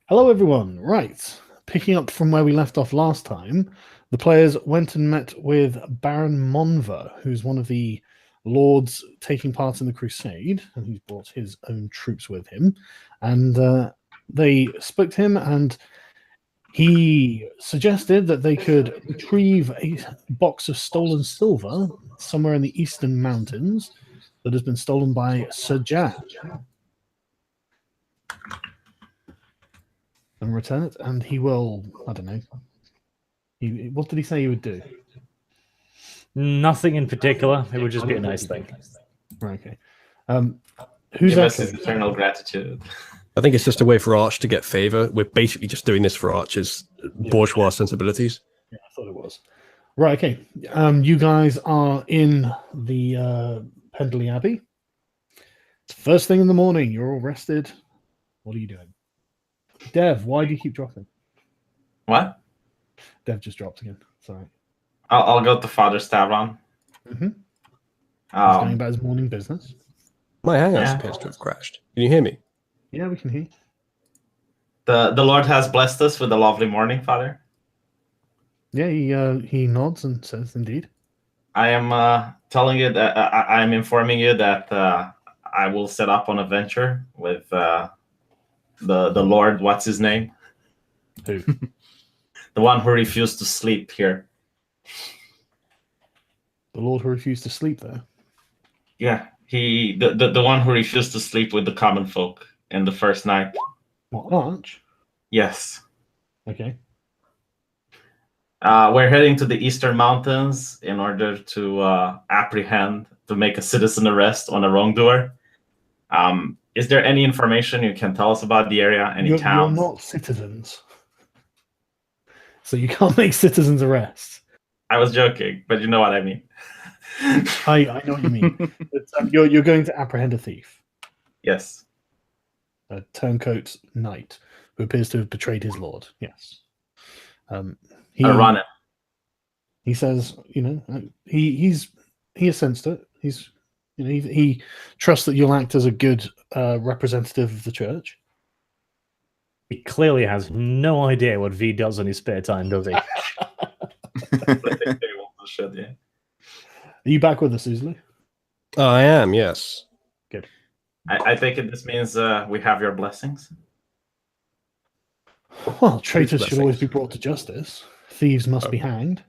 Hello, everyone. Right, picking up from where we left off last time, the players went and met with Baron Monver, who's one of the lords taking part in the crusade, and he's brought his own troops with him. And they spoke to him, and he suggested that they could retrieve a box of stolen silver somewhere in the eastern mountains that has been stolen by Sir Jan, and return it, and he will, I don't know. What did he say he would do? Nothing in particular. It would just be a nice thing. Right, okay. Who's Give us echoing? his eternal gratitude. I think it's just a way for Arch to get favor. We're basically just doing this for Arch's bourgeois sensibilities. Yeah, I thought it was. Right, okay. You guys are in the Pendley Abbey. It's first thing in the morning. You're all rested. What are you doing? Dev, why do you keep dropping? What? Dev just dropped again. Sorry. I'll go to Father's Tavern. Mm-hmm. He's going Um, about his morning business. My hangout Yeah. appears to have crashed. Can you hear me? Yeah, we can hear. the Lord has blessed us with a lovely morning, Father. Yeah, he nods and says, "Indeed." I am telling you that I am informing you that I will set up on a venture with the Lord. What's his name? Who? The one who refused to sleep here. The Lord who refused to sleep there. Yeah, the one who refused to sleep with the common folk in the first night. What, Arch? Yes. Okay. We're heading to the Eastern Mountains in order to make a citizen arrest on a wrongdoer. Is there any information you can tell us about the area? Any You're towns? not citizens, so you can't make citizens arrests. I was joking, but you know what I mean. I know what you mean. But, you're going to apprehend a thief, Yes. a turncoat knight who appears to have betrayed his lord. Yes. He Run it. He says, he has sensed it. He trusts that you'll act as a good representative of the church. He clearly has no idea what V does in his spare time, does he? Yeah. Are you back with us, Usley? I am, yes. Good. I take it this means we have your blessings. Well, traitors should blessings? always be brought to justice. Thieves must be hanged.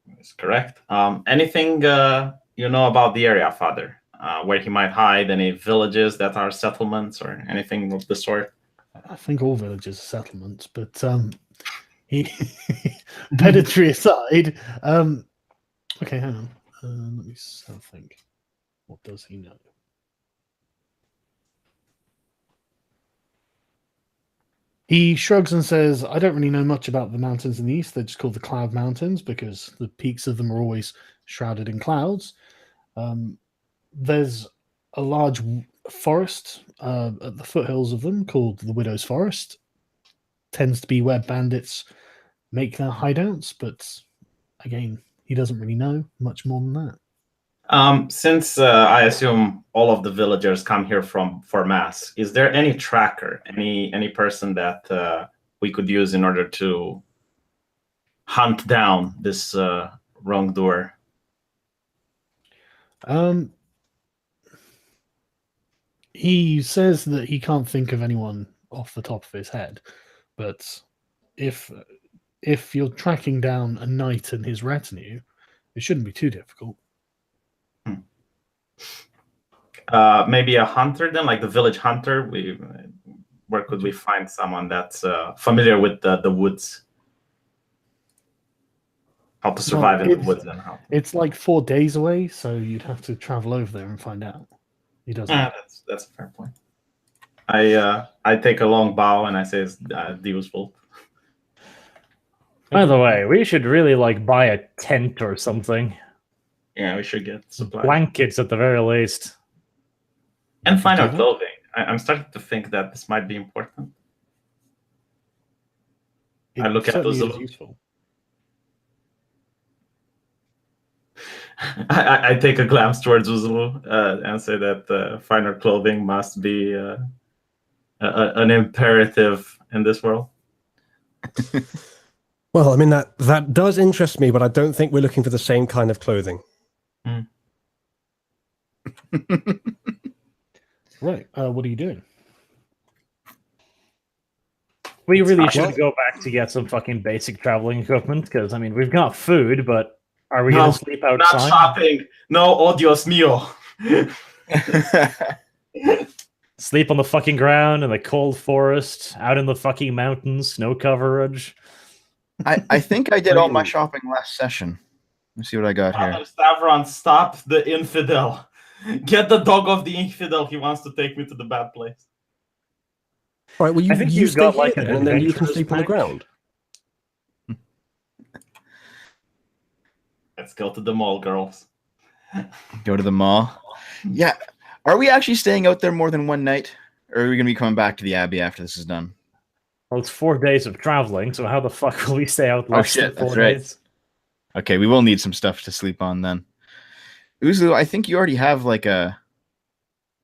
That's correct. Anything you know about the area, Father? Where he might hide? Any villages that are settlements or anything of the sort? I think all villages are settlements, but pedantry aside, okay, hang on. Let me think. What does he know? He shrugs and says, I don't really know much about the mountains in the east. They're just called the Cloud Mountains because the peaks of them are always shrouded in clouds. There's a large forest at the foothills of them called the Widow's Forest. Tends to be where bandits make their hideouts, but again, he doesn't really know much more than that. Since I assume all of the villagers come here for mass, is there any tracker, any person that we could use in order to hunt down this wrongdoer? He says that he can't think of anyone off the top of his head, but if you're tracking down a knight and his retinue, it shouldn't be too difficult. Maybe a hunter then, like the village hunter. Where could we find someone that's familiar with the woods? How to survive in the woods and how. It's like 4 days away, so you'd have to travel over there and find out. He doesn't. That's a fair point. I take a long bow and I say it's Deus Vult. By the way, we should really buy a tent or something. Yeah, we should get supplies. Blankets at the very least. And find our clothing. I'm starting to think that this might be important. I look at those. Useful. I take a glance towards Uzulu and say that finer clothing must be an imperative in this world. Well, I mean that does interest me, but I don't think we're looking for the same kind of clothing. Right. What are you doing? We really should go back to get some fucking basic traveling equipment, because, I mean, we've got food, but are we going to sleep outside? Not shopping. No, oh Dios mío. Sleep on the fucking ground in the cold forest, out in the fucking mountains, no coverage. I think I did all my shopping last session. Let's see what I got here. Father Stavron, stop the infidel. Get the dog of the infidel. He wants to take me to the bad place. All right, well, I think you you've stay got, here like, then, an and then you can adventurous sleep on the pack. ground. Let's go to the mall, girls. Go to the mall. Yeah. Are we actually staying out there more than one night? Or are we going to be coming back to the Abbey after this is done? Well, it's 4 days of traveling, so how the fuck will we stay out less shit, than 4 that's right. days? Okay, we will need some stuff to sleep on then. Uzu, I think you already have like a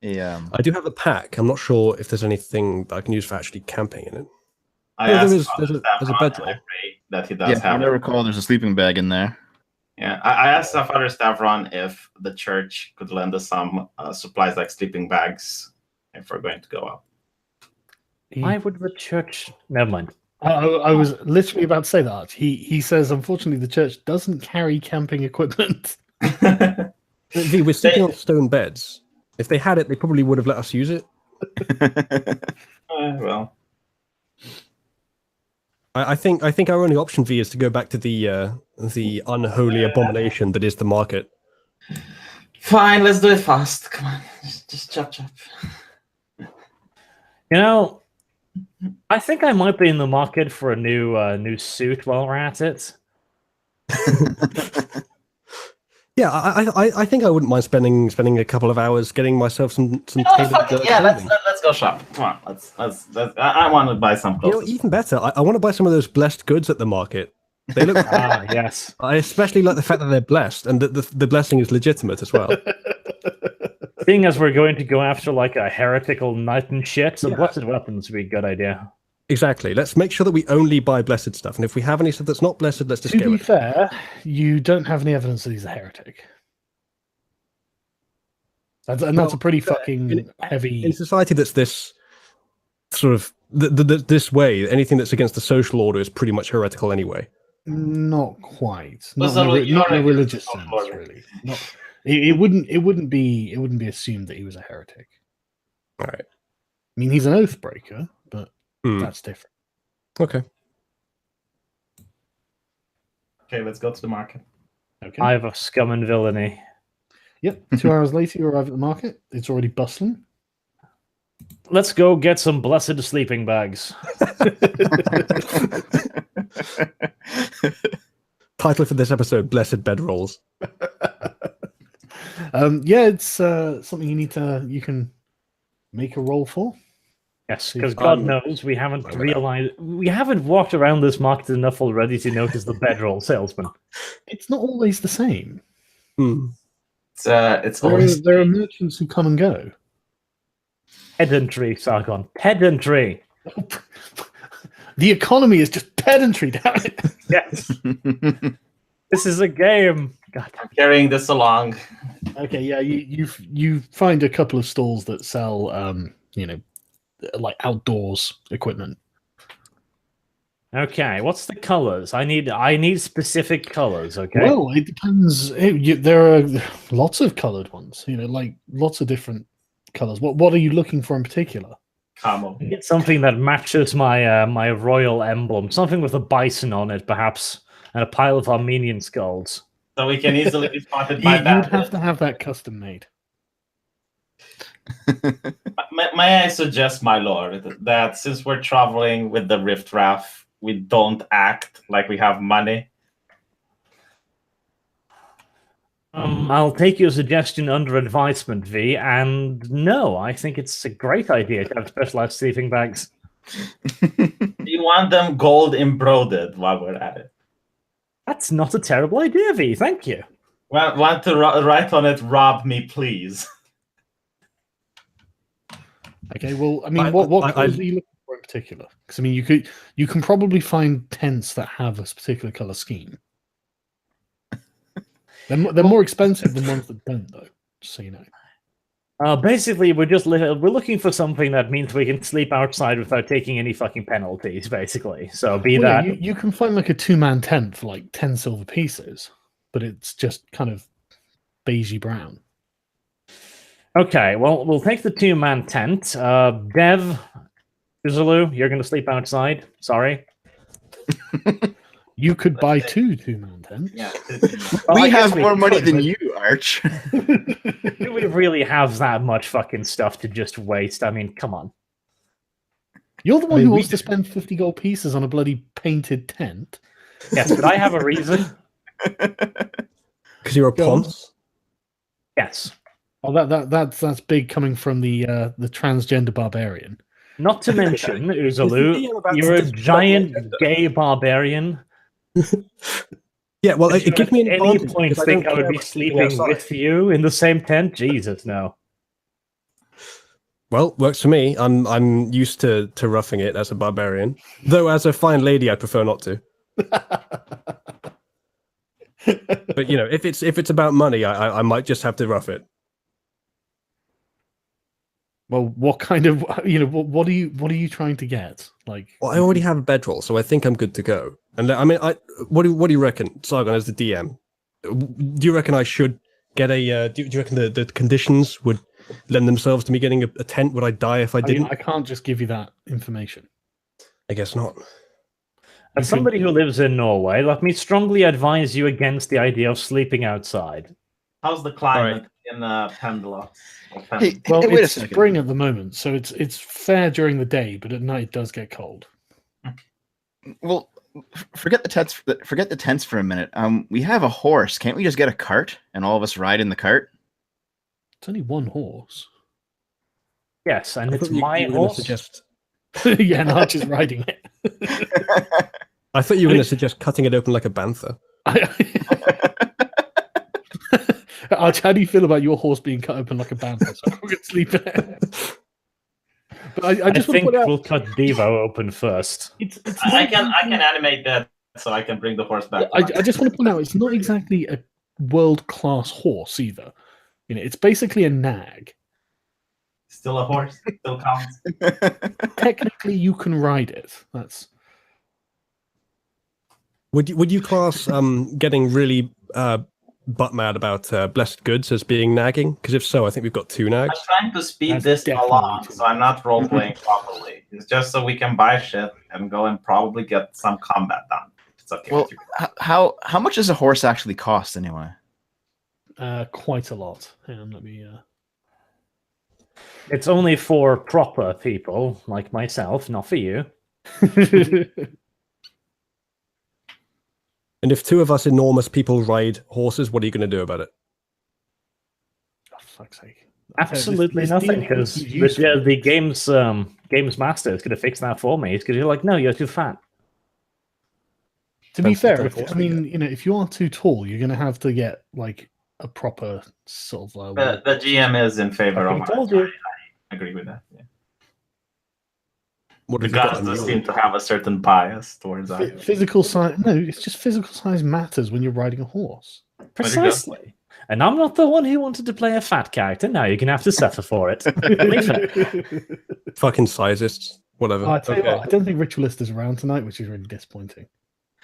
I do have a pack. I'm not sure if there's anything that I can use for actually camping in it. I Oh, asked there's Father a Stavron, bedroll. and I pray that he does yeah, have I it. recall there's a sleeping bag in there. Yeah, I asked Father Stavron if the church could lend us some supplies like sleeping bags if we're going to go out. Why would the church... Never mind. I was literally about to say that. He says, unfortunately, the church doesn't carry camping equipment. V, we're sleeping on stone beds. If they had it, they probably would have let us use it. Well, I think our only option, V, is to go back to the unholy abomination that is the market. fine, let's do it fast. Come on, just chop. You know, I think I might be in the market for a new suit while we're at it. Yeah, I think I wouldn't mind spending a couple of hours getting myself some tailored Yeah, clothing. let's go shop. Come on, let's. I want to buy some You clothes. know, even better, I want to buy some of those blessed goods at the market. They look. Ah, yes. I especially like the fact that they're blessed and that the blessing is legitimate as well. Seeing as we're going to go after like a heretical knight and shit, some Yeah. blessed weapons would be a good idea. Exactly. Let's make sure that we only buy blessed stuff, and if we have any stuff that's not blessed, let's just To go be with it. fair, you don't have any evidence that he's a heretic. That's a pretty fucking heavy... In society that's this sort of this way, anything that's against the social order is pretty much heretical anyway. Not quite. Well, Not, so in, a, not in a you're religious against sense, the social order. really. Not, it wouldn't be assumed that he was a heretic. All right. I mean, he's an oath breaker, but Hmm. that's different. Okay. Okay, let's go to the market. Okay. I have a scum and villainy. Yep. 2 hours later, you arrive at the market. It's already bustling. Let's go get some blessed sleeping bags. Title for this episode: Blessed Bedrolls. Yeah, it's something you can make a roll for. Yes, because God knows we haven't walked around this market enough already to notice the bedroll salesman. It's not always the same. Hmm. It's always There are merchants who come and go. Pedantry, Sargon. Pedantry. The economy is just pedantry, damn it. Yes. This is a game. God. I'm carrying this along. Okay, yeah, you find a couple of stalls that sell like outdoors equipment. Okay, what's the colors? I need specific colors. Okay. Well, it depends. There are lots of colored ones. Like lots of different colors. What are you looking for in particular? Camo. I get something that matches my my royal emblem. Something with a bison on it, perhaps, and a pile of Armenian skulls. So we can easily be spotted You'd by have that. to have that custom made. May I suggest, my lord, that since we're traveling with the Rift Raft, we don't act like we have money. I'll take your suggestion under advisement, V, and no, I think it's a great idea to have specialized sleeping bags. You want them gold embroidered while we're at it. That's not a terrible idea, V, thank you. Want to write on it, rob me, please. Okay, well, I mean, what colours are you looking for in particular? Because I mean, you can probably find tents that have a particular colour scheme. They're more expensive than ones that don't, though. Just so you know. Basically, we're looking for something that means we can sleep outside without taking any fucking penalties. Basically, so Yeah, you can find like a 2-man tent for like 10 silver pieces, but it's just kind of beigey brown. Okay, well, we'll take the 2-man tent. Dev, Uzalu, you're going to sleep outside. Sorry. You could buy 2-man tents. Yeah. Well, We I guess have more money could, than but you, Arch. do we really have that much fucking stuff to just waste? I mean, come on. You're the one mean, who we wants to spend 50 gold pieces on a bloody painted tent. Yes, but I have a reason. Because you're a Go on. ponce. Yes. Oh, that's big coming from the transgender barbarian. Not to mention, Uzalu, DM about you're a this giant gender. gay barbarian. Yeah, well, Did you it gives at me an any advantage point because think I don't would care be about sleeping sleeping outside. with you in the same tent? Jesus, no. Well, works for me. I'm used to roughing it as a barbarian. Though as a fine lady, I prefer not to. But you know, if it's about money, I might just have to rough it. Well, what kind of what are you trying to get? Like, Well, I already have a bedroll, so I think I'm good to go. And I mean, what do you reckon, Sargon, as the DM? Do you reckon I should get a? Do you reckon the conditions would lend themselves to me getting a tent? Would I die if I I mean, didn't? I can't just give you that information. I guess not. As somebody who lives in Norway, let me strongly advise you against the idea of sleeping outside. How's the climate in Pendla? Hey, Well, wait a it's second. spring at the moment, so it's fair during the day, but at night it does get cold. Well, forget the tents. Forget the tents for a minute. We have a horse. Can't we just get a cart and all of us ride in the cart? It's only one horse. Yes, and I it's thought you my were gonna horse. suggest. Yeah, and Arch is riding it. I thought you were going to suggest cutting it open like a bantha. Arch, how do you feel about your horse being cut open like a bantha? So we can sleep in it. But I just want to think point out, we'll cut Devo open first. it's I not can exactly- animate that so I can bring the horse back. I just want to point out it's not exactly a world-class horse either. You know, it's basically a nag. Still a horse. Still counts. Technically, you can ride it. That's Would you class getting really butt mad about blessed goods as being nagging? Because if so, I think we've got 2 nags. I'm trying to speed That's this definitely along, too so I'm not role playing properly. It's just so we can buy shit and go and probably get some combat done. It's okay. Well, with you. how much does a horse actually cost anyway? quite a lot. Hang on, let me. It's only for proper people like myself, not for you. And if 2 of us enormous people ride horses, what are you going to do about it? Oh, fuck's sake. Absolutely This nothing, DM because is useful. the games master is going to fix that for me. He's going to be like, no, you're too fat. To be That's fair, the I mean, you know, if you are too tall, you're going to have to get like a proper sort of. The GM is in favor of Fucking told you. I agree with that. Yeah. What The have you got gods on do you? seem to have a certain bias towards that. Physical size. No, it's just physical size matters when you're riding a horse. Precisely. And I'm not the one who wanted to play a fat character. Now you're going to have to suffer for it. Leave it. Fucking sizists. Whatever. I tell you Okay. what, I don't think Ritualist is around tonight, which is really disappointing.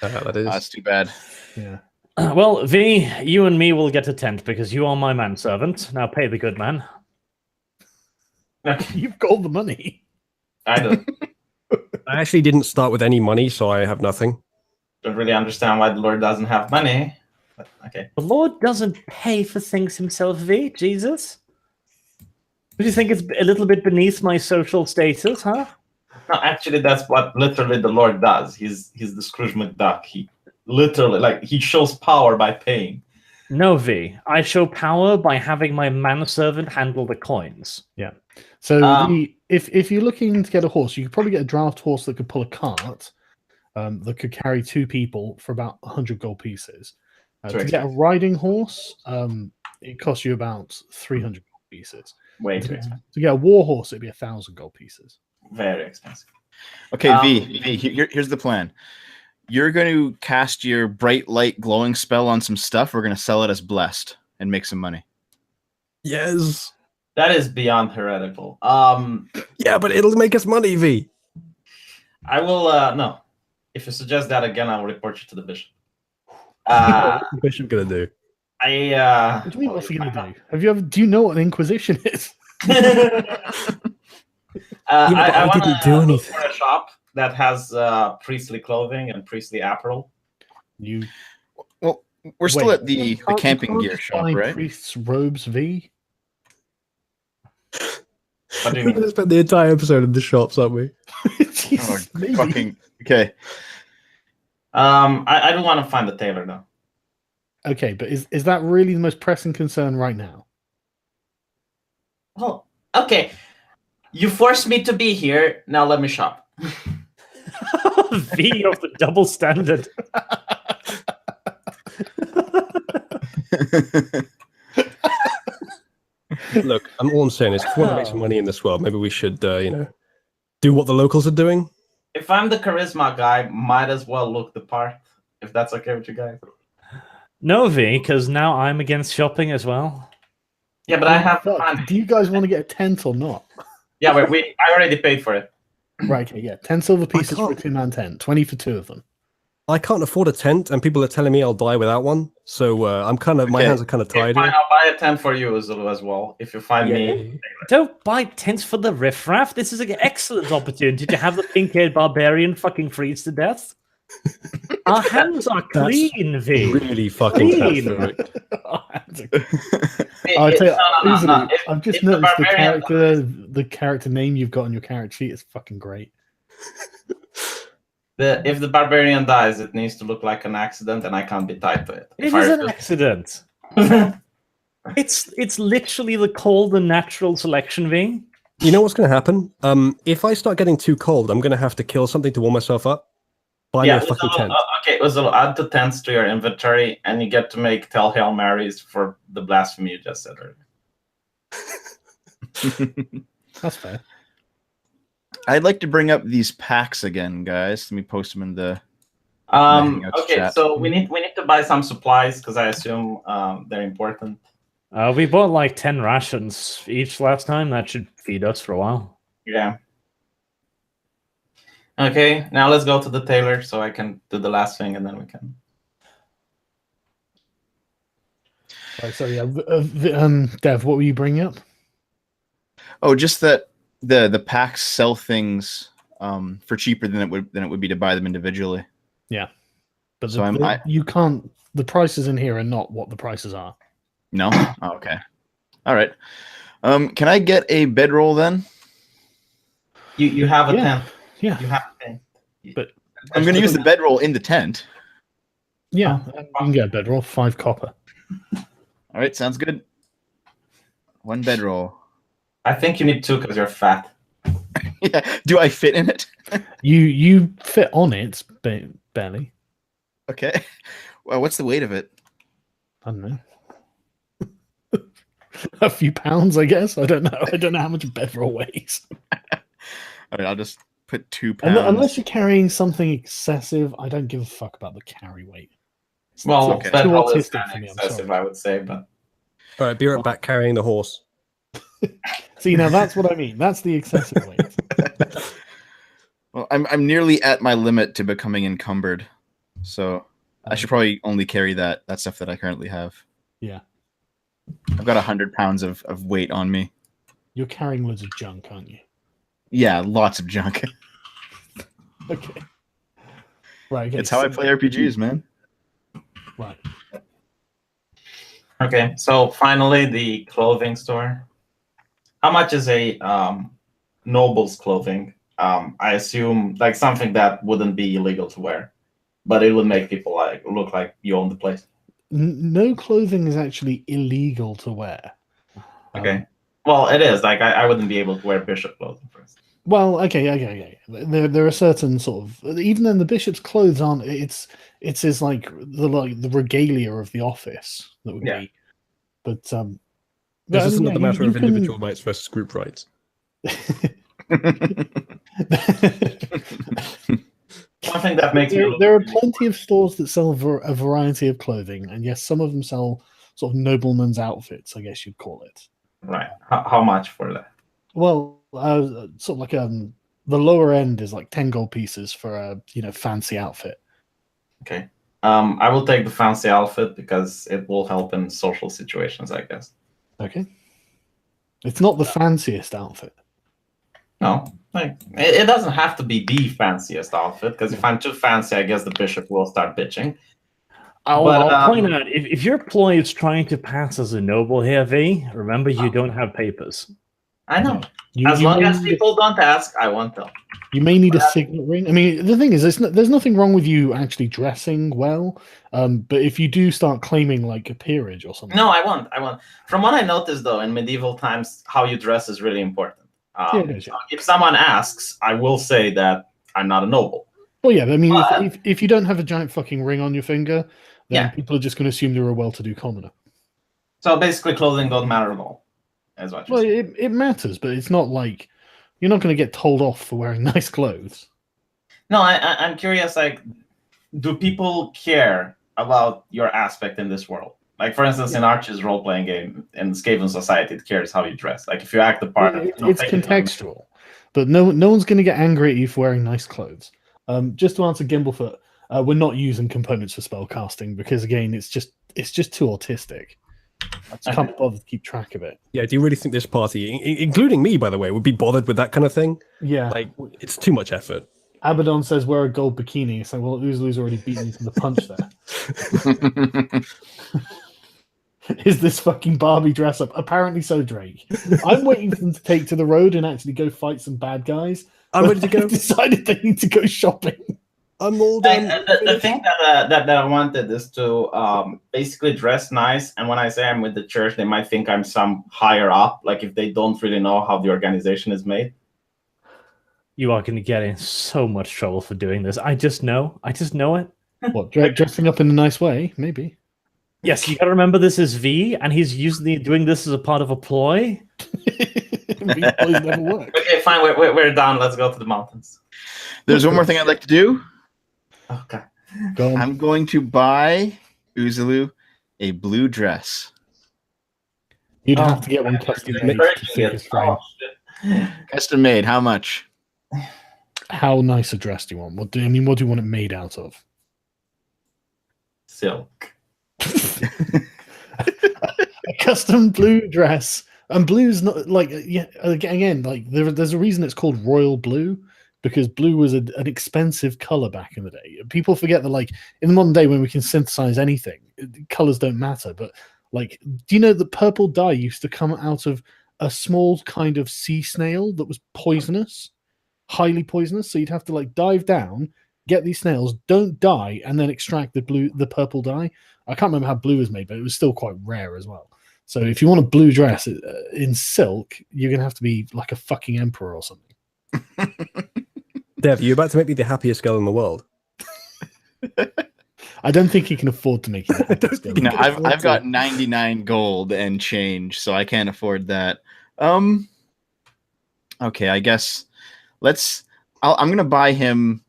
That is. That's too bad. Yeah. Well, V, you and me will get a tent because you are my manservant. Now pay the good man. You've got all the money. I don't I actually didn't start with any money, so I have nothing. really understand why the Lord doesn't have money. But okay. The Lord doesn't pay for things himself, V. Jesus. Do you think it's a little bit beneath my social status, huh? No, actually, that's what literally the Lord does. He's the Scrooge McDuck. He literally, he shows power by paying. No, V. I show power by having my manservant handle the coins. So Um, if you're looking to get a horse, you could probably get a draft horse that could pull a cart that could carry 2 people for about 100 gold pieces. Too To get a riding horse, it costs you about 300 gold pieces. way too expensive. To get a war horse, it'd be 1,000 gold pieces. Very expensive. Okay, V, here's the plan. You're going to cast your bright light glowing spell on some stuff. We're going to sell it as blessed and make some money. Yes. That is beyond heretical. Yeah, but it'll make us money, V. I will no. If you suggest that again, I will report you to the bishop. What's the bishop gonna do? What do you mean, what's he going to do? Do you know what an inquisition is? I didn't do look anything. for a shop that has priestly clothing and priestly apparel. Well, we're still Wait, at the you camping can't gear just shop, buy right? Priest's robes, V. What do you We're mean? gonna spend the entire episode in the shops, aren't we? Jesus, maybe. Fucking okay. I do want to find the tailor though. Okay, but is that really the most pressing concern right now? Oh, okay. You forced me to be here. Now let me shop. V of the double standard. Look, all I'm saying is, if we want to make some money in this world, maybe we should, do what the locals are doing. If I'm the charisma guy, might as well look the part. If that's okay with you guys. No, V, because now I'm against shopping as well. Yeah, but I have Fuck, fun. do you guys want to get a tent or not? Yeah, but I already paid for it. Right, okay, yeah. 10 silver pieces for a can't- 2-man tent. 20 for 2 of them. I can't afford a tent, and people are telling me I'll die without one. So I'm kind of, my Okay. hands are kind of Okay, tied. fine, here. I'll buy a tent for you as well. If you find me. Don't buy tents for the riffraff. This is an excellent opportunity to have the pink-haired barbarian fucking freeze to death. Our hands are That's clean, V. Really fucking Clean. catastrophic. I'll tell you, No. easily, I've just if the noticed barbarian the character name you've got on your character sheet is fucking great. If the barbarian dies, it needs to look like an accident, and I can't be tied to it. It If is I an accident. It's literally the cold and natural selection, V. You know what's going to happen? If I start getting too cold, I'm going to have to kill something to warm myself up. Buy me a fucking tent. Okay, Uzzul, add 2 tents to your inventory, and you get to make 10 Hail Marys for the blasphemy you just said earlier. That's fair. I'd like to bring up these packs again, guys. Let me post them in the. Hangouts Okay, chat. so we need to buy some supplies because I assume they're important. We bought like 10 rations each last time. That should feed us for a while. Yeah. Okay, now let's go to the tailor so I can do the last thing, and then we can. Right, so yeah, Dev, what were you bringing up? Oh, just that the packs sell things for cheaper than it would be to buy them individually. But So you can't. The prices in here are not what the prices are. No? Oh, okay. All right. Can I get a bedroll then? You have a Yeah. tent. Yeah, You have a tent. But- I'm going to use the bedroll in the tent. yeah. You can get a bedroll, 5 copper. All right, sounds good. 1 bedroll. I think you need 2 because you're fat. Yeah. Do I fit in it? You fit on it, barely. Okay. Well, what's the weight of it? I don't know. A few pounds, I guess. I don't know. I don't know how much a bedroll weighs. All right, I'll just put 2 pounds. Unless you're carrying something excessive, I don't give a fuck about the carry weight. Well, Okay. that Too all is autistic kind for of me, I'm excessive, sorry. I would say, but All right, be right back carrying the horse. See, now that's what I mean. That's the excessive weight. Well, I'm nearly at my limit to becoming encumbered, so I should probably only carry that stuff that I currently have. Yeah. I've got 100 pounds of weight on me. You're carrying loads of junk, aren't you? Yeah, lots of junk. Okay. Right. Okay, It's how I play RPGs, man. Right. okay. So finally, the clothing store. How much is a noble's clothing? I assume like something that wouldn't be illegal to wear, but it would make people like look like you own the place. No clothing is actually illegal to wear. Okay. Well, it is. Like I wouldn't be able to wear bishop clothing, for instance. Well, okay. There are certain sort of, even then the bishop's clothes aren't. It's his like the regalia of the office that would Yeah. be. But This is yeah, not a matter you of can- individual rights versus group rights. One thing that makes me there are plenty of stores that sell a variety of clothing, and yes, some of them sell sort of noblemen's outfits, I guess you'd call it. right. How much for that? Well, sort of like the lower end is like 10 gold pieces for a fancy outfit. Okay. I will take the fancy outfit because it will help in social situations, I guess. Okay. It's not the fanciest outfit. No, like it doesn't have to be the fanciest outfit because if I'm too fancy, I guess the bishop will start bitching. I'll point out if your ploy is trying to pass as a noble here, V, remember you don't have papers. I know. You, As you long may as need people don't ask, I won't tell. You may need a signet ring. I mean, the thing is, there's nothing wrong with you actually dressing well. But if you do start claiming like a peerage or something, No, I won't. I won't. From what I noticed, though, in medieval times, how you dress is really important. Yeah, it is, yeah. If someone asks, I will say that I'm not a noble. Well, yeah. I mean, But- if you don't have a giant fucking ring on your finger, then Yeah. people are just going to assume you're a well-to-do commoner. So basically, clothing don't matter at all. Is what you're Well, saying. it matters, but it's not like you're not going to get told off for wearing nice clothes. No, I'm curious. Like, do people care about your aspect in this world? Like, for instance, in Arch's role-playing game in Skaven Society, it cares how you dress. Like, if you act the part, It's contextual, but no one's going to get angry at you for wearing nice clothes. Just to answer Gimblefoot, we're not using components for spell casting because again, it's just too autistic. I just can't be bothered to keep track of it. Yeah, do you really think this party, including me, by the way, would be bothered with that kind of thing? Yeah, Like, it's too much effort. Abaddon says wear a gold bikini. It's like, well, Uzulu's already beaten you to the punch there. Is this fucking Barbie dress up? Apparently so, Drake. I'm waiting for them to take to the road and actually go fight some bad guys. I'm ready to go. They've decided they need to go shopping. I'm all Like, done. the thing that I wanted is to basically dress nice. And when I say I'm with the church, they might think I'm some higher up. Like if they don't really know how the organization is made. You are going to get in so much trouble for doing this. I just know it. What, dressing up in a nice way? Maybe. Yes, you got to remember this is V, and he's usually doing this as a part of a ploy. These boys never work. Okay, fine. We're done. Let's go to the mountains. There's one more thing I'd like to do. Okay. Go on. I'm going to buy Uzulu a blue dress. You'd Oh, have to get one custom made to fit his frame. Oh, shit. Custom made. How much? How nice a dress do you want? What do you want it made out of? Silk. A custom blue dress. And blue's not like again, like there's a reason it's called royal blue, because blue was an expensive color back in the day. People forget that, like, in the modern day when we can synthesize anything, colors don't matter. But like, do you know that purple dye used to come out of a small kind of sea snail that was poisonous, highly poisonous? So you'd have to like dive down, get these snails, don't die, and then extract the purple dye. I can't remember how blue was made, but it was still quite rare as well. So if you want a blue dress in silk, you're gonna have to be like a fucking emperor or something. Dev, you're about to make me the happiest girl in the world. I don't think he can afford to make it. I don't think No, can I've afford to. got 99 gold and change, so I can't afford that. Okay, I guess I'm gonna buy him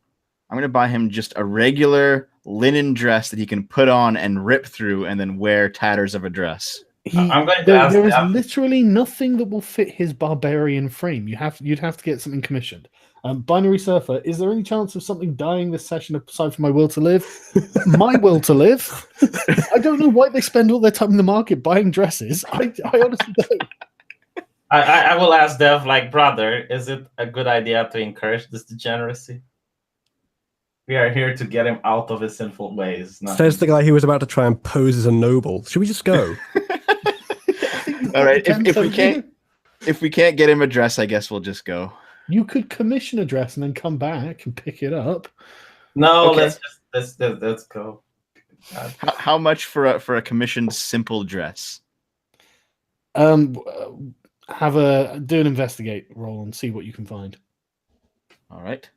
just a regular linen dress that he can put on and rip through and then wear tatters of a dress. I'm going to ask There is Dev. literally nothing that will fit his barbarian frame. You'd have to get something commissioned. Binary Surfer, is there any chance of something dying this session aside from my will to live? My will to live? I don't know why they spend all their time in the market buying dresses. I honestly don't. I will ask Dev, like, brother, is it a good idea to encourage this degeneracy? We are here to get him out of his sinful ways. Says the guy who was about to try and pose as a noble. Should we just go? All right, if we can't get him a dress, I guess we'll just go. You could commission a dress and then come back and pick it up. No, Okay. let's go. How much for a commissioned simple dress? Do an investigate roll and see what you can find. All right.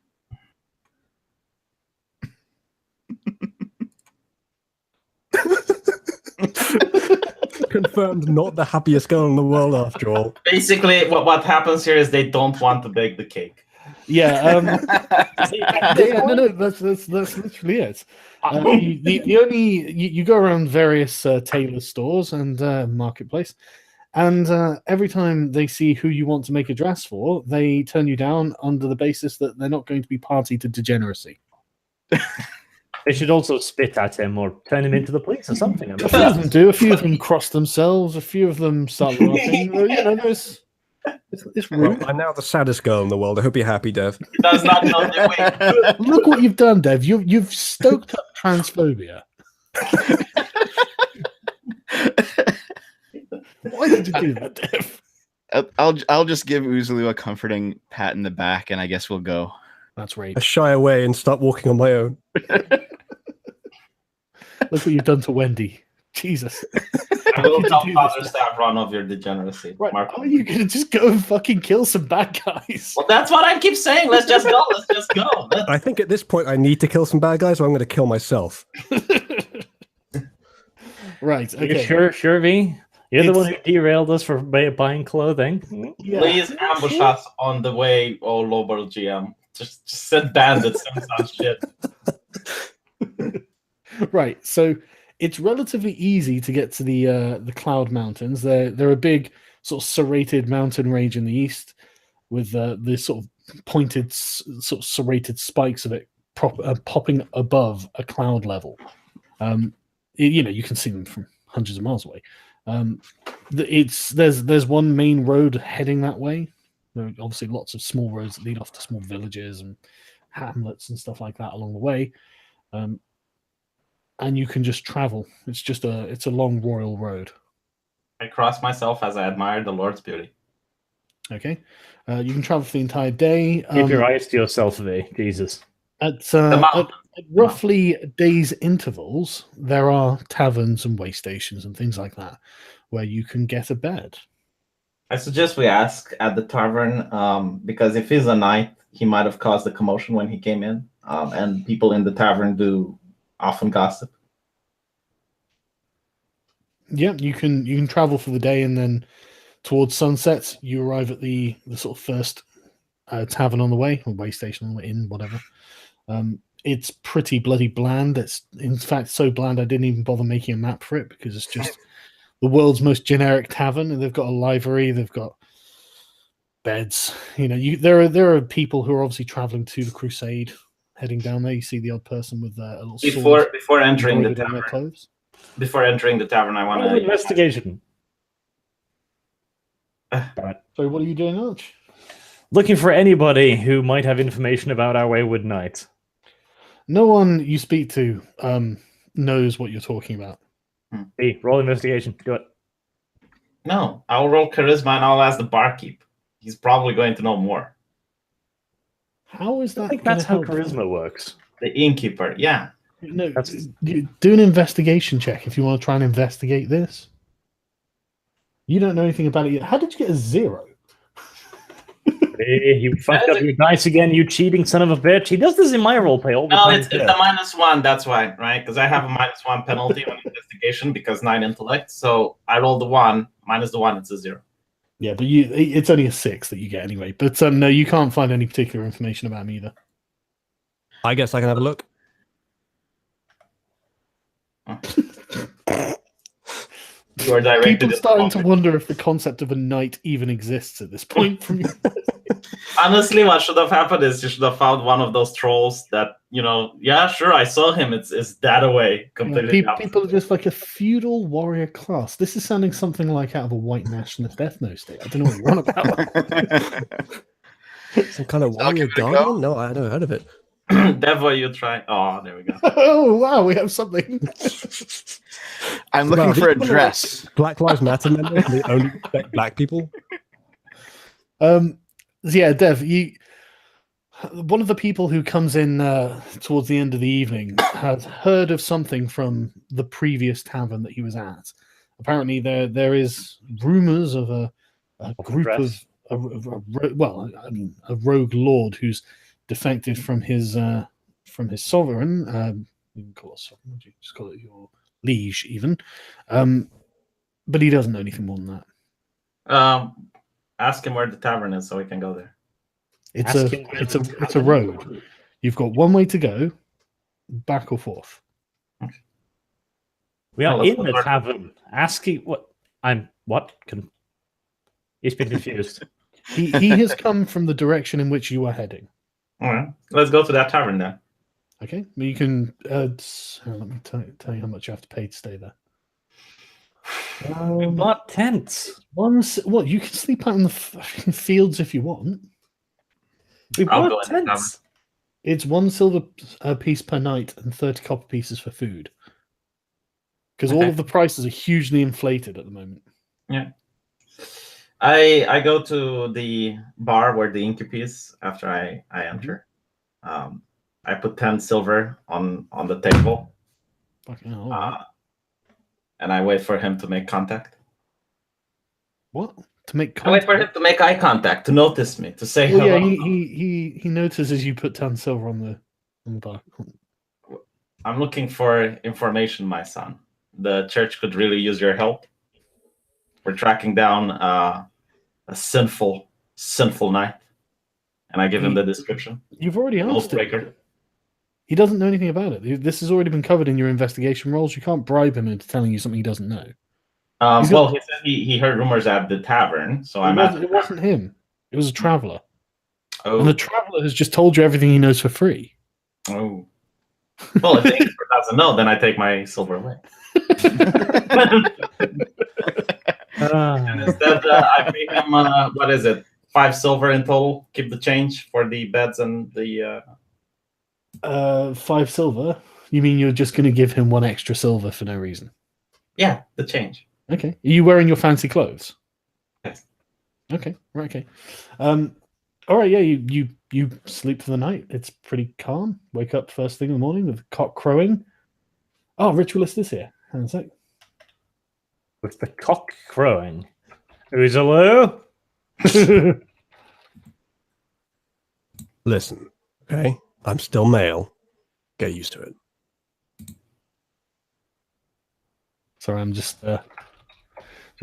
Confirmed, not the happiest girl in the world after all. Basically, what happens here is they don't want to bake the cake. Yeah. At this Yeah, point, no, that's literally it. The only you go around various tailor stores and marketplace, and every time they see who you want to make a dress for, they turn you down under the basis that they're not going to be party to degeneracy. they should also spit at him or turn him into the police or something. I A mean, few of them do. A few of them cross themselves. A few of them start laughing. It's rude. Well, I'm now the saddest girl in the world. I hope you're happy, Dev. He does not know the way. Look what you've done, Dev. You've stoked up transphobia. Why did you do that, Dev? I'll just give Uzulu a comforting pat in the back, and I guess we'll go. That's I right. shy away and start walking on my own. Look what you've done to Wendy. Jesus. I will Did you tell do Father this? Stavron of your degeneracy. Right. Mark. Are you gonna just go and fucking kill some bad guys? Well, that's what I keep saying. Let's just go. Let's just go. I think at this point I need to kill some bad guys, or I'm going to kill myself. Right. are you Okay. sure, V? You're the It's- one who derailed us for buying clothing. Yeah. Please ambush us on the way, oh Lowborough GM. Just send bandits and some shit. Right. So it's relatively easy to get to the Cloud Mountains. They're a big sort of serrated mountain range in the east, with the sort of pointed, sort of serrated spikes of it popping above a cloud level. You can see them from hundreds of miles away. There's one main road heading that way. There are obviously lots of small roads that lead off to small villages and hamlets and stuff like that along the way. And you can just travel. It's a long royal road. I cross myself as I admire the Lord's beauty. Okay, you can travel for the entire day. Keep your eyes to yourself, V. Jesus. At mountain. roughly days intervals, there are taverns and way stations and things like that where you can get a bed. I suggest we ask at the tavern, because if he's a knight, he might have caused a commotion when he came in. And people in the tavern do often gossip. Yeah, you can travel for the day, and then towards sunset, you arrive at the sort of first tavern on the way, or way station on the way, inn, whatever. It's pretty bloody bland. It's in fact so bland I didn't even bother making a map for it, because it's just the world's most generic tavern, and they've got a livery, they've got beds. There are people who are obviously traveling to the crusade, heading down there. You see the odd person with a little sword Before entering the embroidered on their tavern, clothes. I want to Investigation. So what are you doing, Arch? Looking for anybody who might have information about our wayward knight. No one you speak to knows what you're talking about. V, roll investigation. Do it. No, I'll roll charisma and I'll ask the barkeep. He's probably going to know more. How is that? I think gonna that's how help? charisma works. The innkeeper, yeah. No, That's- do an investigation check if you want to try and investigate this. You don't know anything about it yet. How did you get a 0? Hey, you fucked up your dice again, you cheating son of a bitch. He does this in my roleplay all the No, time. it's too. a -1. That's why, right? Because I have a -1 penalty on investigation because 9 intellect. So I rolled the 1 minus the 1. It's a 0. Yeah, but it's only a 6 that you get anyway. But no, you can't find any particular information about him either. I guess I can have a look. You are directed. People in the starting to wrong- wonder if the concept of a knight even exists at this point. From Honestly, what should have happened is you should have found one of those trolls that, yeah, sure, I saw him. It's that away completely. People are just like a feudal warrior class. This is sounding something like out of a white nationalist ethno state. I don't know what you're on about. Some kind of warrior give it a go? guardian? No, I never heard of it. Devo, you try. Oh, there we go. Oh wow, we have something. I'm looking Wow, for a these dress. Black Lives Matter members, they only respect black people. Yeah, Dev, one of the people who comes in towards the end of the evening has heard of something from the previous tavern that he was at. Apparently, there is rumors of a group of a rogue lord who's defected from his sovereign. You can call it sovereign. Would you just call it your liege, even? But he doesn't know anything more than that. Ask him where the tavern is so we can go there. It's Ask him where it's the a road. You've got one way to go, back or forth. We are Oh, in that's the hard. tavern. Asking what I'm what can. He's been confused. He has come from the direction in which you are heading. All right, let's go to that tavern then. Okay, you can. Let me tell you how much you have to pay to stay there. We bought tents. What you can sleep out in the fields if you want. We I'll bought go in the tents. It's 1 silver piece per night and 30 copper pieces for food. Because all Okay. of the prices are hugely inflated at the moment. Yeah. I go to the bar where the innkeep is after I enter. I put 10 silver on the table, Fucking hell, all right. and I wait for him to make contact. What? To make I wait for him contact? to make eye contact, to notice me, to say Well, hello. yeah, he notices you put 10 silver on the bar. I'm looking for information, my son. The church could really use your help. We're tracking down a sinful knight. And I give him the description. You've already asked him. Oathbreaker. He doesn't know anything about it. This has already been covered in your investigation roles. You can't bribe him into telling you something he doesn't know. Well, he said he heard rumors at the tavern, so I'm at the It wasn't him. It was a traveler. Oh, And the traveler has just told you everything he knows for free. oh. Well, if the innkeeper doesn't know, then I take my silver away. And instead, I pay him, what is it, 5 silver in total? Keep the change for the beds and the... 5 silver? You mean you're just going to give him 1 extra silver for no reason? Yeah, the change. Okay. Are you wearing your fancy clothes? Yes. Okay. Right. Okay. All right. Yeah. You sleep for the night. It's pretty calm. Wake up first thing in the morning with the cock crowing. Oh, Ritualist is here. Hang on a sec. With the cock crowing. Who's hello? Listen, okay? I'm still male. Get used to it. Sorry, I'm just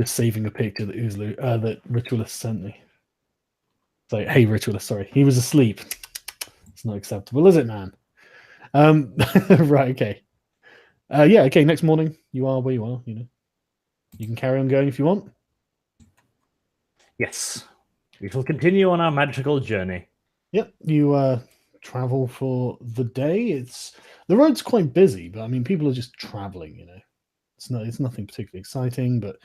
saving a picture that that Ritualist sent me. So, hey, Ritualist, sorry, he was asleep. It's not acceptable, is it, man? Right, okay. Yeah, okay. Next morning, you are where you are. You know, you can carry on going if you want. Yes. We shall continue on our magical journey. Yep, you travel for the day. The road's quite busy, but I mean, people are just traveling. You know, it's nothing particularly exciting, but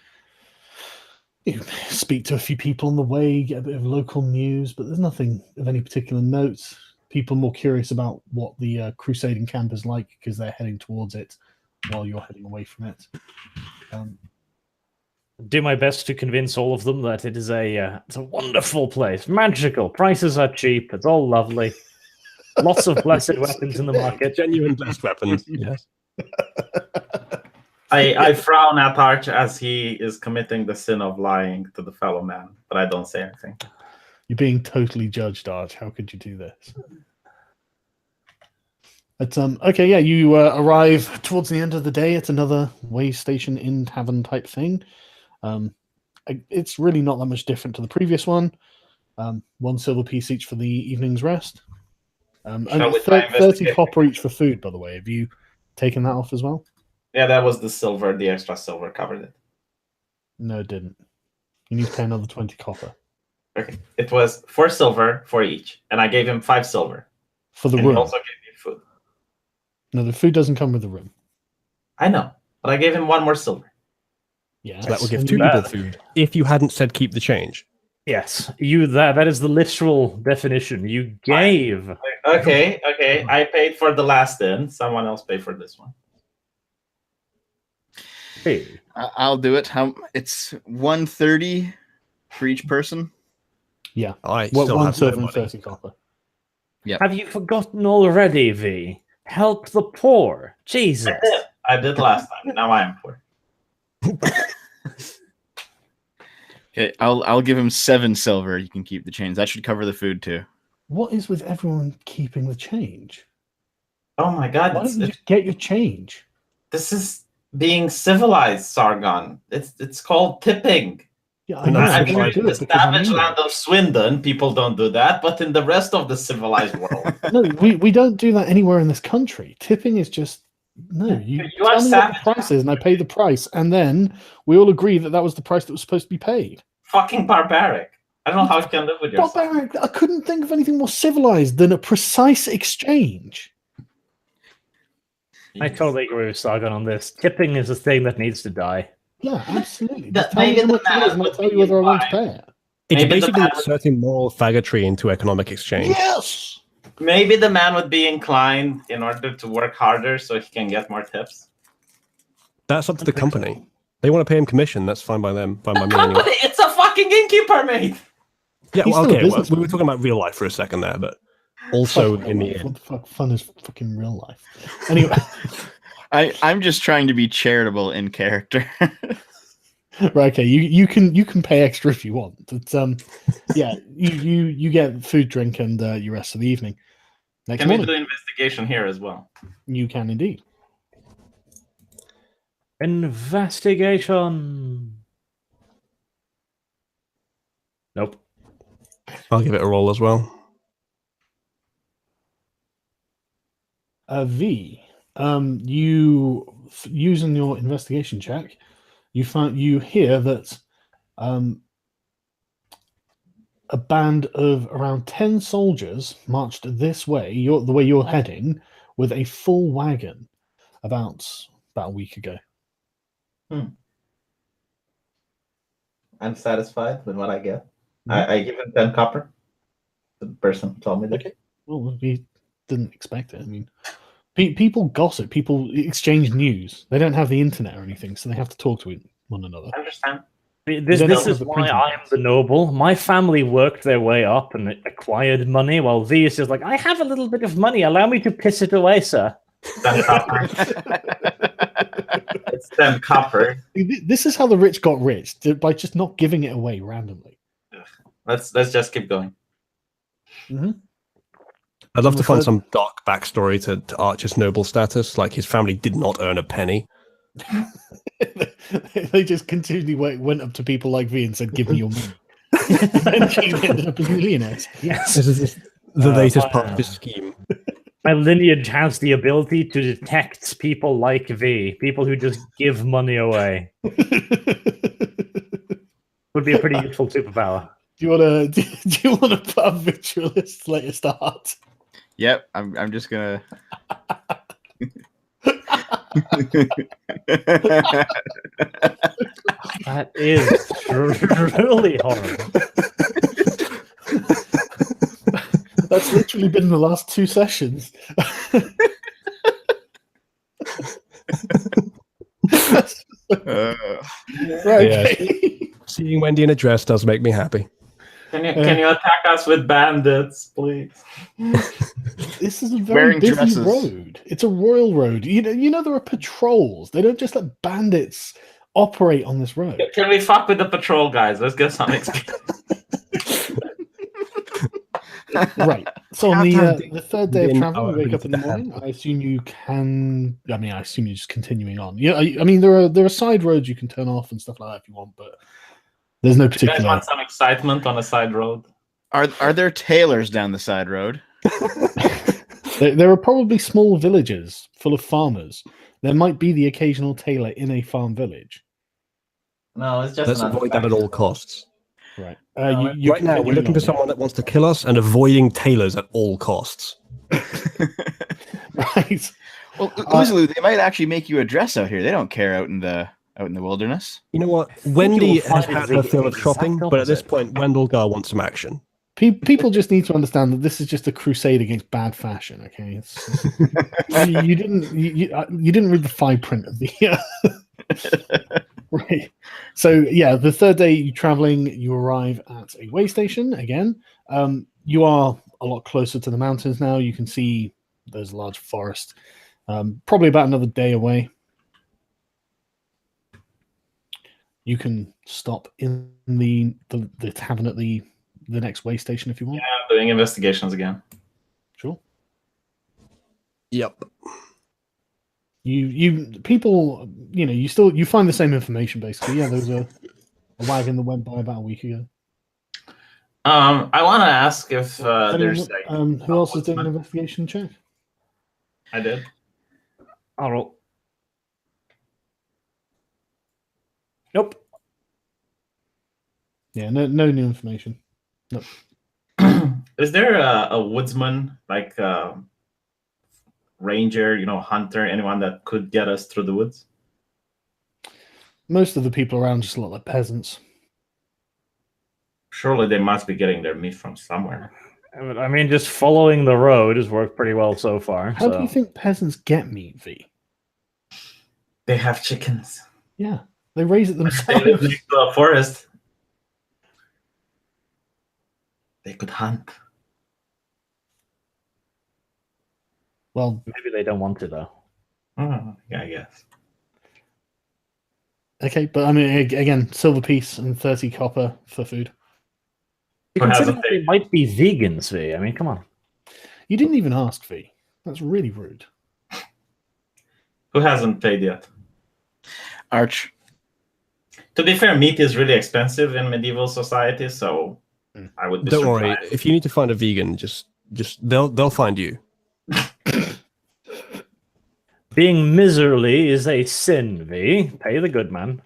you speak to a few people on the way, get a bit of local news, but there's nothing of any particular note. People are more curious about what the crusading camp is like because they're heading towards it while you're heading away from it. Do my best to convince all of them that it is it's a wonderful place, magical. Prices are cheap. It's all lovely. Lots of blessed weapons in the market. Genuine blessed weapons. Yes. I frown at Arch as he is committing the sin of lying to the fellow man, but I don't say anything. You're being totally judged, Arch. How could you do this? But okay, yeah, you arrive towards the end of the day at another way station inn tavern type thing. It's really not that much different to the previous one. 1 silver piece each for the evening's rest. And Shall we try 30 investigate? copper each for food, by the way. Have you taken that off as well? Yeah, that was the silver. The extra silver covered it. No, it didn't. You need to pay another 20 copper. Okay. It was 4 silver for each, and I gave him 5 silver. For the And he room. also gave me food. No, the food doesn't come with the room. I know, but I gave him 1 more silver. Yeah, So that would give and 2 you- people food. If you hadn't said keep the change. Yes, that is the literal definition. You gave. Okay. I paid for the last inn. Someone else paid for this one. Hey, I'll do it. It's 130 for each person. Yeah. I What, still 1 have no silver and money. 30 copper. have you forgotten already, V? Help the poor. Jesus. I did last time. Now I am poor. Okay, I'll give him 7 silver. You can keep the change. That should cover the food too. What is with everyone keeping the change? Oh my god! Why don't you just get your change? This is being civilized, Sargon. It's called tipping. Yeah, I And know. I'm I'm I sure don't in do the it because I savage need land it. of Swindon, people don't do that, but in the rest of the civilized world, No, we don't do that anywhere in this country. Tipping is just no. You You are tell me what the savage. price is, and I pay the price, and then we all agree that that was the price that was supposed to be paid. fucking barbaric. I don't know how you can live with yourself. Barbaric. I couldn't think of anything more civilized than a precise exchange. I totally agree with Sargon on this. Tipping is a thing that needs to die. Yeah, absolutely. That- Just tell me maybe how the much it man is, and I'll would tell be you whether I want to fine. pay it. It's Maybe the basically man- inserting moral faggotry into economic exchange. Yes. Maybe the man would be inclined in order to work harder so he can get more tips. That's up to the company. They want to pay him commission. That's fine by them. By The my company, anyway. it's a fucking innkeeper, mate. Yeah, He's well, still a okay. Well, we businessman. were talking about real life for a second there, but also Fuck in real the life. end. What the fuck? Fun is fucking real life. Anyway, I'm just trying to be charitable in character. right? Okay, you can pay extra if you want. But yeah, you get food, drink, and your rest of the evening. Next Can we morning, do investigation here as well? you can indeed. Investigation. Nope. I'll give it a roll as well. V, you using your investigation check, you hear that a band of around 10 soldiers marched this way, the way you're heading, with a full wagon about a week ago. I'm satisfied with what I get. Mhm. I give him 10 copper. The person told me that. Okay. Well, we didn't expect it. I mean, people gossip, people exchange news. They don't have the internet or anything, so they have to talk to one another. I understand. This don't is have the why printing I'm press. the noble. My family worked their way up and acquired money, while V is just like, I have a little bit of money. Allow me to piss it away, sir. 10 copper. It's 10 copper. This is how the rich got rich, by just not giving it away randomly. Let's just keep going. I'd love to find Referred- some dark backstory to Archer's noble status, like his family did not earn a penny. They just continually went up to people like V and said, "Give me your money." And she ended up as millionaires. Yes. This is the latest part wow. of this scheme. My lineage has the ability to detect people like V, people who just give money away. Would be a pretty useful superpower. Do you want to put up Ritualist's latest art? Yep, I'm just gonna. That is truly horrible. That's literally been the last 2 sessions. Right. Yeah. Okay. Seeing Wendy in a dress does make me happy. Can you attack us with bandits, please? This is a very Wearing busy dresses. road. It's a royal road. You know there are patrols. They don't just let bandits operate on this road. Can we fuck with the patrol guys? Let's get some experience. Right. So on the third day of Within travel, our you wake up in the ability to morning. I assume you can. I mean, I assume you're just continuing on. Yeah. I mean, there are side roads you can turn off and stuff like that if you want, but there's no You guys particular. want some excitement on a side road? Are there tailors down the side road? There are probably small villages full of farmers. There might be the occasional tailor in a farm village. No, it's just Let's another avoid that at all costs. Right. No, You're Right now, we're continuing looking for on, someone that wants to kill us and avoiding tailors at all costs. right? Well, Uzulu, they might actually make you a dress out here. They don't care out in the wilderness. You know what? think Wendy you'll has find had the her fill of exact shopping, but at this opposite. point, Wendelgar wants some action. People just need to understand that this is just a crusade against bad fashion. Okay, you didn't read the fine print of the. Right. So yeah, the third day you're traveling, you arrive at a way station again. You are a lot closer to the mountains now. You can see there's a large forest, probably about another day away. You can stop in the tavern at the next way station if you want. Yeah, doing investigations again. Sure. Yep. People, you find the same information basically. Yeah, there was a wagon that went by about a week ago. I want to ask if there's who else is doing an investigation check? I did. I'll roll. Nope. Yeah, no new information. Nope. Is there a woodsman, like ranger, hunter, anyone that could get us through the woods? Most of the people around just look like peasants. Surely they must be getting their meat from somewhere. I mean, just following the road has worked pretty well so far. How do you think peasants get meat, V? They have chickens. Yeah, they raise it They live themselves. next to a forest. They could hunt. Well, Maybe they don't want to, though. Oh, yeah, I guess. okay, but I mean, again, silver piece and 30 copper for food. You Who consider hasn't that they might be vegans, V. I mean, come on. You didn't even ask, V. That's really rude. Who hasn't paid yet? Arch. To be fair, meat is really expensive in medieval society, so I would be Don't worry. surprised. If you need to find a vegan, just they'll find you. Being miserly is a sin, V. Pay the good man.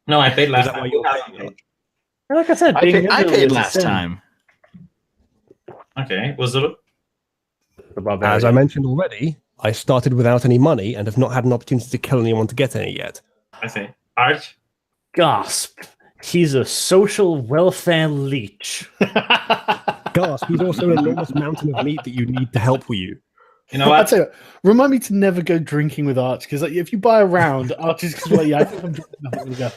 No, I paid last that why time. you're Who hasn't paying? paid? Like I said, I being paid miserly is a last sin. time. Okay, Uzuru? The barbarian. As I mentioned already, I started without any money and have not had an opportunity to kill anyone to get any yet. I see. Arch? Gasp. He's a social welfare leech. Gasp, he's also an enormous mountain of meat that you need to help you. You know I'll what? tell you, remind me to never go drinking with Arch, because if you buy a round, Arch is going to be like, yeah, I think I'm drinking nothing. We go.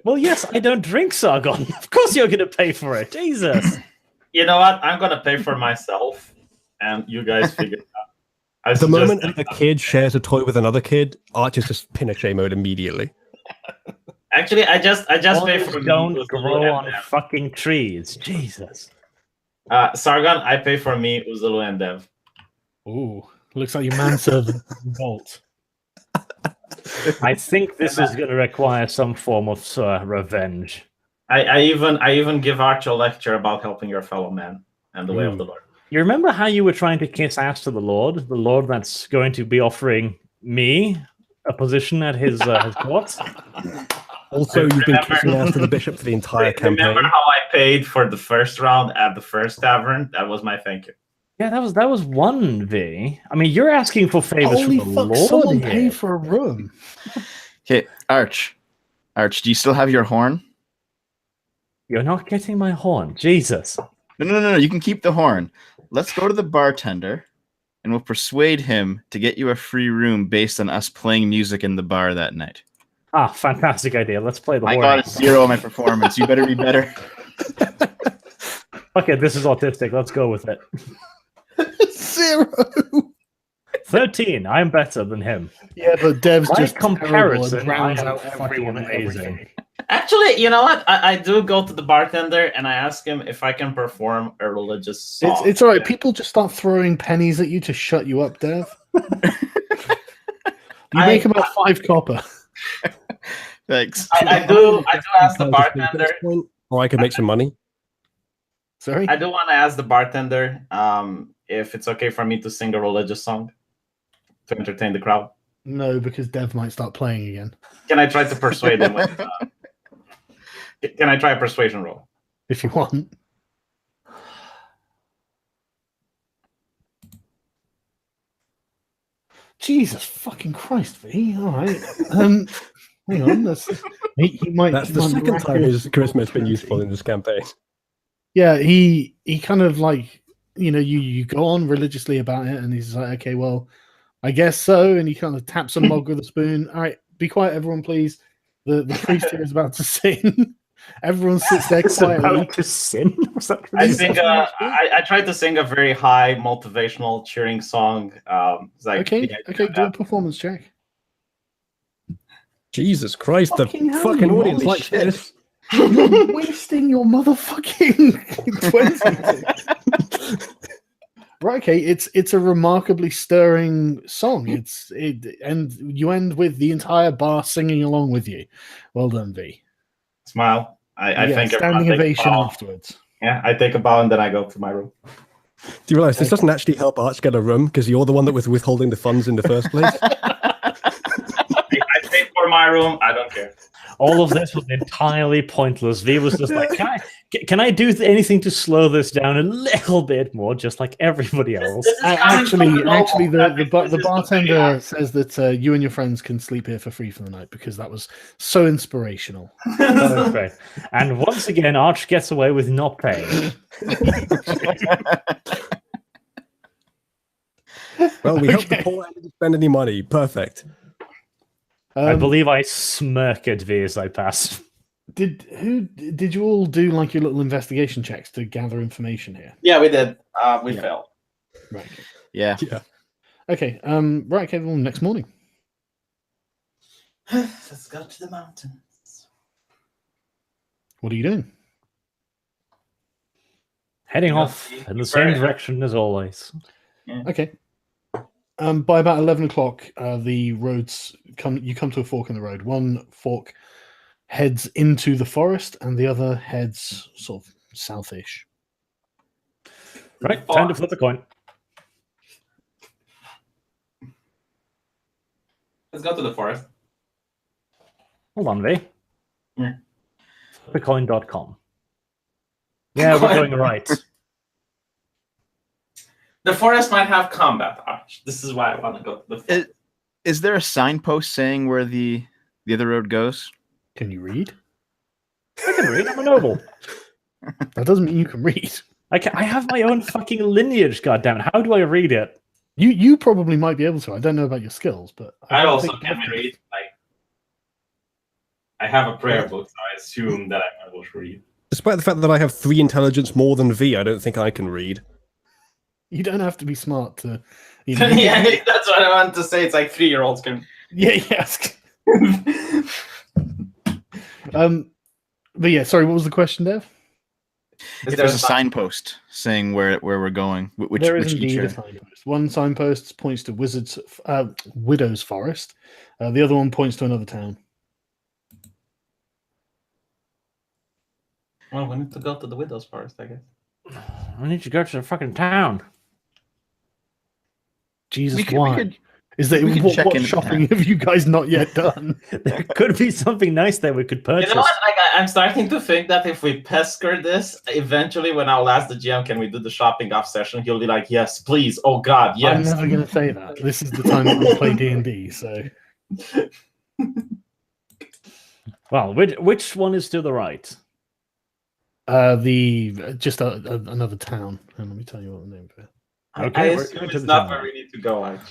Well, yes, I don't drink Sargon. Of course you're going to pay for it. Jesus. You know what? I'm gonna pay for myself, and you guys figure it out. I The suggest moment that- a kid shares a toy with another kid, Arch is just Pinochet mode immediately. Actually, I just pay Olives for me, don't Uzulu, grow and on Dev. fucking trees. Jesus. Sargon, I pay for me, Uzulu, and Dev. Ooh, looks like your manservant revolt. I think this is going to require some form of revenge. I even give Arch a lecture about helping your fellow man and the way of the Lord. You remember how you were trying to kiss ass to the Lord that's going to be offering me a position at his court? Also, you've been Remember- kissing ass to the bishop for the entire campaign. Remember how I paid for the first round at the first tavern? That was my thank you. Yeah, that was one V. I mean, you're asking for favors Holy from the fuck, Lord someone here. pay for a room. Okay, Arch. Arch, do you still have your horn? You're not getting my horn, Jesus. No. You can keep the horn. Let's go to the bartender, and we'll persuade him to get you a free room based on us playing music in the bar that night. Ah, fantastic idea. Let's play the I horn. got a 0 on my performance. You better be better. Okay, this is autistic. Let's go with it. 0. 13. I'm better than him. Yeah, but Dev's By just comparison, terrible and drowns I am out fucking everyone amazing. everything. Actually, you know what? I do go to the bartender and I ask him if I can perform a religious song. It's all right. People just start throwing pennies at you to shut you up, Dev. You make about 5 copper. Thanks. I do ask the bartender. Or I could make some money. Sorry? I do want to ask the bartender if it's okay for me to sing a religious song to entertain the crowd. No, because Dev might start playing again. Can I try to persuade him? Can I try a persuasion roll? If you want. Jesus fucking Christ, V. All right. Hang on. He might. That's he the might second time miraculous- his charisma has been useful in this campaign. Yeah, he kind of like, you go on religiously about it, and he's like, okay, well, I guess so. And he kind of taps a mug with a spoon. All right, be quiet, everyone, please. The priest here is about to sing. Everyone sits there It's quietly. about to sin. Was that I sing. I tried to sing a very high motivational cheering song. It's like Okay, do a performance check. Jesus Christ, the Fucking hell, fucking you audience holy likes shit. this. You're wasting your motherfucking 20. Right, okay, it's a remarkably stirring song. And you end with the entire bar singing along with you. Well done, V. Smile. I Yeah, think standing everyone takes a ovation bow. afterwards. Yeah, I take a bow and then I go to my room. Do you realize this doesn't actually help Arch get a room because you're the one that was withholding the funds in the first place? I paid for my room. I don't care. All of this was entirely pointless. V was just like, can I do anything to slow this down a little bit more, just like everybody else? Actually, the bartender says that you and your friends can sleep here for free for the night because that was so inspirational. Okay. And once again, Arch gets away with not paying. Well, we hope the poor didn't spend any money. Perfect. I believe I smirk at V as I pass. Did you all do like your little investigation checks to gather information here? Yeah, we did. We failed. Right. Yeah. Okay. Right. Okay. Well, next morning. Let's go to the mountains. What are you doing? Heading Yeah, off in the same direction as always. Okay. By about 11 o'clock, the roads come. You come to a fork in the road. One fork heads into the forest, and the other heads sort of southish. Right, time to flip a coin. Let's go to the forest. Hold on, V. Yeah. Flipacoin.com. Yeah, we're going right. The forest might have combat, Arch. This is why I want to go to the forest. Is there a signpost saying where the other road goes? Can you read? I can read. I'm a noble. That doesn't mean you can read. I have my own fucking lineage, goddammit. How do I read it? You probably might be able to. I don't know about your skills, but I don't also think you can have to. read. I have a prayer book, so I assume that I'm able to read. Despite the fact that I have 3 intelligence more than V, I don't think I can read. You don't have to be smart to. Yeah, that's what I want to say. It's like 3-year-olds can. Yeah. Yes. But yeah, sorry. What was the question, Dev? If there's a signpost saying where we're going, which There is which indeed each a area? signpost. One signpost points to Widow's Forest. The other one points to another town. Well, we need to go to the widow's forest, I guess. I need to go to the fucking town. Jesus, We why? could- Is that we could check what into shopping have you guys not yet done? There could be something nice there we could purchase. You know what? I'm starting to think that if we pesker this, eventually when I'll ask the GM, can we do the shopping off session, he'll be like, yes, please. Oh God, I'm yes. never going to say that. This is the time that we play D&D, so... Well, which one is to the right? Just another town. And let me tell you what the name of it. I Okay, we're assume going to it's the not town. where we need to go, Arch.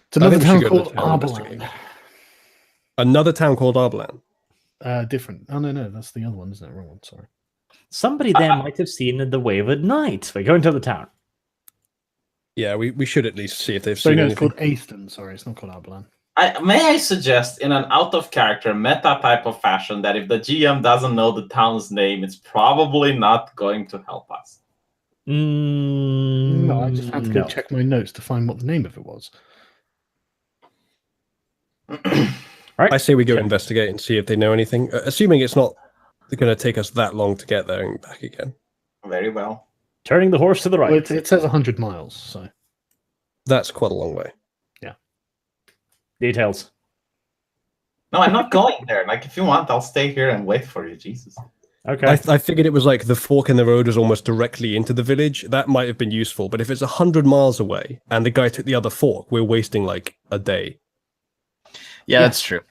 It's another think we should town go to called the town Arbelan. investigate. Another town called Arbelan. Different. Oh, no, that's the other one, isn't it? Wrong one, sorry. Somebody there might have seen the wave at night. We're going to the town. Yeah, we should at least see if they've So seen no, it's anything. called Aston. Sorry, it's not called Arbelan. May I suggest, in an out-of-character meta type of fashion, that if the GM doesn't know the town's name, it's probably not going to help us. No, I just had to go no. check my notes to find what the name of it was. Right. I say we go investigate and see if they know anything, assuming it's not going to take us that long to get there and back again. Very well. Turning the horse to the right. Well, it says 100 miles, so... That's quite a long way. Details. No, I'm not going there. Like, if you want, I'll stay here and wait for you. Jesus. Okay. I figured it was like the fork in the road was almost directly into the village. That might have been useful, but if it's 100 miles away and the guy took the other fork, we're wasting like a day. Yeah, that's true.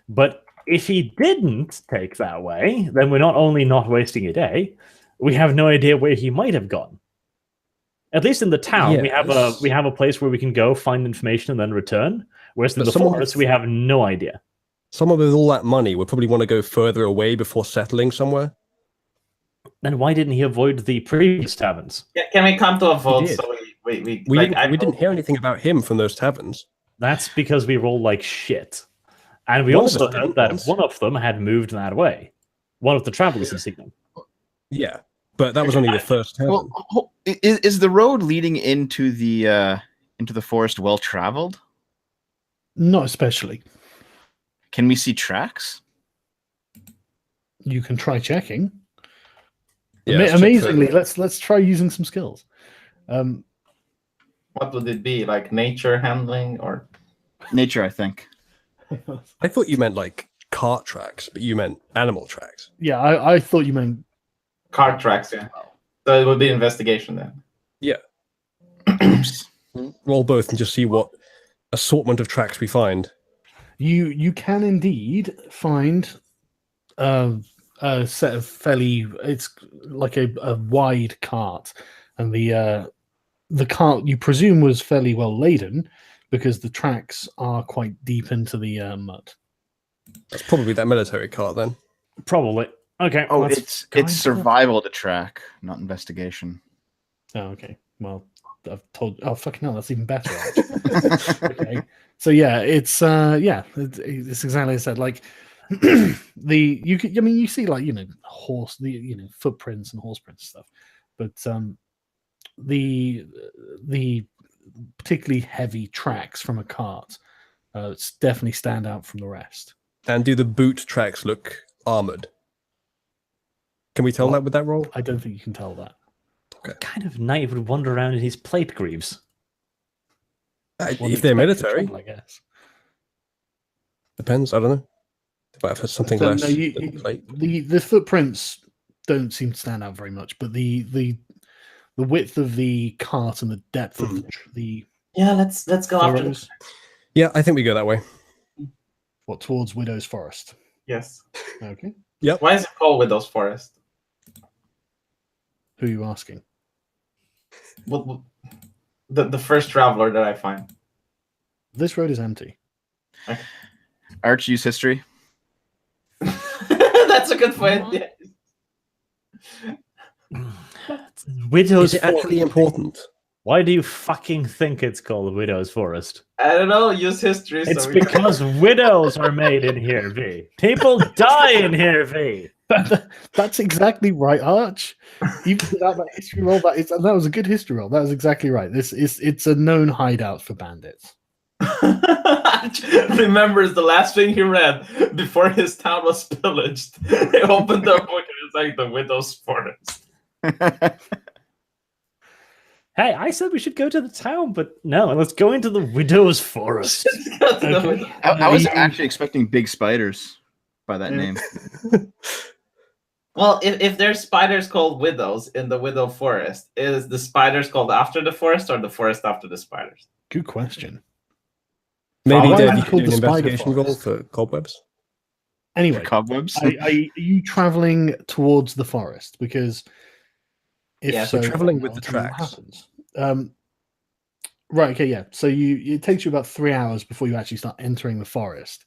But if he didn't take that way, then we're not only not wasting a day, we have no idea where he might have gone. At least in the town, we have a place where we can go find information and then return. Whereas in the forest, we have no idea. Someone with all that money would probably want to go further away before settling somewhere. Then why didn't he avoid the previous taverns? Can we come to a vote? did. So we didn't hear anything about him from those taverns. That's because we roll like shit. And we One of also us heard didn't that once. one of them had moved that way. One of the travelers had seen them. Yeah, But that was only the first tavern. Well, is the road leading into the forest well traveled? Not especially. Can we see tracks? You can try checking. Yeah, let's check Amazingly, further. let's try using some skills. What would it be? Like nature handling or Nature, I think. I thought you meant like cart tracks, but you meant animal tracks. Yeah, I thought you meant card tracks? Yeah. So it would be investigation then. Oops. Roll both and just see what assortment of tracks we find. you can indeed find a set of fairly. It's like a wide cart, and the cart you presume was fairly well laden because the tracks are quite deep into the mud. That's probably that military cart then. Probably. Okay. Oh, let's go it's into survival to track, not investigation. Oh, okay. Well, I've told. Oh, fucking hell, that's even better. Actually. Okay. So yeah, it's exactly as I said. Like you see like footprints and horse prints and stuff, but the particularly heavy tracks from a cart definitely stand out from the rest. And do the boot tracks look armored? Can we tell that with that roll? I don't think you can tell that. What kind of knight would wander around in his plate greaves? Well, If they're expect military, trouble, I guess. depends. I don't know. They might have something So, less no, than plate. the footprints don't seem to stand out very much, but the width of the cart and the depth of the Yeah, let's go after furrows, this. Yeah, I think we go that way. towards Widow's Forest. Yes. Okay. Why is it called Widow's Forest? Who are you asking? What the first traveler that I find. This road is empty. Arch, use history. That's a good point. Yeah. Widow's Is it actually Forest. important? Why do you fucking think it's called Widow's Forest? I don't know. Use history. It's so we can- because widows are made in here, V. People die in here, V. That's exactly right, Arch. Even without that history roll, that was a good history roll. That was exactly right. It's a known hideout for bandits. Remembers the last thing he read before his town was pillaged. He opened the book and it's like the Widow's Forest. Hey, I said we should go to the town, but no, let's go into the Widow's Forest. Okay. I was actually expecting big spiders by that name. Well, if there's spiders called widows in the Widow Forest, is the spiders called after the forest or the forest after the spiders? Good question. Maybe Why Dave, is it you could called do an the spider investigation roll forest? for cobwebs. Anyway, Cobwebs. are you traveling towards the forest? Because if Yeah, so, we're traveling then with I'll the tell you what tracks. happens. Right. Okay. Yeah. So it takes you about 3 hours before you actually start entering the forest,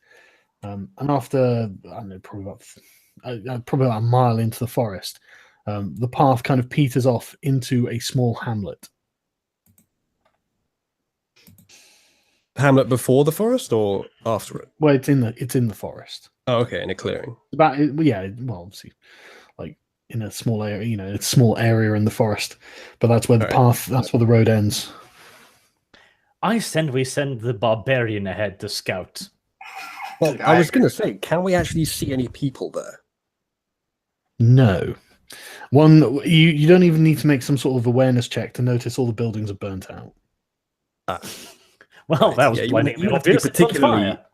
and after I don't know, probably about a mile into the forest, the path kind of peters off into a small hamlet. Hamlet before the forest or after it? Well, it's in the forest. Oh, okay, in a clearing. Well, obviously, like in a small area, it's a small area in the forest, but that's where the path, that's where the road ends. We send the barbarian ahead to scout. Well, I was going to say, can we actually see any people there? No. You don't even need to make some sort of awareness check to notice all the buildings are burnt out. Well, that was Yeah, you blindingly wouldn't have to be obvious. It's on fire.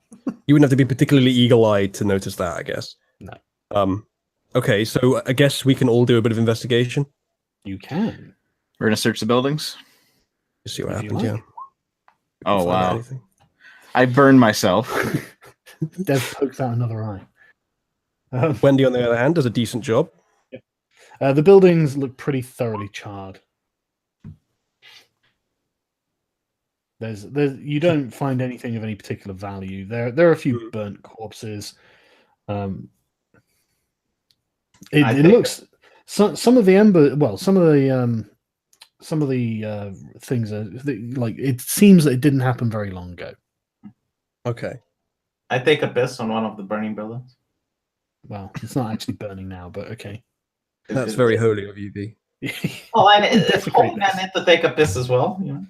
You wouldn't have to be particularly eagle-eyed to notice that, I guess. No. Okay, so I guess we can all do a bit of investigation. You can. We're gonna search the buildings. Just see what If you happens, like. yeah. Oh Find wow! anything. I burned myself. Dev pokes out another eye. Wendy, on the other hand, does a decent job. The buildings look pretty thoroughly charred. There's you don't find anything of any particular value. There are a few burnt corpses. It looks some of the ember. Well, some of the things are like it seems that it didn't happen very long ago. Okay. I take a piss on one of the burning buildings. Well, it's not actually burning now, but okay. That's very holy of you, V. Well, and it's Desecrate holy this. I need to take a piss as well. You know?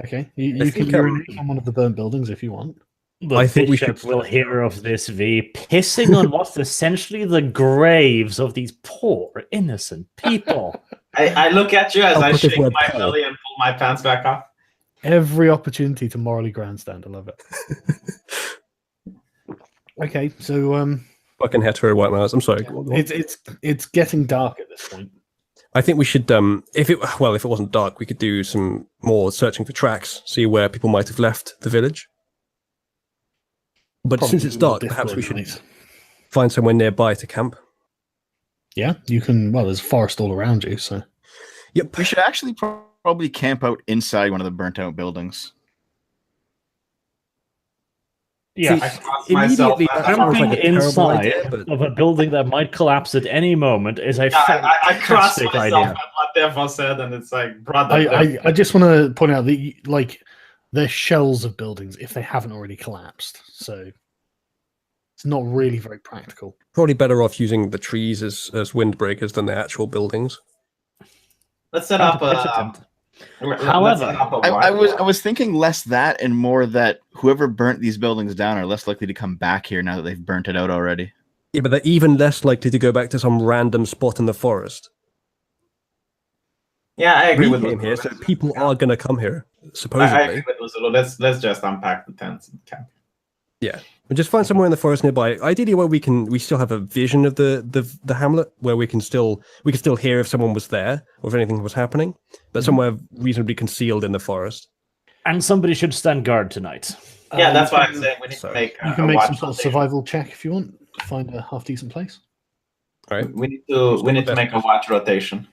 Okay, you can think, urinate on one of the burnt buildings if you want. The I think we bishop should- will hear of this, V, pissing on what's essentially the graves of these poor, innocent people. I look at you as I'll I put this shake word my poor. belly and pull my pants back off. Every opportunity to morally grandstand. I love it. Okay, so Fucking hetero white males. I'm sorry. go on. it's getting dark at this point. I think we should, if it wasn't dark, we could do some more searching for tracks, see where people might have left the village. But since it's dark, perhaps we should Night. find somewhere nearby to camp. Yeah, you can. Well, there's forest all around you, so Yep. We should actually probably camp out inside one of the burnt out buildings. Yeah, See, I cross myself. immediately, that sounds camping like a terrible inside idea, but of a building that might collapse at any moment is a I cross fantastic myself idea. at what Devo said, and it's like, brother. I just want to point out that like they're shells of buildings if they haven't already collapsed, so it's not really very practical. probably better off using the trees as windbreakers than the actual buildings. let's set up a. However, I was thinking less that and more that whoever burnt these buildings down are less likely to come back here now that they've burnt it out already. Yeah, but they're even less likely to go back to some random spot in the forest. Yeah, I agree We with came Luzulu. here, so people are going to come here, I supposedly. agree with Luzulu. Let's just unpack the tents and camp. Yeah, and just find somewhere in the forest nearby. Ideally, where we still have a vision of the hamlet, where we can still hear if someone was there or if anything was happening, but somewhere reasonably concealed in the forest. And somebody should stand guard tonight. Yeah, that's you what can- I'm saying. We need so to make. You can make some sort of survival check if you want. Find a half decent place. All right. We need to make a watch rotation.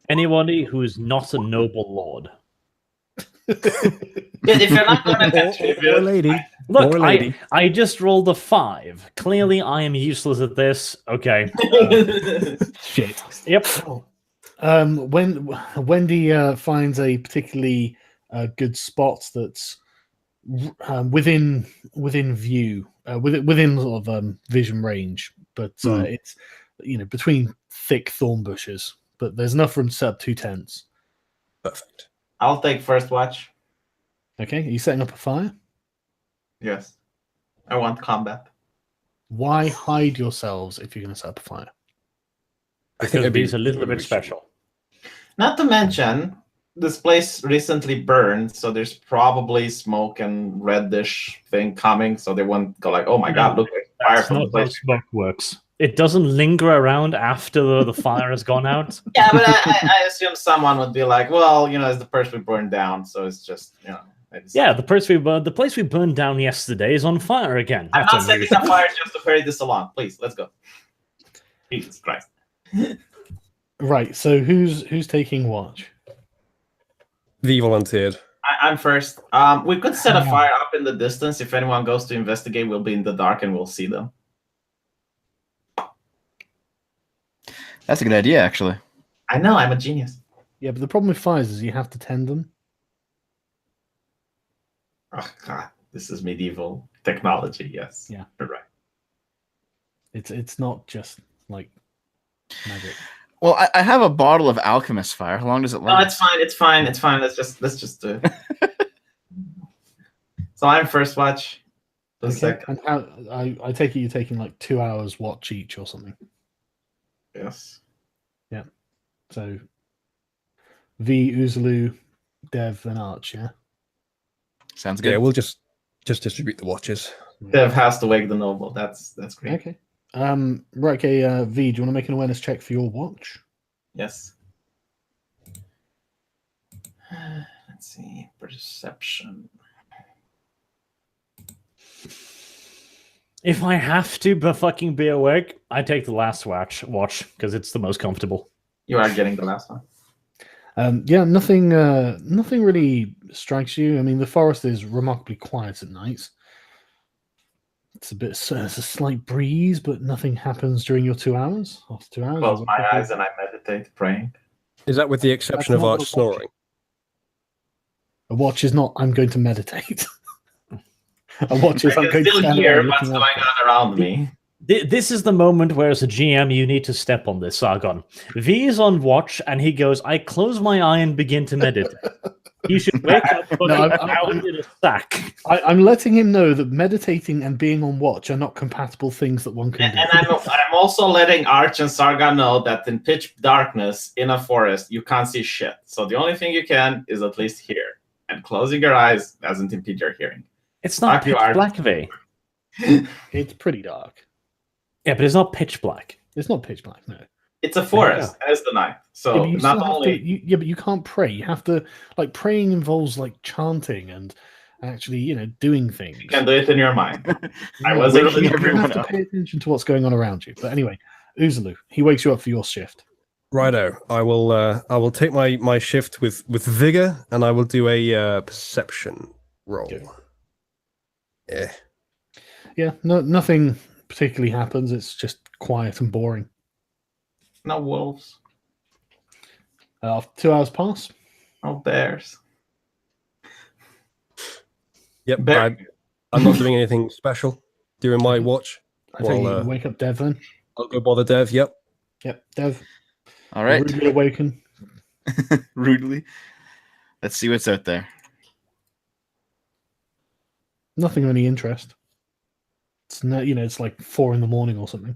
Anybody who is not a noble lord. If you're not going to Or contribute, lady. Look, Or lady. I just rolled a 5. Clearly, I am useless at this. Okay. Shit. Yep. When Wendy finds a particularly good spot that's within view, within sort of vision range, but it's between thick thorn bushes. But there's enough room to set up 2 tents. Perfect. I'll take first watch. Okay, are you setting up a fire? Yes, I want combat. Why hide yourselves if you're going to set up a fire? I think Because it'd be he's a little bit special. Not to mention, this place recently burned, so there's probably smoke and reddish thing coming. So they won't go like, "Oh my god, look, there's fire That's from the not how place." smoke works. It doesn't linger around after the fire has gone out. Yeah, but I assume someone would be like, "Well, it's the place we burned down, so it's just Yeah, the place we burned down yesterday is on fire again. I'm That's not setting unusual. a fire just to hurry this along. Please, let's go. Jesus Christ. Right. So who's taking watch? V volunteered. I'm first. We could set a fire up in the distance. If anyone goes to investigate, we'll be in the dark and we'll see them. That's a good idea, actually. I know, I'm a genius. Yeah, but the problem with fires is you have to tend them. Oh god, this is medieval technology. Yes. Yeah. You're right. It's not just like magic. Well, I have a bottle of alchemist fire. How long does it No, last? it's fine. It's fine. It's fine. Let's just do it. So I'm first watch. The Okay. second. And how I take it you're taking like 2 hours watch each or something. Yes. So V, Uzulu, Dev, and Arch, yeah? Sounds good. Yeah, we'll just distribute the watches. Dev has to wake the noble. That's great. Okay. Right, okay, V, do you want to make an awareness check for your watch? Yes. Let's see. Perception. If I have to fucking be awake, I take the last watch because it's the most comfortable. You are getting the last one. Yeah, nothing really strikes you. I mean, the forest is remarkably quiet at night. It's a slight breeze, but nothing happens during your 2 hours. After 2 hours, Close my eyes and I meditate, praying. Is that with the exception of not Arch what snoring? a watch is not. I'm going to meditate. A watch I is. I'm can going to still stand hear there what's looking going out. on around me. This is the moment where, as a GM, you need to step on this, Sargon. V is on watch, and he goes, I close my eye and begin to meditate. You should wake up bound in a sack. I'm letting him know that meditating and being on watch are not compatible things that one can do. And I'm also letting Arch and Sargon know that in pitch darkness in a forest, you can't see shit. So the only thing you can is at least hear. And closing your eyes doesn't impede your hearing. It's not pitch black, V. It's pretty dark. Yeah, but it's not pitch black. It's not pitch black, no. It's a forest as the night. So but not only but you can't pray. You have to praying involves chanting and actually, doing things. you can do it in your mind. I No, wasn't you really have to pay attention to what's going on around you. But anyway, Uzulu, he wakes you up for your shift. Righto. I will take my shift with vigor, and I will do a perception roll. Okay. Yeah. Yeah, nothing particularly happens. It's just quiet and boring. No wolves. 2 hours pass. No bears. Yep. Bear. I'm not doing anything special during my watch. I think you can wake up Dev then. I'll go bother Dev. Yep. Yep, Dev. All right. Rudely awaken. Rudely. Let's see what's out there. Nothing of any interest. It's no, it's like 4 a.m. or something.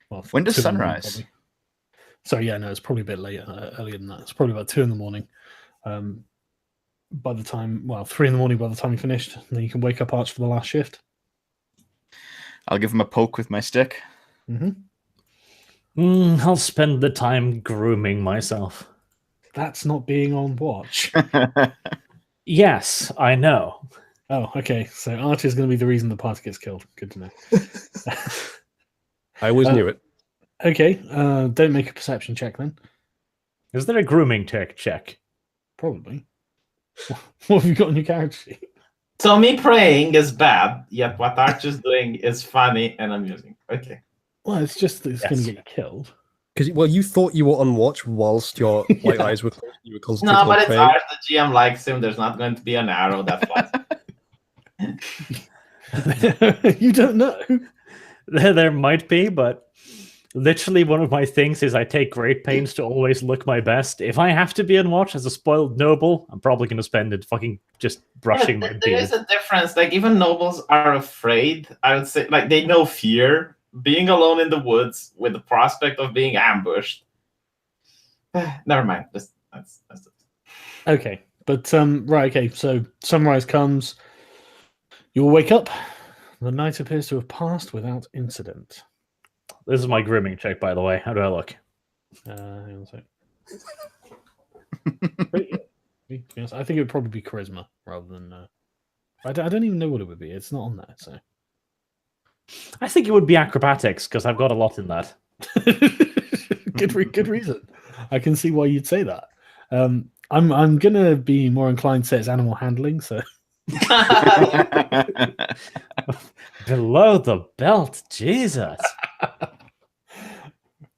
Well, When does 2 a.m. sunrise? probably. So yeah, no, it's probably a bit later, earlier than that. It's probably about 2 a.m. By the time, 3 a.m. by the time you finished, and then you can wake up Arch for the last shift. I'll give him a poke with my stick. I'll spend the time grooming myself. That's not being on watch. Yes, I know. Oh, okay. So Arch is going to be the reason the party gets killed. Good to know. I always knew it. Okay. Don't make a perception check then. Is there a grooming check? Probably. What have you got on your character sheet? So me praying is bad, yet what Arch is doing is funny and amusing. Okay. Well, it's just that it's going to get you killed. Because you thought you were on watch whilst your white eyes were closed. You were concentrating No, on but it's praying. Arch. The GM likes him. There's not going to be an arrow that flies. You don't know. There might be, but literally one of my things is I take great pains to always look my best. If I have to be on watch as a spoiled noble, I'm probably going to spend it fucking just brushing my There beard. is a difference. Even nobles are afraid. I would say, they know fear. Being alone in the woods with the prospect of being ambushed. Never mind. That's it. Okay. But, right, okay. So sunrise comes. You'll wake up. The night appears to have passed without incident. This is my grooming check, by the way. How do I look? Hang on a sec. Yes, I think it would probably be charisma rather than. I don't even know what it would be. It's not on there, so. I think it would be acrobatics because I've got a lot in that. Good reason. I can see why you'd say that. I'm gonna be more inclined to say it's animal handling. So Below the belt, Jesus.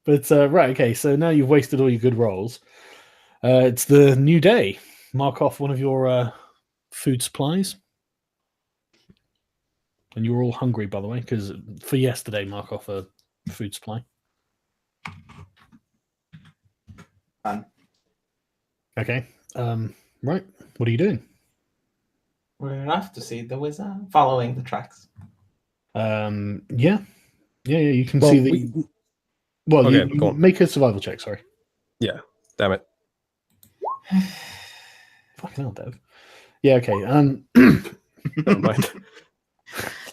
But right, okay. So now you've wasted all your good rolls. It's the new day. Mark off one of your food supplies. And you're all hungry, by the way, because for yesterday, mark off a food supply. Okay. Right. What are you doing? We're off to see the wizard, following the tracks. Yeah. You can see that. Okay, you go on. make a survival check. Sorry. Yeah. Damn it. Fucking hell, Dev. Yeah. Okay. Never mind.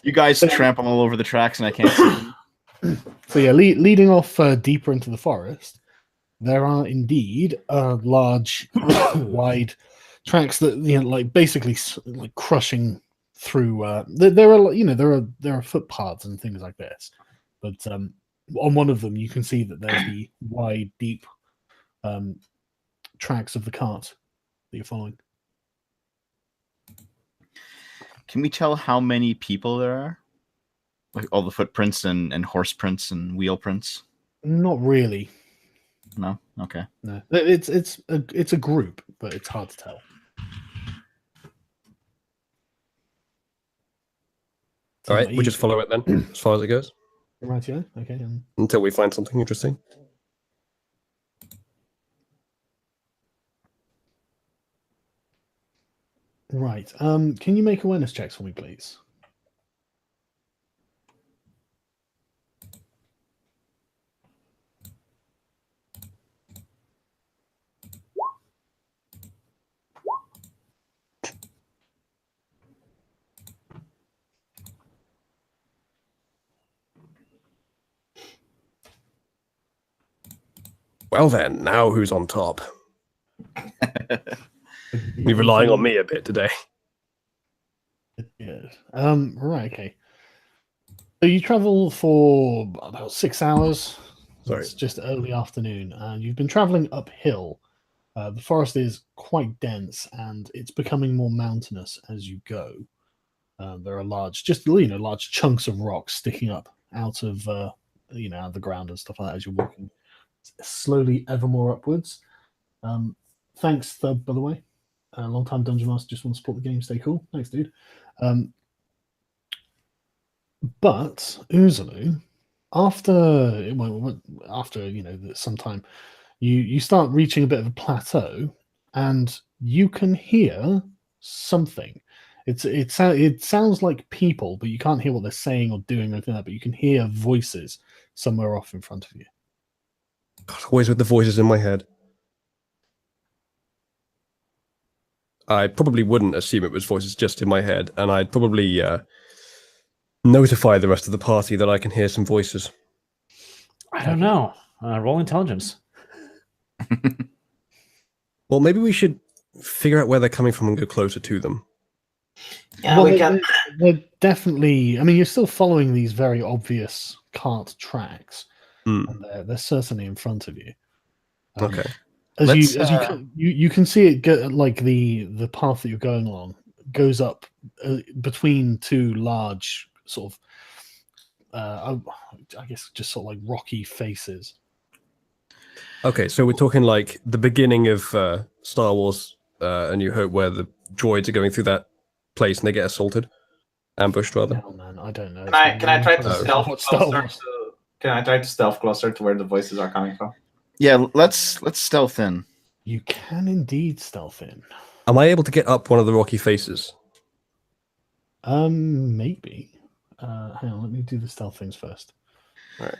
You guys trample all over the tracks, and I can't see them. So yeah, leading off deeper into the forest, there are indeed large, wide tracks that basically crushing through. There are footpaths and things like this, but on one of them you can see that there's the wide, deep tracks of the cart that you're following. Can we tell how many people there are? Like all the footprints and horse prints and wheel prints? Not really. No? Okay. No, it's a group, but it's hard to tell. All right, we'll just follow it then, as far as it goes, Right, yeah. Okay. until we find something interesting. Right. Can you make awareness checks for me, please? Well then, now who's on top? You're relying on me a bit today. Good. Right, okay. So you travel for about 6 hours. Sorry. It's just early afternoon, and you've been traveling uphill. The forest is quite dense, and it's becoming more mountainous as you go. There are large chunks of rock sticking up out of out of the ground and stuff like that as you're walking slowly ever more upwards. Thanks, Thub, by the way. Long time Dungeon Master, just want to support the game. Stay cool. Thanks, dude. But Uzulu, after some time, you start reaching a bit of a plateau, and you can hear something. It sounds like people, but you can't hear what they're saying or doing or anything like that. But you can hear voices somewhere off in front of you. God, always with the voices in my head. I probably wouldn't assume it was voices just in my head, and I'd probably notify the rest of the party that I can hear some voices. I don't know. Roll intelligence. Well, maybe we should figure out where they're coming from and go closer to them. Yeah, Well, we can. they're definitely. I mean, you're still following these very obvious cart tracks, and they're certainly in front of you. Okay. As you can see it go, like the path that you're going along goes up between two large sort of I guess just sort of like rocky faces. Okay, so we're talking like the beginning of Star Wars A New Hope, where the droids are going through that place and they get ambushed rather. Oh man, I don't know. Can I try to stealth Star closer Wars. to? Can I try to stealth closer to where the voices are coming from? Yeah, let's stealth in. You can indeed stealth in. Am I able to get up one of the rocky faces? Maybe. Hang on, let me do the stealth things first. All right.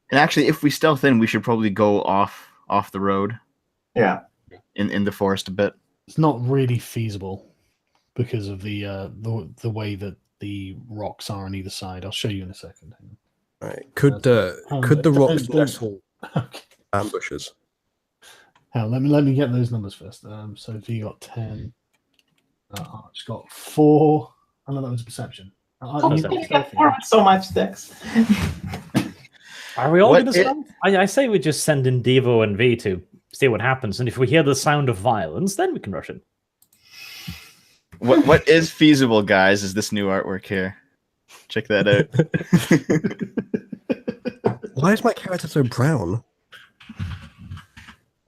And actually, if we stealth in, we should probably go off the road. Yeah. In the forest a bit. It's not really feasible because of the way that the rocks are on either side. I'll show you in a second. Hang on. All right. Could the rocks nestle Okay. ambushes? Hang on, let me get those numbers first. So V got 10. Arch got 4. I know that was a perception. So much sticks. Are we all going to stealth? I say we just send in Devo and V to see what happens, and if we hear the sound of violence, then we can rush in. What is feasible, guys, is this new artwork here. Check that out. Why is my character so brown?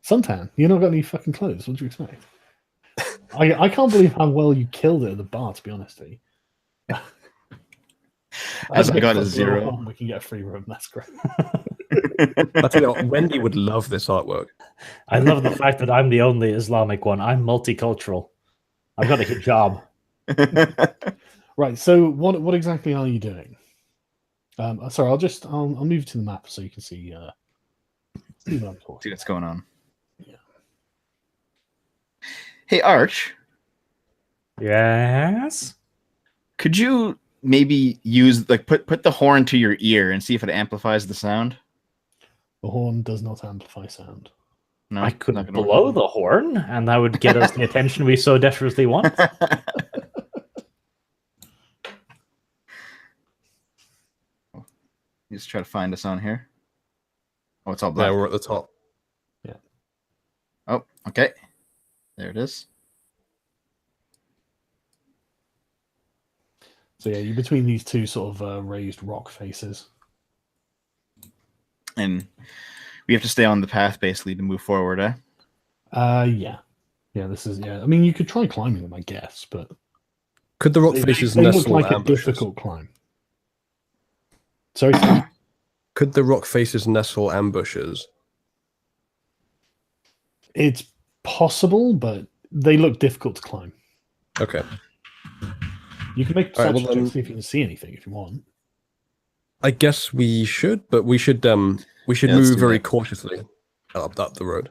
Suntan, you not got any fucking clothes. What do you expect? I can't believe how well you killed it at the bar, to be honest with you. As I got a 0. We can get a free room. That's great. I tell you what, Wendy would love this artwork. I love the fact that I'm the only Islamic one. I'm multicultural. I've got a hijab. Right. So what exactly are you doing? Sorry, I'll move to the map so you can see what I'm talking. See what's going on. Yeah. Hey, Arch. Yes? Could you maybe use put the horn to your ear and see if it amplifies the sound? The horn does not amplify sound. No, I could not gonna blow work. the horn, and that would get us the attention we so desperately want. Just try to find us on here. Oh, it's all black. Yeah, we're at the top. Yeah. Oh, okay. There it is. So yeah, you're between these two sort of raised rock faces. And we have to stay on the path basically to move forward, eh? Yeah. This is I mean, you could try climbing them, I guess, but Could the rock faces they look nestle like a ambushes? difficult climb. Sorry, Steve? Could the rock faces nestle ambushes? It's possible, but they look difficult to climb. Okay. You can make a All right, perception well, check to see if you can see anything if you want. I guess we should, but we should Yeah, let's move do very that. cautiously up the road.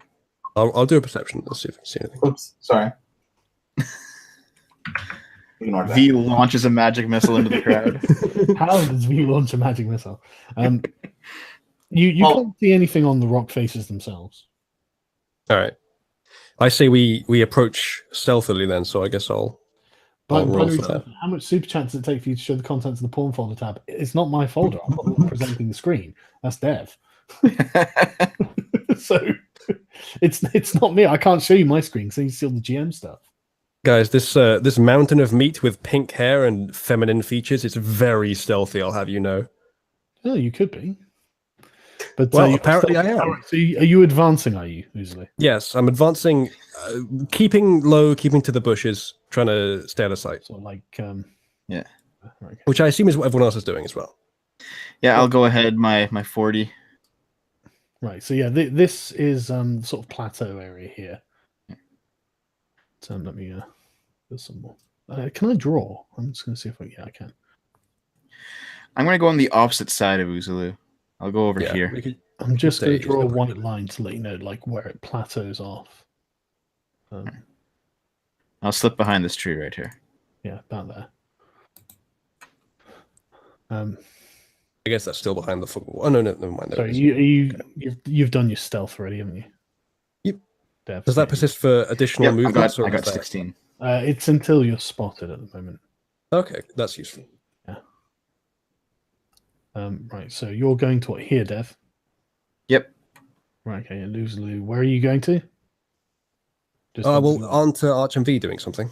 I'll do a perception. Let's see if we can see anything. Oops, sorry. Ignore that. V launches a magic missile into the crowd. How does V launch a magic missile? You Well- can't see anything on the rock faces themselves. All right. I say we approach stealthily then, so I guess I'll But roll for that. how much super chat does it take for you to show the contents of the porn folder tab? It's not my folder. I'm not the one presenting the screen. That's Dev. So it's not me. I can't show you my screen because you see all the GM stuff. Guys, this mountain of meat with pink hair and feminine features, it's very stealthy, I'll have you know. Oh, you could be. But Well, you're apparently still- I am. So are you advancing? Are you usually? Yes, I'm advancing, keeping low, keeping to the bushes, trying to stay out of sight, Sort of like Yeah. Okay. which I assume is what everyone else is doing as well. Yeah, I'll go ahead. My 40. Right. So yeah, this is sort of plateau area here. So let me there's some more. Can I draw? I'm just going to see if I can. I'm going to go on the opposite side of Uzulu. I'll go over Yeah, here. we could- I'm just going to Stage, draw a no white line to let you know like where it plateaus off. I'll slip behind this tree right here. Yeah, about there. I guess that's still behind the football. Oh no, never mind. There Sorry, it is. you've done your stealth already, haven't you? Yep. Dev, Does that persist for additional Yep, I movements? got, or I got is that- 16. It's until you're spotted at the moment. Okay, that's useful. Right, so you're going to what here, Dev? Yep. Right, okay, and Luzulu, where are you going to? Just Well, aren't Arch and V doing something?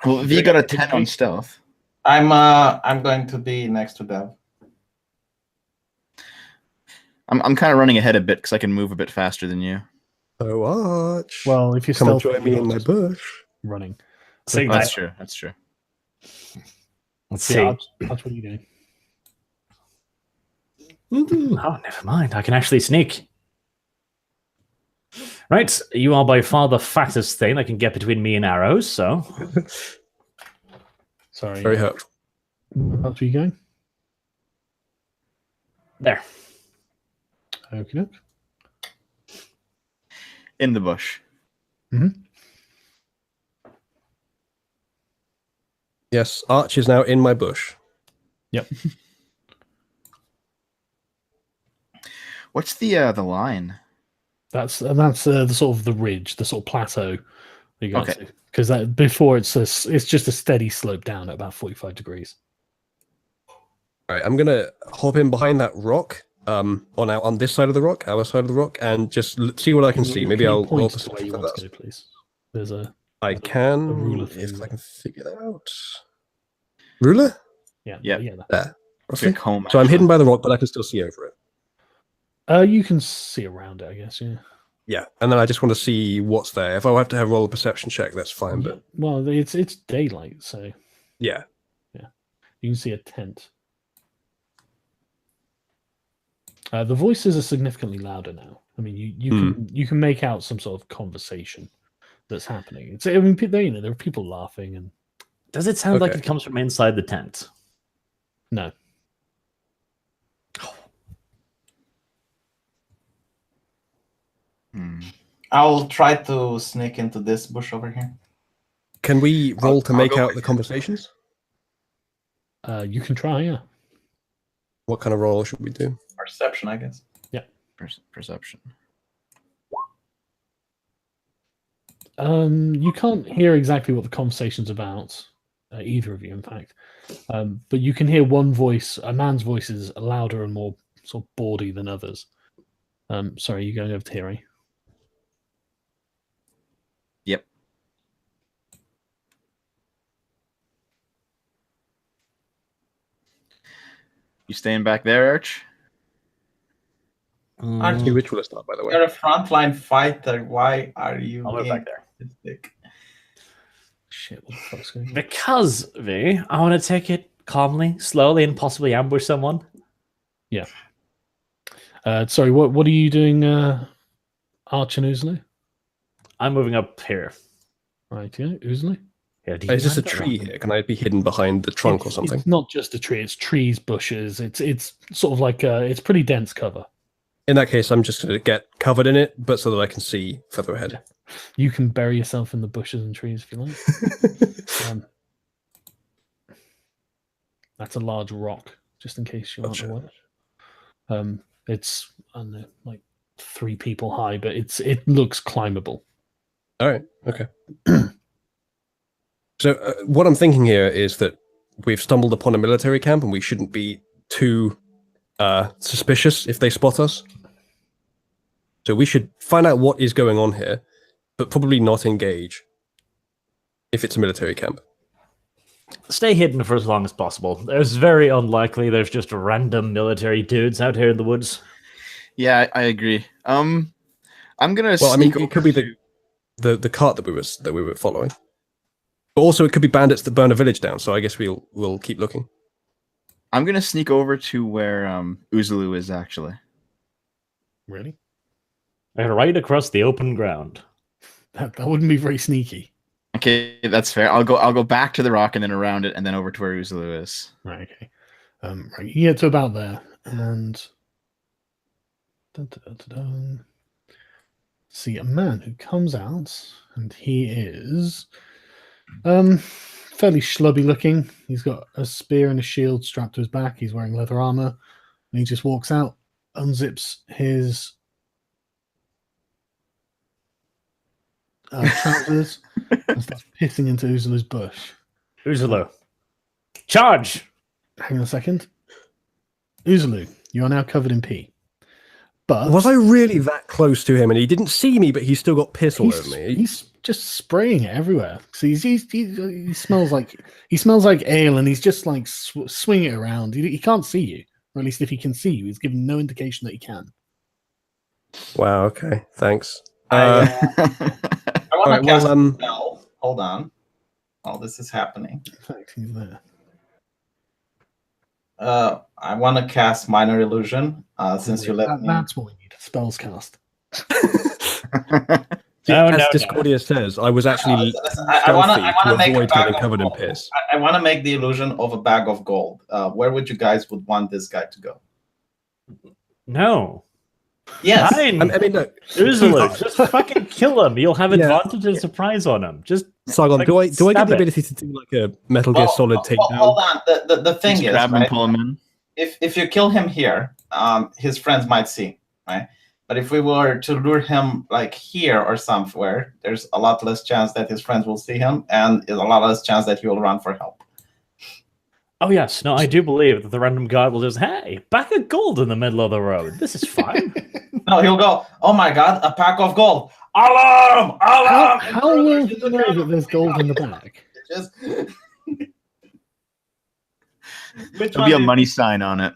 Well, V got a 10 on stealth. I'm going to be next to Dev. I'm kind of running ahead a bit because I can move a bit faster than you. Oh, Arch. well, if you're come and stealth, join me you're in my just bush. running. Say That's that. true. That's true. Let's see. Yeah, that's what you're doing. Oh, never mind. I can actually sneak. Right, you are by far the fattest thing that can get between me and arrows, so Sorry. Very hurtful. Whereabouts are you going? there. Okay. In the bush. Yes, Arch is now in my bush. Yep. What's the line? That's the sort of the ridge, the sort of plateau you got Okay. to. Because that before it's just a steady slope down at about 45 degrees. All right, I'm gonna hop in behind that rock, on this side of the rock, our side of the rock, and just see what I can see. Maybe you I'll roll point for to where something you for want that. to go, please. There's a I a can, ruler if thing. I can figure that out. Ruler? yeah. Yep. Yeah. There. It's roughly. like home. So I'm actually. hidden by the rock, but I can still see over it. You can see around it, I guess. Yeah. Yeah, and then I just want to see what's there. If I have to roll a perception check, that's fine. But Well, it's daylight, so yeah, you can see a tent. The voices are significantly louder now. I mean, you can make out some sort of conversation that's happening. It's I mean, there are people laughing and Does it sound like Okay. it comes from inside the tent? no. Hmm. I'll try to sneak into this bush over here. can we roll to I'll make go out with the you. conversations? You can try, yeah. What kind of roll should we do? Perception, I guess. Perception. You can't hear exactly what the conversation's about, either of you, in fact. But you can hear one voice. A man's voice is louder and more sort of bawdy than others. Sorry, you're going over to Hiri. Yep. You staying back there, Arch? Aren't The ritualist art, by the way. You're a frontline fighter. Why are you I'll move being back there. statistic? Shit, what the fuck's going on? Because, V, I want to take it calmly, slowly, and possibly ambush someone. Sorry, what are you doing, Arch and Uzlu? I'm moving up here. Right, yeah, Uzlu? Yeah, do Is this a mind? tree here? Can I be hidden behind the trunk or something? It's not just a tree, it's trees, bushes. It's sort of like it's pretty dense cover. In that case, I'm just going to get covered in it, but so that I can see further ahead. You can bury yourself in the bushes and trees if you like. That's a large rock, just in case you aren't Gotcha. aware. It's, I don't know, like 3 people high, but it looks climbable. All right. Okay. So what I'm thinking here is that we've stumbled upon a military camp, and we shouldn't be too suspicious if they spot us. So we should find out what is going on here, but probably not engage if it's a military camp. Stay hidden for as long as possible. There's very unlikely there's just random military dudes out here in the woods. Yeah, I agree. I'm gonna. Well, I mean, sneak it could be the cart that we were following, but also it could be bandits that burn a village down. So I guess we'll keep looking. I'm gonna sneak over to where Uzulu is actually. Really? And right across the open ground. That wouldn't be very sneaky. Okay, that's fair. I'll go back to the rock and then around it and then over to where Uzulu is. Right, okay. Right, you get to about there, and see a man who comes out, and he is fairly schlubby looking. He's got a spear and a shield strapped to his back. He's wearing leather armor, and he just walks out, unzips his trousers, and starts pissing into Uzulu's bush. Uzulu, charge! Hang on a second. Uzulu, you are now covered in pee. But Was I really that close to him, and he didn't see me, but he still got piss all over me? He's just spraying it everywhere. So he smells like ale, and he's just like swinging it around. He can't see you, or at least if he can see you, he's giving no indication that he can. Wow. Okay. Thanks. I want Alright, to cast well, a spell. Hold on. While this is happening. In fact, he's there. I want to cast Minor Illusion, since you let me. That's what we need. Spells cast. As Discordia says, I was actually I want stealthy to make avoid a bag getting of covered in gold. piss. I want to make the illusion of a bag of gold. Where would you guys would want this guy to go? No. Yes. Fine. I mean, look, Uzulu, just fucking kill him. You'll have advantage and surprise on him. Just Sargon, like, do I stab get the it. ability to do like a Metal Gear Solid takedown? Hold on. The thing Just is, grab him, right, pull him in. if you kill him here, his friends might see, right? But if we were to lure him like here or somewhere, there's a lot less chance that his friends will see him, and a lot less chance that he will run for help. Oh yes, no, I do believe that the random guy will just, hey, bag of gold in the middle of the road. This is fine. No, he'll go, oh my god, a pack of gold. Alarm! Alarm! How will you know that there's gold in the bag? Just... There'll be a money sign on it.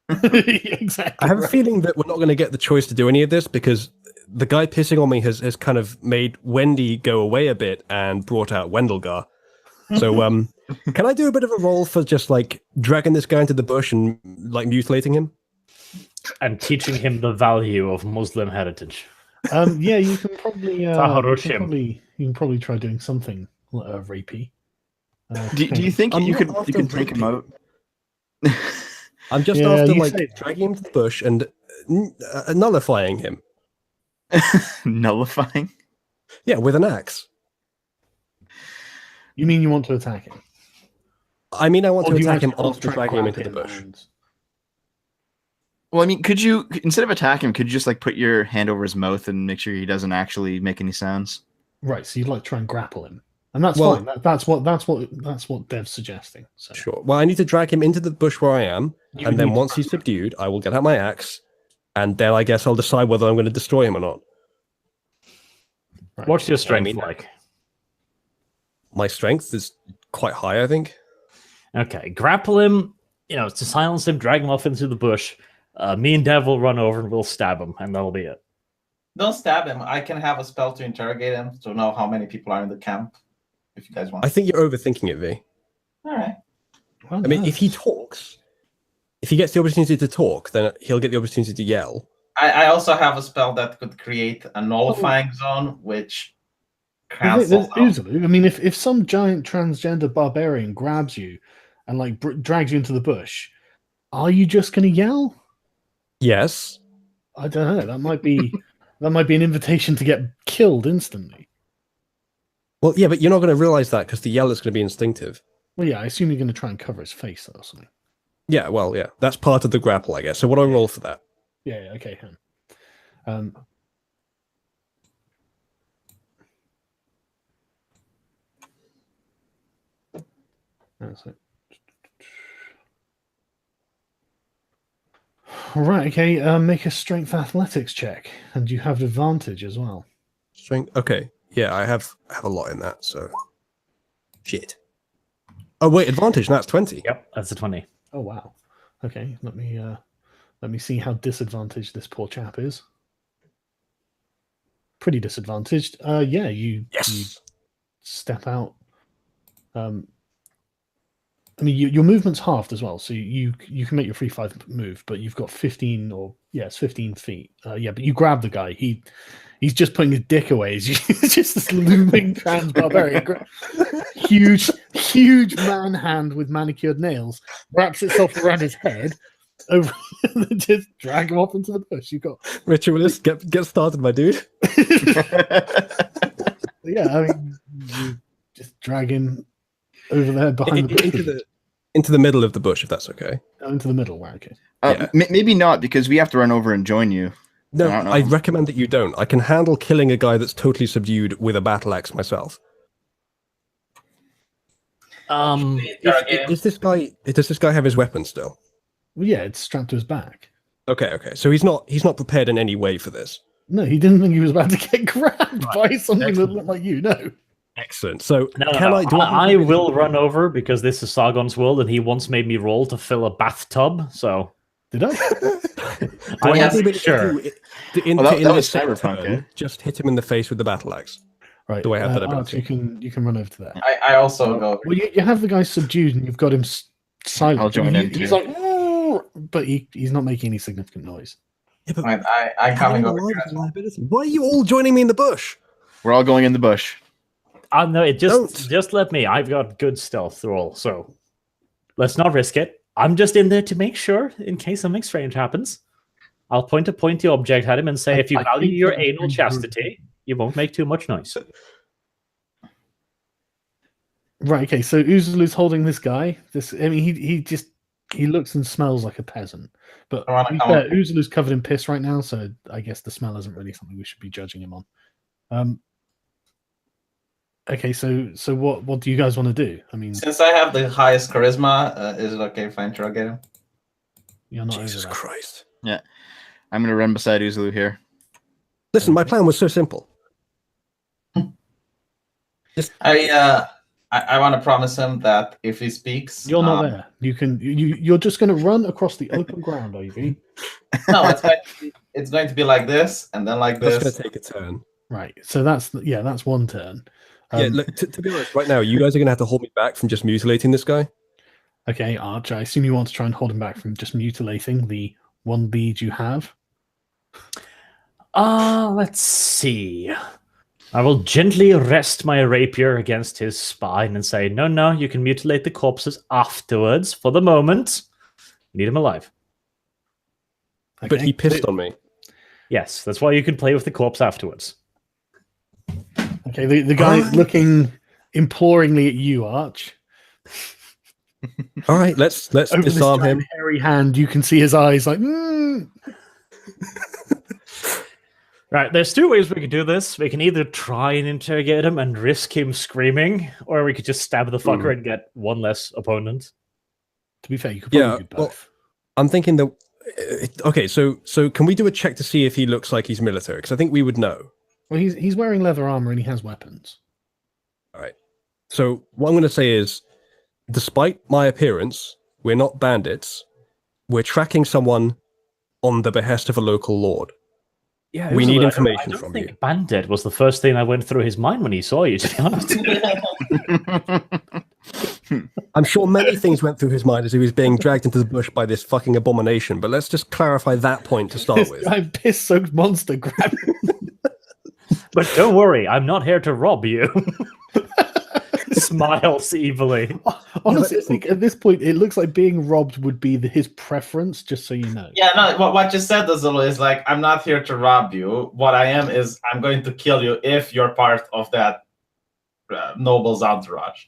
Exactly. I have a feeling that we're not going to get the choice to do any of this because the guy pissing on me has kind of made Wendy go away a bit and brought out Wendelgar. So, can I do a bit of a roll for just like dragging this guy into the bush and like mutilating him? And teaching him the value of Muslim heritage. Yeah, you can probably Taharushim. you can probably try doing something rapey. Do you think I'm you not could after take him raping. out? I'm just Yeah, after you like say- dragging him to the bush and nullifying him. Nullifying? Yeah, with an axe. You mean you want to attack him? I mean, I want Or to do you attack him actually want to after try and dragging him grab into the bush. and- Well, I mean, could you, instead of attacking him, could you just like put your hand over his mouth and make sure he doesn't actually make any sounds? Right, so you'd like to try and grapple him, and that's Well- fine. That's what Dev's suggesting. So Sure. Well, I need to drag him into the bush where I am, You and then need to once he's subdued, I will get out my axe, and then I guess I'll decide whether I'm going to destroy him or not. right. What's your strength mean- like? My strength is quite high, I think. Okay, grapple him, to silence him, drag him off into the bush. Me and Dev will run over and we'll stab him, and that'll be it. Don't stab him. I can have a spell to interrogate him to know how many people are in the camp, if you guys want. I think you're overthinking it, V. All right. Well, I mean, if he that's- talks, if he gets the opportunity to talk, then he'll get the opportunity to yell. I also have a spell that could create a nullifying zone, which there's cancels out. Uzulu. I mean, if some giant transgender barbarian grabs you and like drags you into the bush, are you just going to yell? Yes. I don't know. That might be an invitation to get killed instantly. Well, yeah, but you're not going to realize that because the yell is going to be instinctive. Well, yeah, I assume you're going to try and cover his face or something. Yeah, well, yeah, that's part of the grapple, I guess. So what do I roll for that? Yeah, okay. That's it. Right, okay. Make a strength athletics check, and you have advantage as well. Strength. Okay, yeah, I have a lot in that. So, shit. Oh wait, advantage. That's 20. Yep, that's a 20. Oh wow. Okay, let me see how disadvantaged this poor chap is. Pretty disadvantaged. Yeah, you step out. I mean, your movement's halved as well, so you can make your free 5 move, but you've got 15 it's 15 feet. Yeah, but you grab the guy. He's just putting his dick away. He's just this looming trans barbarian, huge man hand with manicured nails, wraps itself around his head, over, and just drag him off into the bush. You've got Ritualist, get started, my dude. yeah. I mean, you just drag him over there behind the bush. Into the middle of the bush, if that's okay. Into the middle, right? Okay. Yeah. Maybe not, because we have to run over and join you. No, I don't know. I recommend that you don't. I can handle killing a guy that's totally subdued with a battle axe myself. Does this guy have his weapon still? Well, yeah, it's strapped to his back. Okay. So he's not prepared in any way for this. No, he didn't think he was about to get grabbed by something that looked like you. No. Excellent. So I will run over because this is Sargon's world, and he once made me roll to fill a bathtub. So did I? I am sure. That was Cyberpunk. Eh? Just hit him in the face with the battle axe. Right. Do I have that Arch, ability? you can run over to that. I also go. Well, you have the guy subdued, and you've got him silent. I'll join in He's too. like, "Ooh," but he's not making any significant noise. Yeah, but I'm coming over. Why are you all joining me in the bush? We're all going in the bush. No, just let me. I've got good stealth roll, so let's not risk it. I'm just in there to make sure, in case something strange happens. I'll point a pointy object at him and say, if you value your anal chastity, you won't make too much noise. Right. Okay. So Uzulu's holding this guy. I mean, he looks and smells like a peasant. But Uzulu's covered in piss right now, so I guess the smell isn't really something we should be judging him on. Okay, so what do you guys want to do? I mean, since I have the highest charisma, is it okay if I interrogate him? You're not Jesus over that. Christ. Yeah. I'm going to run beside Uzulu here. Listen, my plan was so simple. I want to promise him that if he speaks, You're not there. You're just going to run across the open ground, are you? No, it's going to be like this, and then like this. That's going to take a turn. Right. So that's one turn. Yeah, look, to be honest, right now, you guys are going to have to hold me back from just mutilating this guy. Okay, Arch, I assume you want to try and hold him back from just mutilating the one lead you have. Let's see. I will gently rest my rapier against his spine and say, no, you can mutilate the corpses afterwards. For the moment, you need him alive. Okay. But he pissed on me. Yes, that's why you can play with the corpse afterwards. Okay, the guy's looking imploringly at you, Arch. All right, let's disarm him. Hairy hand, you can see his eyes like. Right, there's two ways we could do this. We can either try and interrogate him and risk him screaming, or we could just stab the fucker and get one less opponent. To be fair, you could probably do both. Well, I'm thinking that. Okay, so can we do a check to see if he looks like he's military? Because I think we would know. Well, he's wearing leather armor and he has weapons. All right. So what I'm going to say is, despite my appearance, we're not bandits. We're tracking someone on the behest of a local lord. Yeah, we need information I from think you. Bandit was the first thing that went through his mind when he saw you, to be honest. I'm sure many things went through his mind as he was being dragged into the bush by this fucking abomination, but let's just clarify that point to start This with. giant piss-soaked monster grabbed him. But don't worry, I'm not here to rob you. Smiles evilly. Honestly, I think at this point it looks like being robbed would be his preference, just so you know. Yeah, no, what you said, Azula, is like, I'm not here to rob you. What I am is I'm going to kill you if you're part of that noble's entourage.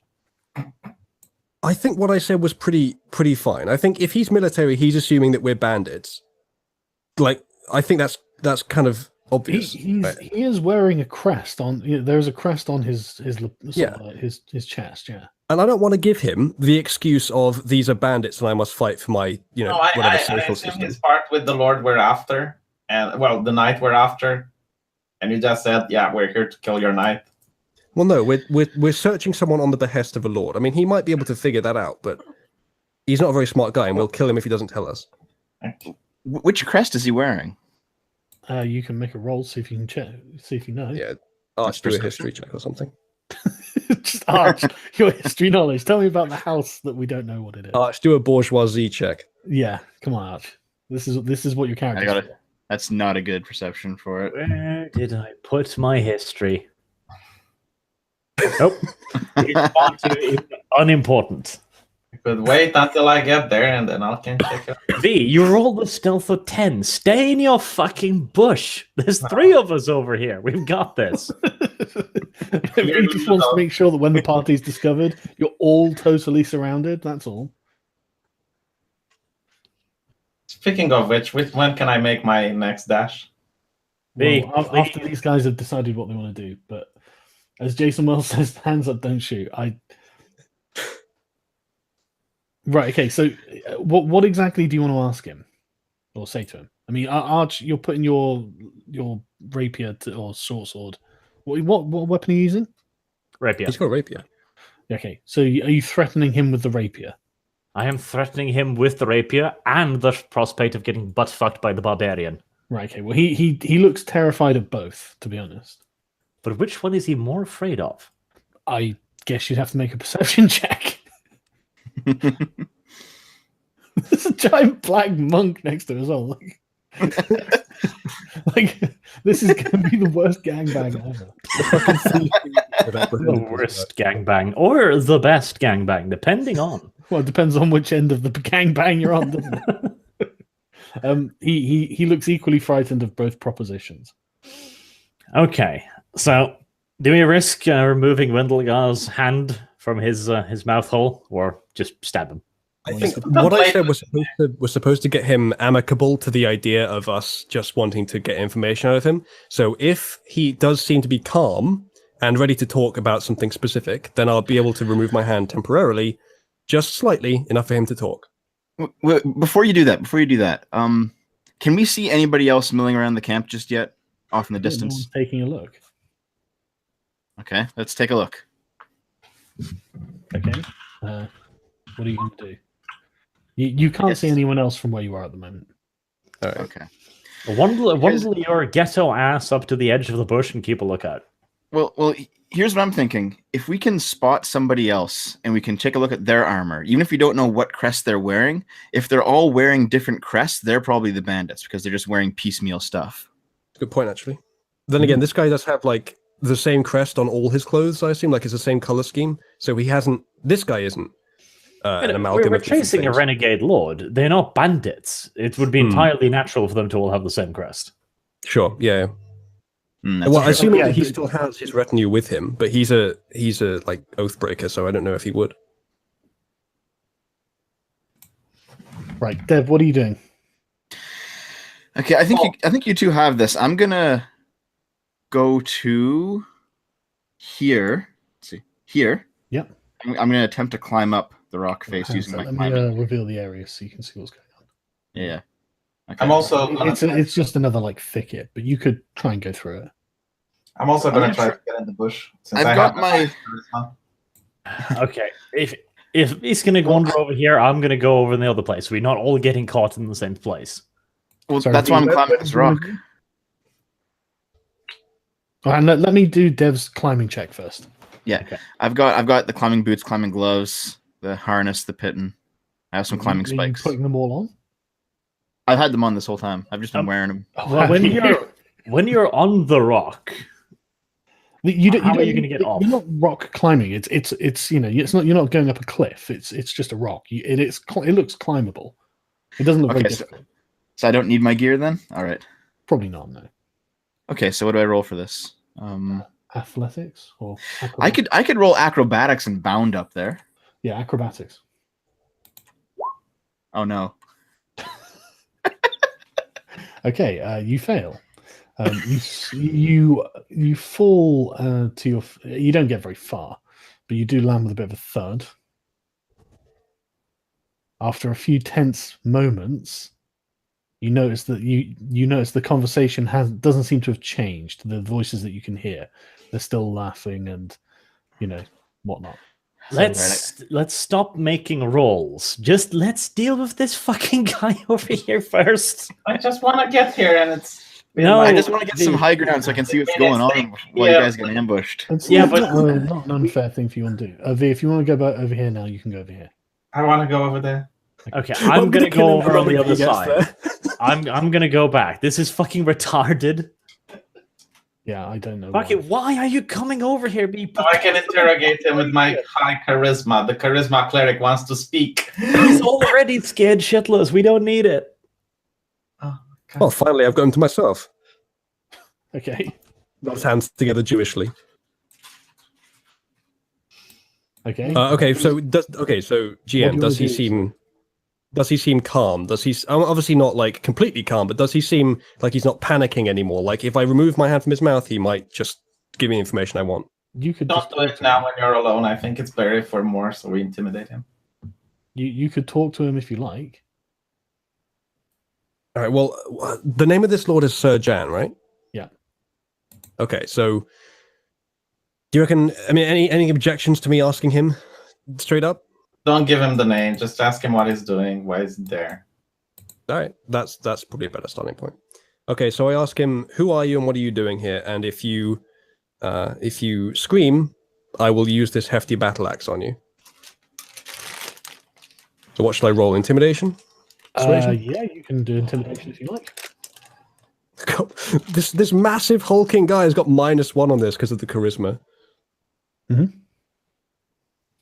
I think what I said was pretty fine. I think if he's military, he's assuming that we're bandits. Like, I think that's kind of obvious. Right? He is wearing a crest on. There's a crest on his Yeah. his chest. Yeah. And I don't want to give him the excuse of these are bandits and I must fight for my, No, whatever I social assume system. his part with the Lord we're after, and well, the knight we're after, and you just said, yeah, we're here to kill your knight. Well, no, we're searching someone on the behest of a lord. I mean, he might be able to figure that out, but he's not a very smart guy, and we'll kill him if he doesn't tell us. Which crest is he wearing? You can make a roll, see if you can check, see if you know. Yeah, Arch, do a history check or something. Just Arch, your history knowledge. Tell me about the house that we don't know what it is. Arch, do a bourgeoisie check. Yeah, come on, Arch. This is what your character. I got it. That's not a good perception for it. Where did I put my history? Nope. It's far too unimportant. You could wait until I get there, and then I can check it. V, you rolled the stealth of 10. Stay in your fucking bush. There's 3 of us over here. We've got this. He just wants to make sure that when the party's discovered, you're all totally surrounded. That's all. Speaking of which, when can I make my next dash? V, Well, after these guys have decided what they want to do, but as Jason Wells says, hands up, don't shoot. Right. Okay. So, what exactly do you want to ask him or say to him? I mean, Arch, you're putting your rapier or short sword. What weapon are you using? Rapier. He's got a rapier. Okay. So, are you threatening him with the rapier? I am threatening him with the rapier and the prospect of getting butt fucked by the barbarian. Right. Okay. Well, he looks terrified of both, to be honest. But which one is he more afraid of? I guess you'd have to make a perception check. There's a giant black monk next to us all. Like, this is going to be the worst gangbang ever. The worst gangbang or the best gangbang, depending on. Well, it depends on which end of the gangbang you're on, doesn't it? He looks equally frightened of both propositions. Okay, so do we risk removing Wendelgar's hand from his mouth hole, or just stab him? I think what I said was supposed to get him amicable to the idea of us just wanting to get information out of him. So if he does seem to be calm and ready to talk about something specific, then I'll be able to remove my hand temporarily, just slightly, enough for him to talk. Before you do that, can we see anybody else milling around the camp just yet, off in the distance? No one's taking a look. Okay, let's take a look. Okay. What are you going to do? You can't see anyone else from where you are at the moment. All right. Okay. Wandle your ghetto ass up to the edge of the bush and keep a lookout. Well, here's what I'm thinking. If we can spot somebody else and we can take a look at their armor, even if we don't know what crest they're wearing, if they're all wearing different crests, they're probably the bandits because they're just wearing piecemeal stuff. Good point, actually. Then again, this guy does have like the same crest on all his clothes. I assume like it's the same color scheme. So he hasn't. This guy isn't. An amalgam We're of different chasing a things. renegade lord. They're not bandits. It would be entirely natural for them to all have the same crest. Sure. Yeah. That's Well, true. assuming Yeah, that he still has his retinue with him, but he's a like oath breaker, so I don't know if he would. Right, Dev, what are you doing? Okay, I think you two have this. I'm gonna go to here. Let's see here. Yep. I'm gonna attempt to climb up the rock face Okay, using so my let climbing. me reveal the area so you can see what's going on. Yeah. Okay. I'm also gonna It's just another like thicket, but you could try and go through it. I'm also I'm gonna gonna try try- to get in the bush. Since I've I got have my. Okay, if he's going to wander over here, I'm going to go over in the other place. We're not all getting caught in the same place. Well, Sorry, that's why I'm where- climbing where this do you wanna rock. go? And let me do Dev's climbing check first. Yeah, Okay. I've got the climbing boots, climbing gloves, the harness, the pitten. I have some climbing Are you spikes. putting them all on? I've had them on this whole time. I've just been Um, wearing them. Oh, Well, have you? when you're on the rock, how are you going to get off? You're not rock climbing. It's it's not. You're not going up a cliff. It's just a rock. It looks climbable. It doesn't look very Okay, difficult. so I don't need my gear then. All right. Probably not. No. Okay, so what do I roll for this? Athletics or I could roll acrobatics and bound up there. yeah, acrobatics. Oh no. Okay, you fail. You fall to your. You don't get very far, but you do land with a bit of a thud. After a few tense moments, you notice that you notice the conversation doesn't seem to have changed. The voices that you can hear, they're still laughing and whatnot. Let's stop making rolls. Just let's deal with this fucking guy over here first. I just want to get here, and it's. No, I just want to get some high ground so I can see what's going on while you guys get ambushed. It's Yeah, not, but- not an unfair thing for you to do. V, if you want to go back over here now, you can go over here. I want to go over there. Okay, I'm gonna kill go him over on the when other he gets side. there. I'm gonna go back. This is fucking retarded. Yeah, I don't know. Fucking, why are you coming over here? So I can interrogate him with my high charisma. The charisma cleric wants to speak. He's already scared shitless. We don't need it. Oh, God. Well, finally, I've got him to myself. Okay. Rub his hands together Jewishly. Okay. Okay, so GM, you does he wanna do? seem? Does he seem calm? Does he obviously not like completely calm, but does he seem like he's not panicking anymore? Like if I remove my hand from his mouth, he might just give me the information I want. You could Don't just do talk it to now him. when you're alone. I think it's better for more, so we intimidate him. You could talk to him if you like. All right. Well, the name of this lord is Sir Jan, right? Yeah. Okay. So, do you reckon? I mean, any objections to me asking him straight up? Don't give him the name. Just ask him what he's doing, why he's there. All right. That's probably a better starting point. Okay. So I ask him, "Who are you and what are you doing here?" And if you scream, I will use this hefty battle axe on you. So what should I roll? Intimidation? Persuasion? Yeah, you can do intimidation if you like. God, this massive hulking guy has got -1 on this because of the charisma.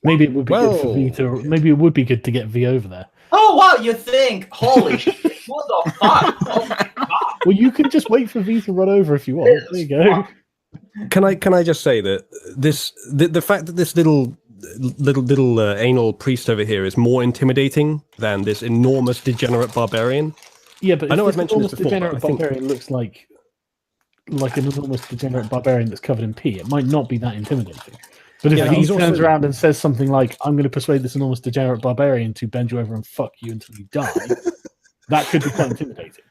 Maybe it would be good for Well- V to. Maybe it would be good to get V over there. Oh, wow, you think? Holy shit. What the fuck? Oh, my God. Well, you can just wait for V to run over if you want. There you go. Can I just say that the fact that this little anal priest over here is more intimidating than this enormous degenerate barbarian? Yeah, but I know if I've mentioned this this before, but degenerate I think- barbarian looks like an enormous degenerate barbarian that's covered in pee, it might not be that intimidating. But if Yeah, he he's turns also- around and says something like, "I'm going to persuade this enormous degenerate barbarian to bend you over and fuck you until you die," that could be quite intimidating.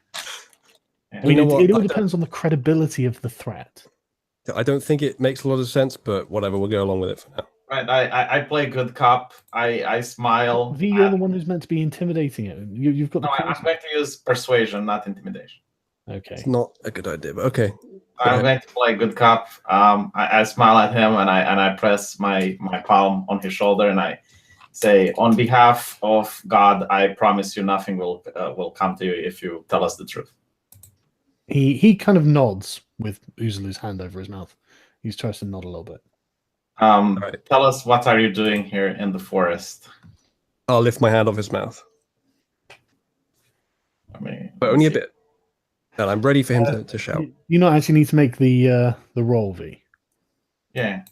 I mean, know what? it all depends on the credibility of the threat. I don't think it makes a lot of sense, but whatever, we'll go along with it for now. Right, I play good cop. I smile. V, you're the one who's meant to be intimidating it. You've got the No, I'm charisma. going to use persuasion, not intimidation. Okay. It's not a good idea, but okay. I'm ahead. going to play good cop. I smile at him and I press my palm on his shoulder and I say, "On behalf of God, I promise you nothing will come to you if you tell us the truth." He kind of nods with Uzulu's hand over his mouth. He tries to nod a little bit. Right. Tell us, what are you doing here in the forest? I'll lift my hand off his mouth, I mean, but only a bit. And I'm ready for him to shout. You not actually need to make the roll, V. Yeah.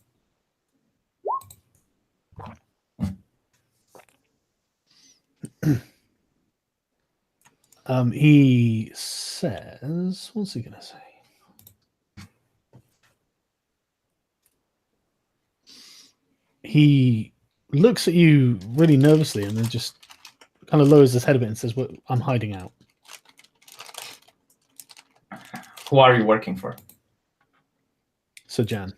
He says, what's he gonna say? He looks at you really nervously and then just kind of lowers his head a bit and says, "Well, I'm hiding out." Who are you working for? So Jan.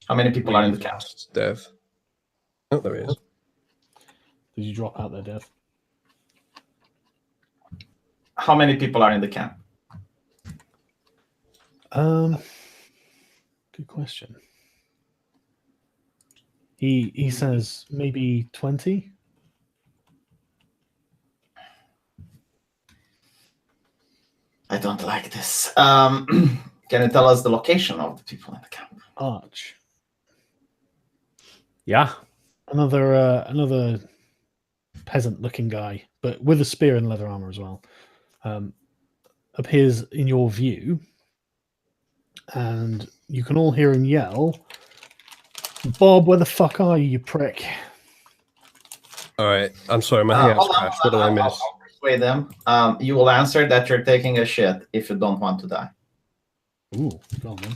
How many people are in the camp? Dev. Oh, there he is. Did you drop out there, Dev? How many people are in the camp? Good question. He says maybe 20. I don't like this. Can you tell us the location of the people in the camp? Arch. Yeah. Another peasant-looking guy, but with a spear and leather armor as well, appears in your view, and you can all hear him yell, "Bob, where the fuck are you, you prick?" All right. I'm sorry, my hangout's crashed. What did I miss? I'll persuade them. You will answer that you're taking a shit if you don't want to die. Ooh, go on, then.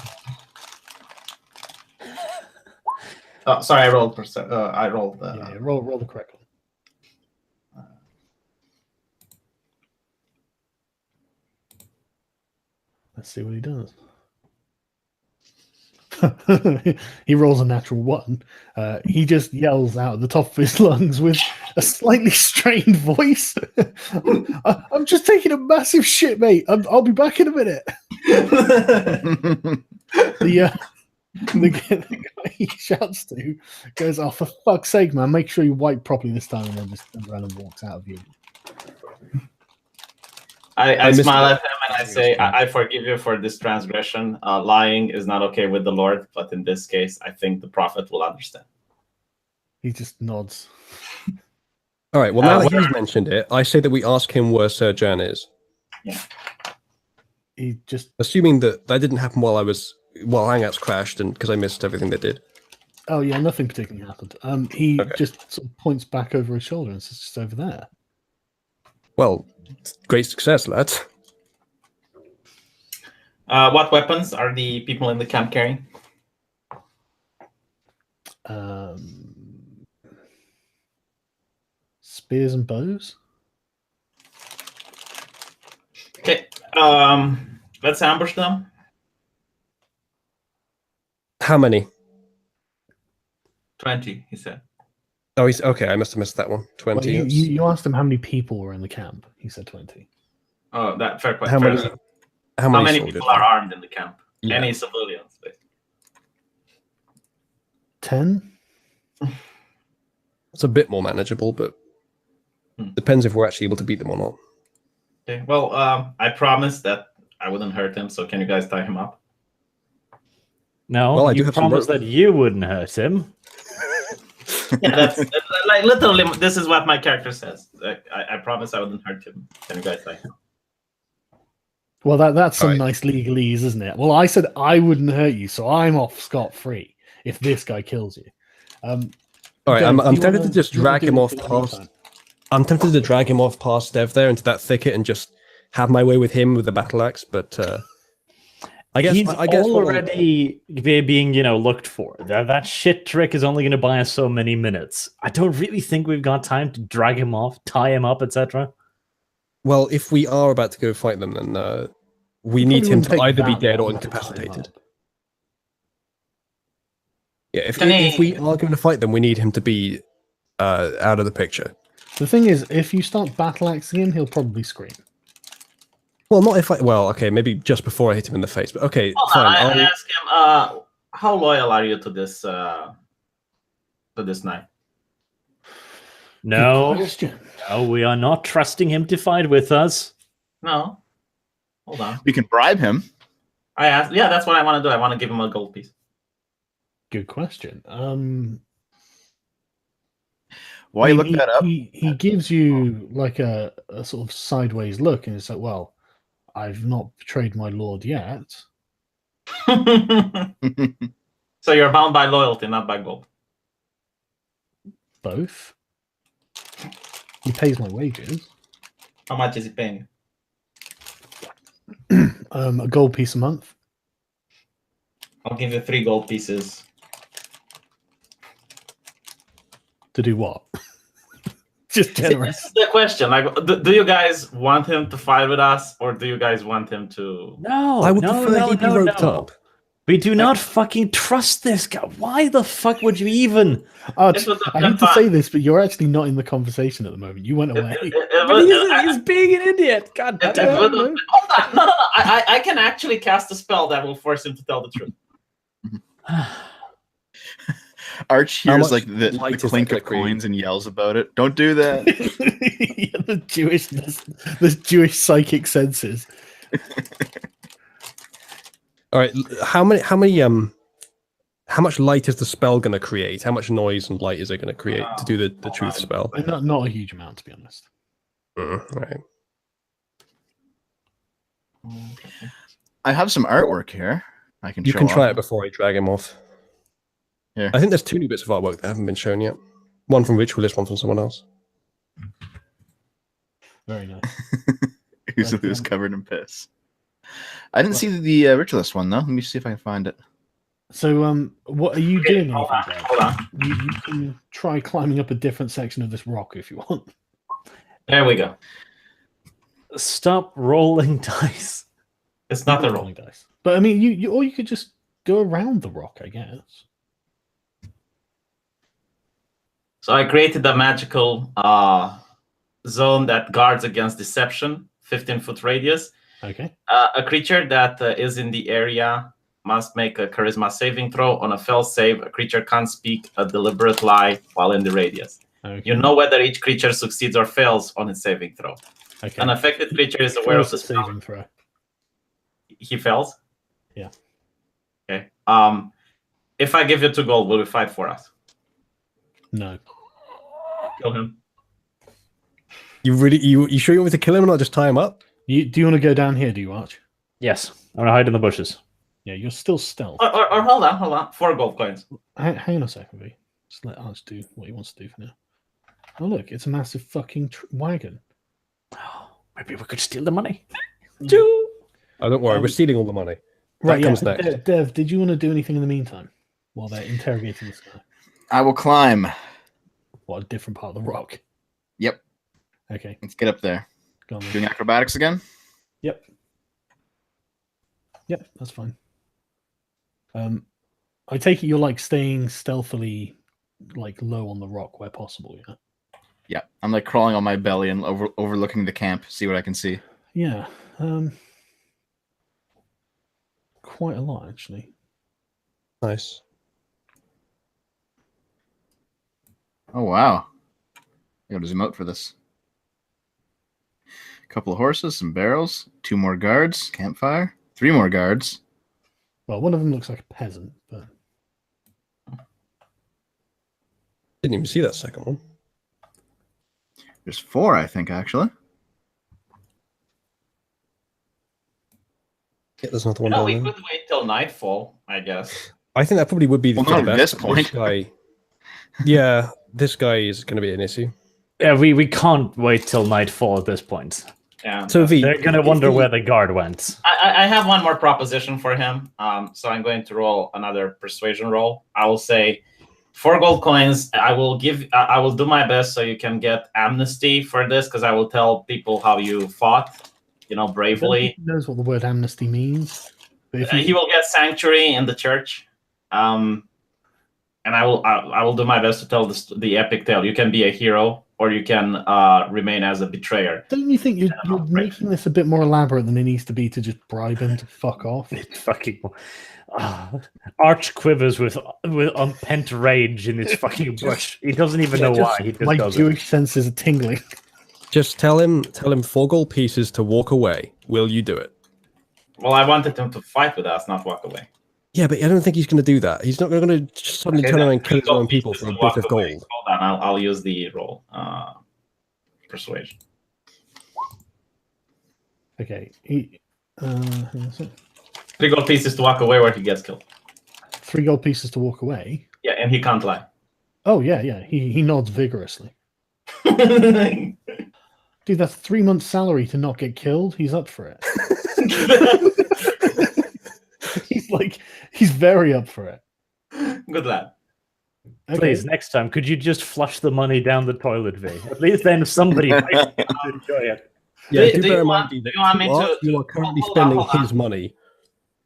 Oh, sorry, I rolled. I rolled. Yeah, roll the correct one. Let's see what he does. He rolls a natural 1. He just yells out at the top of his lungs with a slightly strained voice. I'm just taking a massive shit, mate. I'll be back in a minute. The guy he shouts to goes, "Oh, for fuck's sake, man, make sure you wipe properly this time," and then just turns around and walks out of view. I smile at him and I say, I forgive you for this transgression. Lying is not okay with the Lord, but in this case, I think the prophet will understand. He just nods. All right. Well, now that he's mentioned it, I say that we ask him where Sir Jan is. Yeah. He just... Assuming that didn't happen while Hangouts crashed and because I missed everything they did. Oh, yeah, nothing particularly happened. He just sort of points back over his shoulder and says, "It's just over there." Well, great success, lads. What weapons are the people in the camp carrying? Spears and bows. Okay. Let's ambush them. How many? 20, he said. Oh, he's okay. I must have missed that one. 20. Well, you asked him how many people were in the camp. He said 20. Oh, that fair question. How many people are armed in the camp? Yeah. Any civilians? 10? It's a bit more manageable, but depends if we're actually able to beat them or not. Okay. Well, I promised that I wouldn't hurt him, so can you guys tie him up? No, well, I do you have promised that you wouldn't hurt him. Yeah, that's like literally. This is what my character says. I promise I wouldn't hurt him. Can you guys tie him? Well, that's some Right. nice legalese, isn't it? Well, I said I wouldn't hurt you, so I'm off scot-free if this guy kills you. All right, I'm tempted to just drag him off past. Anytime. I'm tempted to drag him off past Dev there into that thicket and just have my way with him with the battle axe, but I guess He's I guess already being, looked for. That shit trick is only going to buy us so many minutes. I don't really think we've got time to drag him off, tie him up, etc. Well, if we are about to go fight them, then we need him to either be dead or incapacitated. Yeah, if we are going to fight them, we need him to be out of the picture. The thing is, if you start battle axing him, he'll probably scream. Well, not if I. Well, okay, maybe just before I hit him in the face, but okay, fine. I ask him, how loyal are you to this knight? No, we are not trusting him to fight with us. No. Hold on. We can bribe him. I asked. Yeah, that's what I want to do. I want to give him a gold piece. Good question. While you look that up, he gives you like a sort of sideways look, and it's like, well, I've not betrayed my lord yet. So you're bound by loyalty, not by gold. Both. He pays my wages. How much is he paying you? A gold piece a month. I'll give you 3 gold pieces. To do what? Just generous. This is the question. Like, do you guys want him to fight with us, or do you guys want him to? No, I would prefer he be roped up. We do not fucking trust this guy. Why the fuck would you even? I hate to say this, but you're actually not in the conversation at the moment. You went away. He's being an idiot. God damn it. Hold on. No. I can actually cast a spell that will force him to tell the truth. Arch How hears much like the light is that clink gonna of create? coins and yells about it. Don't do that. Yeah, the Jewish psychic senses. All right, how much light is the spell going to create? How much noise and light is it going to create to do the truth spell? Not a huge amount, to be honest. Right. I have some artwork here. I can. You show can try off. it before I drag him off. Here. I think there's 2 new bits of artwork that haven't been shown yet. One from Ritualist, one from someone else. Very nice. Who's covered in piss. I didn't see the Ritualist one though. Let me see if I can find it. So, what are you doing? Hold Anything, on, Dave? hold on. You can try climbing up a different section of this rock if you want. There we go. Stop rolling dice. It's not the roll. Rolling dice. But I mean, you or you could just go around the rock, I guess. So I created a magical zone that guards against deception, 15-foot radius. Okay. A creature that is in the area must make a charisma saving throw. On a fail save, a creature can't speak a deliberate lie while in the radius. Okay. You know whether each creature succeeds or fails on its saving throw. Okay. An affected creature is aware of the spell. saving throw. He fails? Yeah. Okay. If I give you 2 gold, will you fight for us? No. Kill him. You sure you want me to kill him and not just tie him up? Do you want to go down here? Do you, Arch? Yes, I'm gonna hide in the bushes. Yeah, you're still stealth. Or hold on. 4 gold coins. Hang on a second, V. Just let Arch do what he wants to do for now. Oh look, it's a massive fucking wagon. Maybe we could steal the money. Oh, don't worry, we're stealing all the money. That comes next. Dev, did you want to do anything in the meantime while they're interrogating this guy? I will climb. What, a different part of the rock? Yep. Okay, Let's get up there. go on. Then. Doing acrobatics again. Yep. Yep, that's fine. I take it you're like staying stealthily, like low on the rock where possible. Yeah. Yeah, I'm like crawling on my belly and overlooking the camp. See what I can see. Yeah. Quite a lot actually. Nice. Oh wow! I got to zoom out for this. A couple of horses, some barrels, 2 more guards, campfire, 3 more guards. Well, one of them looks like a peasant, but Didn't even see that second one. There's 4, I think, actually. Yeah, there's another one No, down we there. could wait till nightfall, I guess. I think that probably would be the Well, not the at best. this point. Guy, yeah, this guy is going to be an issue. Yeah, we can't wait till nightfall at this point. Yeah. So V, They're gonna wonder where the guard went. I have one more proposition for him. So I'm going to roll another persuasion roll. I will say 4 gold coins. I will do my best so you can get amnesty for this, because I will tell people how you fought, bravely. he knows what the word amnesty means. But if He will get sanctuary in the church. And I will do my best to tell the epic tale. You can be a hero, or you can remain as a betrayer. don't you think you're making this a bit more elaborate than it needs to be to just bribe him to fuck off? Fucking Arch quivers with unpent rage in his fucking bush. He doesn't even know why. He just My does Jewish senses are tingling. just tell him 4 gold pieces to walk away. Will you do it? Well, I wanted him to fight with us, not walk away. Yeah, but I don't think he's going to do that. He's not going to suddenly turn around and kill his own people for a bit of gold. Hold on, I'll use the roll. Persuasion. Okay. Hang on a sec. 3 gold pieces to walk away where he gets killed. 3 gold pieces to walk away. Yeah, and he can't lie. Oh yeah. He nods vigorously. Good Dude, that's 3 months' salary to not get killed. He's up for it. He's very up for it. lad. Okay. Please, next time, could you just flush the money down the toilet, V? At least then somebody might enjoy it. Yeah, Do do you bear in want- mind do you want me to- you are currently hold on, spending hold on. his money.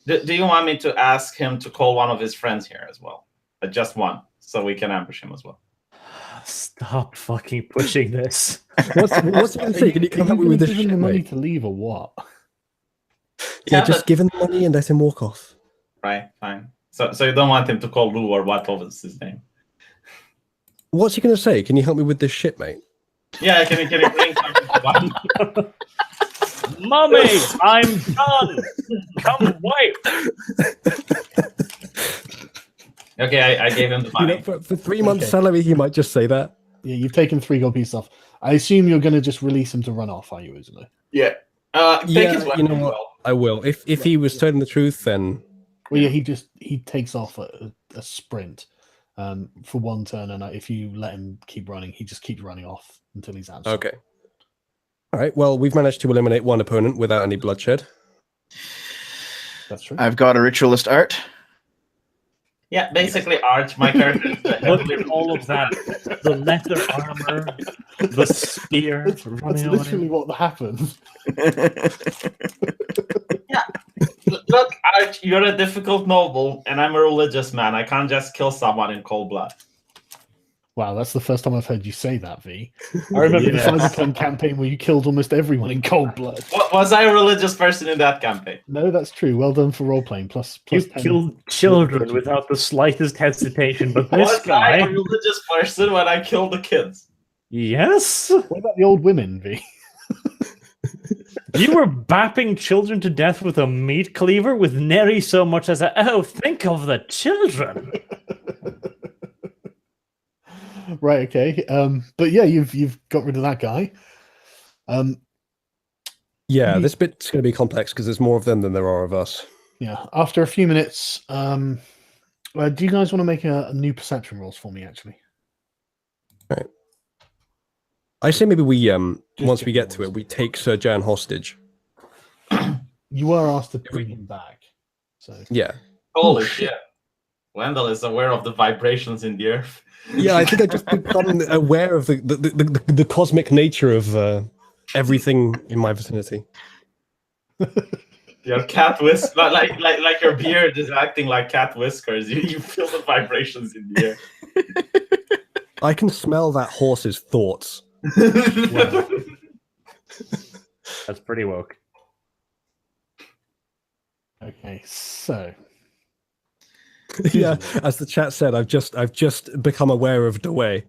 Do you want me to ask him to call one of his friends here as well? Just one, so we can ambush him as well. Stop fucking pushing this. What's he going to say? Can you come up with this Give him shit, the money mate? to leave or what? Yeah, Yeah, just but- give him the money and let him walk off. Right, fine. So you don't want him to call Lou or what was his name? What's he going to say? Can you help me with this shit, mate? Yeah, can you bring something to one? Mummy, I'm done. Come wipe. Okay, I gave him the money. For 3 months' Okay. salary, he might just say that. Yeah, you've taken 3 gold pieces off. I assume you're going to just release him to run off, are you, Uzuno? Yeah. Take his Yeah, weapon you know as what? well. I will. If he was telling the truth, then Well, yeah, he takes off a sprint for 1 turn, and if you let him keep running, he just keeps running off until he's out. okay. All right. Well, we've managed to eliminate one opponent without any bloodshed. That's true. I've got a ritualist art. Yeah, basically, Arch, my character. Is Look at all of that. The leather armor, the spear. That's running literally away. what happened. Look, Arch, you're a difficult noble, and I'm a religious man. I can't just kill someone in cold blood. Wow, that's the first time I've heard you say that, V. I remember the Cyberpunk campaign where you killed almost everyone in cold blood. Was I a religious person in that campaign? No, that's true. Well done for role playing. Plus You 10. killed children without the slightest hesitation, but this Was I a guy, religious person when I killed the kids? yes, What about the old women, V? you were bapping children to death with a meat cleaver with nary so much as a "oh, think of the children." Right, okay. But yeah, you've got rid of that guy. Yeah, this bit's going to be complex because there's more of them than there are of us. Yeah. After a few minutes, do you guys want to make a new perception rolls for me? Actually, I say maybe we once we get get to it, we take Sir Jan hostage. you were asked to bring him back. So Yeah. Holy shit. Wendell is aware of the vibrations in the earth. Yeah, I think I just become aware of the cosmic nature of everything in my vicinity. Your cat whiskers, like your beard is acting like cat whiskers. You feel the vibrations in the air. I can smell that horse's thoughts. Wow. That's pretty woke. okay, so Yeah, as the chat said, I've just become aware of the way.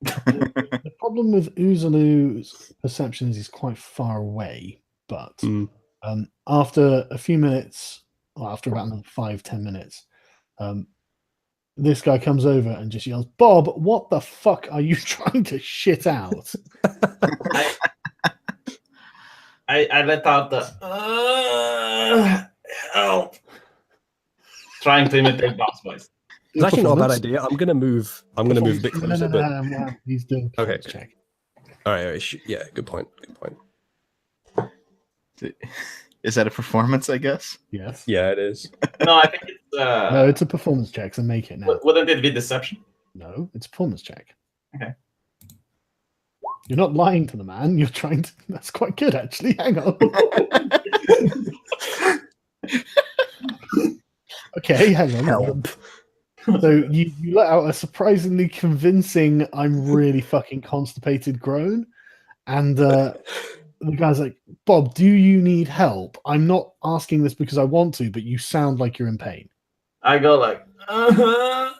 the problem with Uzalu's perception is he's quite far away, but after a few minutes, well, after about another 5-10 minutes, this guy comes over and just yells, "Bob, what the fuck are you trying to shit out?" I let out the help, trying to imitate Bob's voice. It's actually not a bad Performance. idea. I'm gonna move a bit closer. But No, he's doing a Okay. performance check. all right, yeah, good point. Is that a performance, I guess? Yes. Yeah, it is. No, I think it's No, it's a performance check, so make it now. wouldn't it be deception? No, it's a performance check. Okay. You're not lying to the man. You're trying to. That's quite good, actually. Hang on. Okay, hang on. Help. So you let out a surprisingly convincing "I'm really fucking constipated" groan, and the guy's like, "Bob, do you need help? I'm not asking this because I want to, but you sound like you're in pain." I go like, The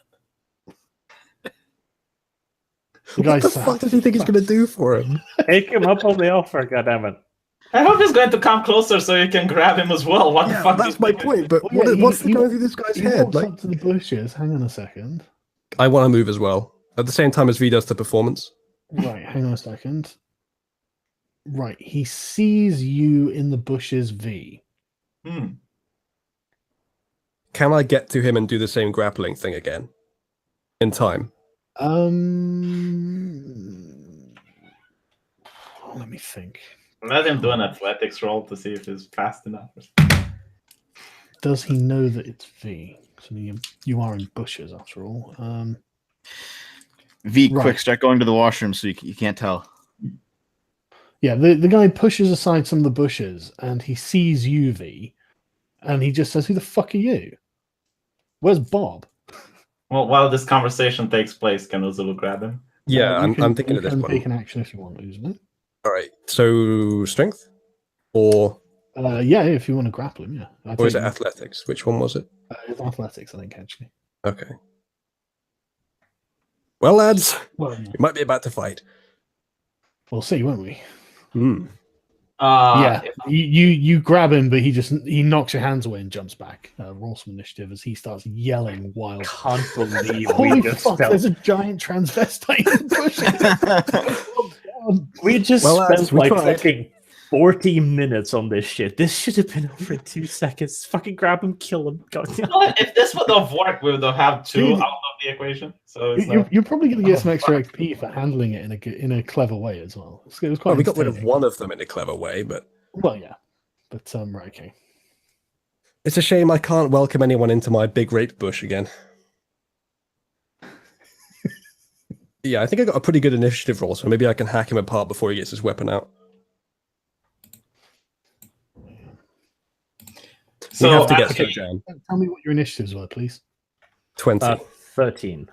What guy the fuck does he think he's gonna do for him? Take him up on the offer, goddammit. I hope he's going to come closer so you can grab him as well. What the Yeah, fuck? that's is my he- point. But Well, yeah, what's he going through this guy's He head? walks Like, up to the bushes. Hang on a second. I want to move as well at the same time as V does the performance. Right, hang on a second. Right, he sees you in the bushes, V. Can I get to him and do the same grappling thing again in time? Let me think. Let him do an athletics roll to see if he's fast enough. Does he know that it's V? So you are in bushes after all. V, Right. quick, start going to the washroom so you can't tell. Yeah, the guy pushes aside some of the bushes and he sees you, V, and he just says, "Who the fuck are you? Where's Bob?" Well, while this conversation takes place, can Uzulu grab him? Yeah, You I'm thinking you of this can one. take an action if you want, isn't it? All right. So strength, or Yeah, if you want to grapple him, yeah. is it athletics? Which one was it? It's athletics, I think, actually. Okay. Well, lads, Well, we might be about to fight. we'll see, won't we? Hmm. Yeah, you grab him, but he knocks your hands away and jumps back. Roll some initiative as he starts yelling wild. Can't believe Holy we just fuck! felt. There's a giant transvestite pushing. We just Well, lads, spent we like tried. fucking 40 minutes on this shit. This should have been over in 2 seconds. Fucking grab him, kill him. God, Well, if this would have worked, we would have had 2 Dude, out of the equation. So it's You're probably going to get Oh, some extra XP for handling it in a clever way as well. It was quite. Well, we got rid of entertaining. one of them in a clever way, but Well, yeah, but right, okay. it's a shame I can't welcome anyone into my big rape bush again. Yeah, I think I got a pretty good initiative roll, so maybe I can hack him apart before he gets his weapon out. So we have to get okay, Sojan. Tell me what your initiatives were, please. 20. 13.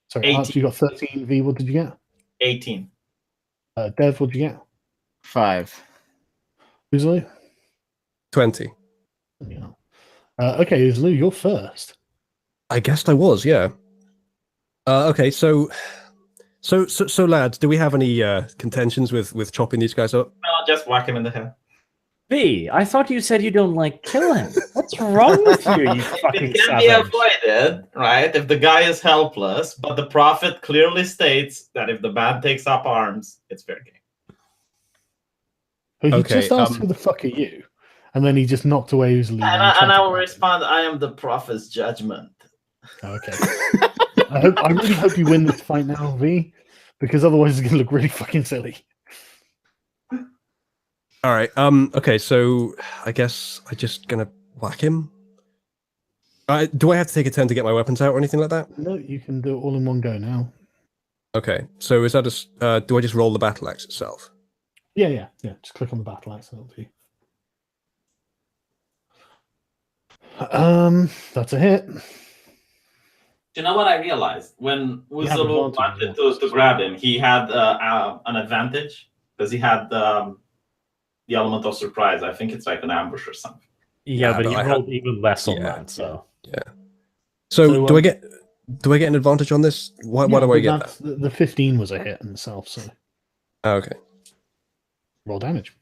Sorry, 18. Arch, you got 13. V, what did you get? 18. Dev, what did you get? 5. Uzlu? 20. Yeah. Okay, Uzlu, you're first. I guessed I was, yeah. Okay, so lads, do we have any contentions with chopping these guys up? No, just whack him in the head. B, I thought you said you don't like killing. What's wrong with you, you fucking It can be savage? avoided, right? If the guy is helpless, but the prophet clearly states that if the man takes up arms, it's fair game. He Okay, just asked who the fuck are you? And then he just knocked away Uzlu. And I will respond, I am the prophet's judgment. Oh, okay. I really hope you win this fight now, V, because otherwise it's going to look really fucking silly. All right. Okay. So I guess I'm just gonna whack him. Do I have to take a turn to get my weapons out or anything like that? No, you can do it all in one go now. Okay. So is that just? Do I just roll the battle axe itself? Yeah. Just click on the battle axe. That'll do. That's a hit. Do you know what I realized? When You have Uzulu advantage, wanted to grab him, he had an advantage because he had the element of surprise. I think it's like an ambush or something. Yeah, but but he I rolled even less on Yeah. that, so. So, So, do I get an advantage on this? Why do I but get that's, the 15 was a hit in itself, so that? Oh, okay. roll damage.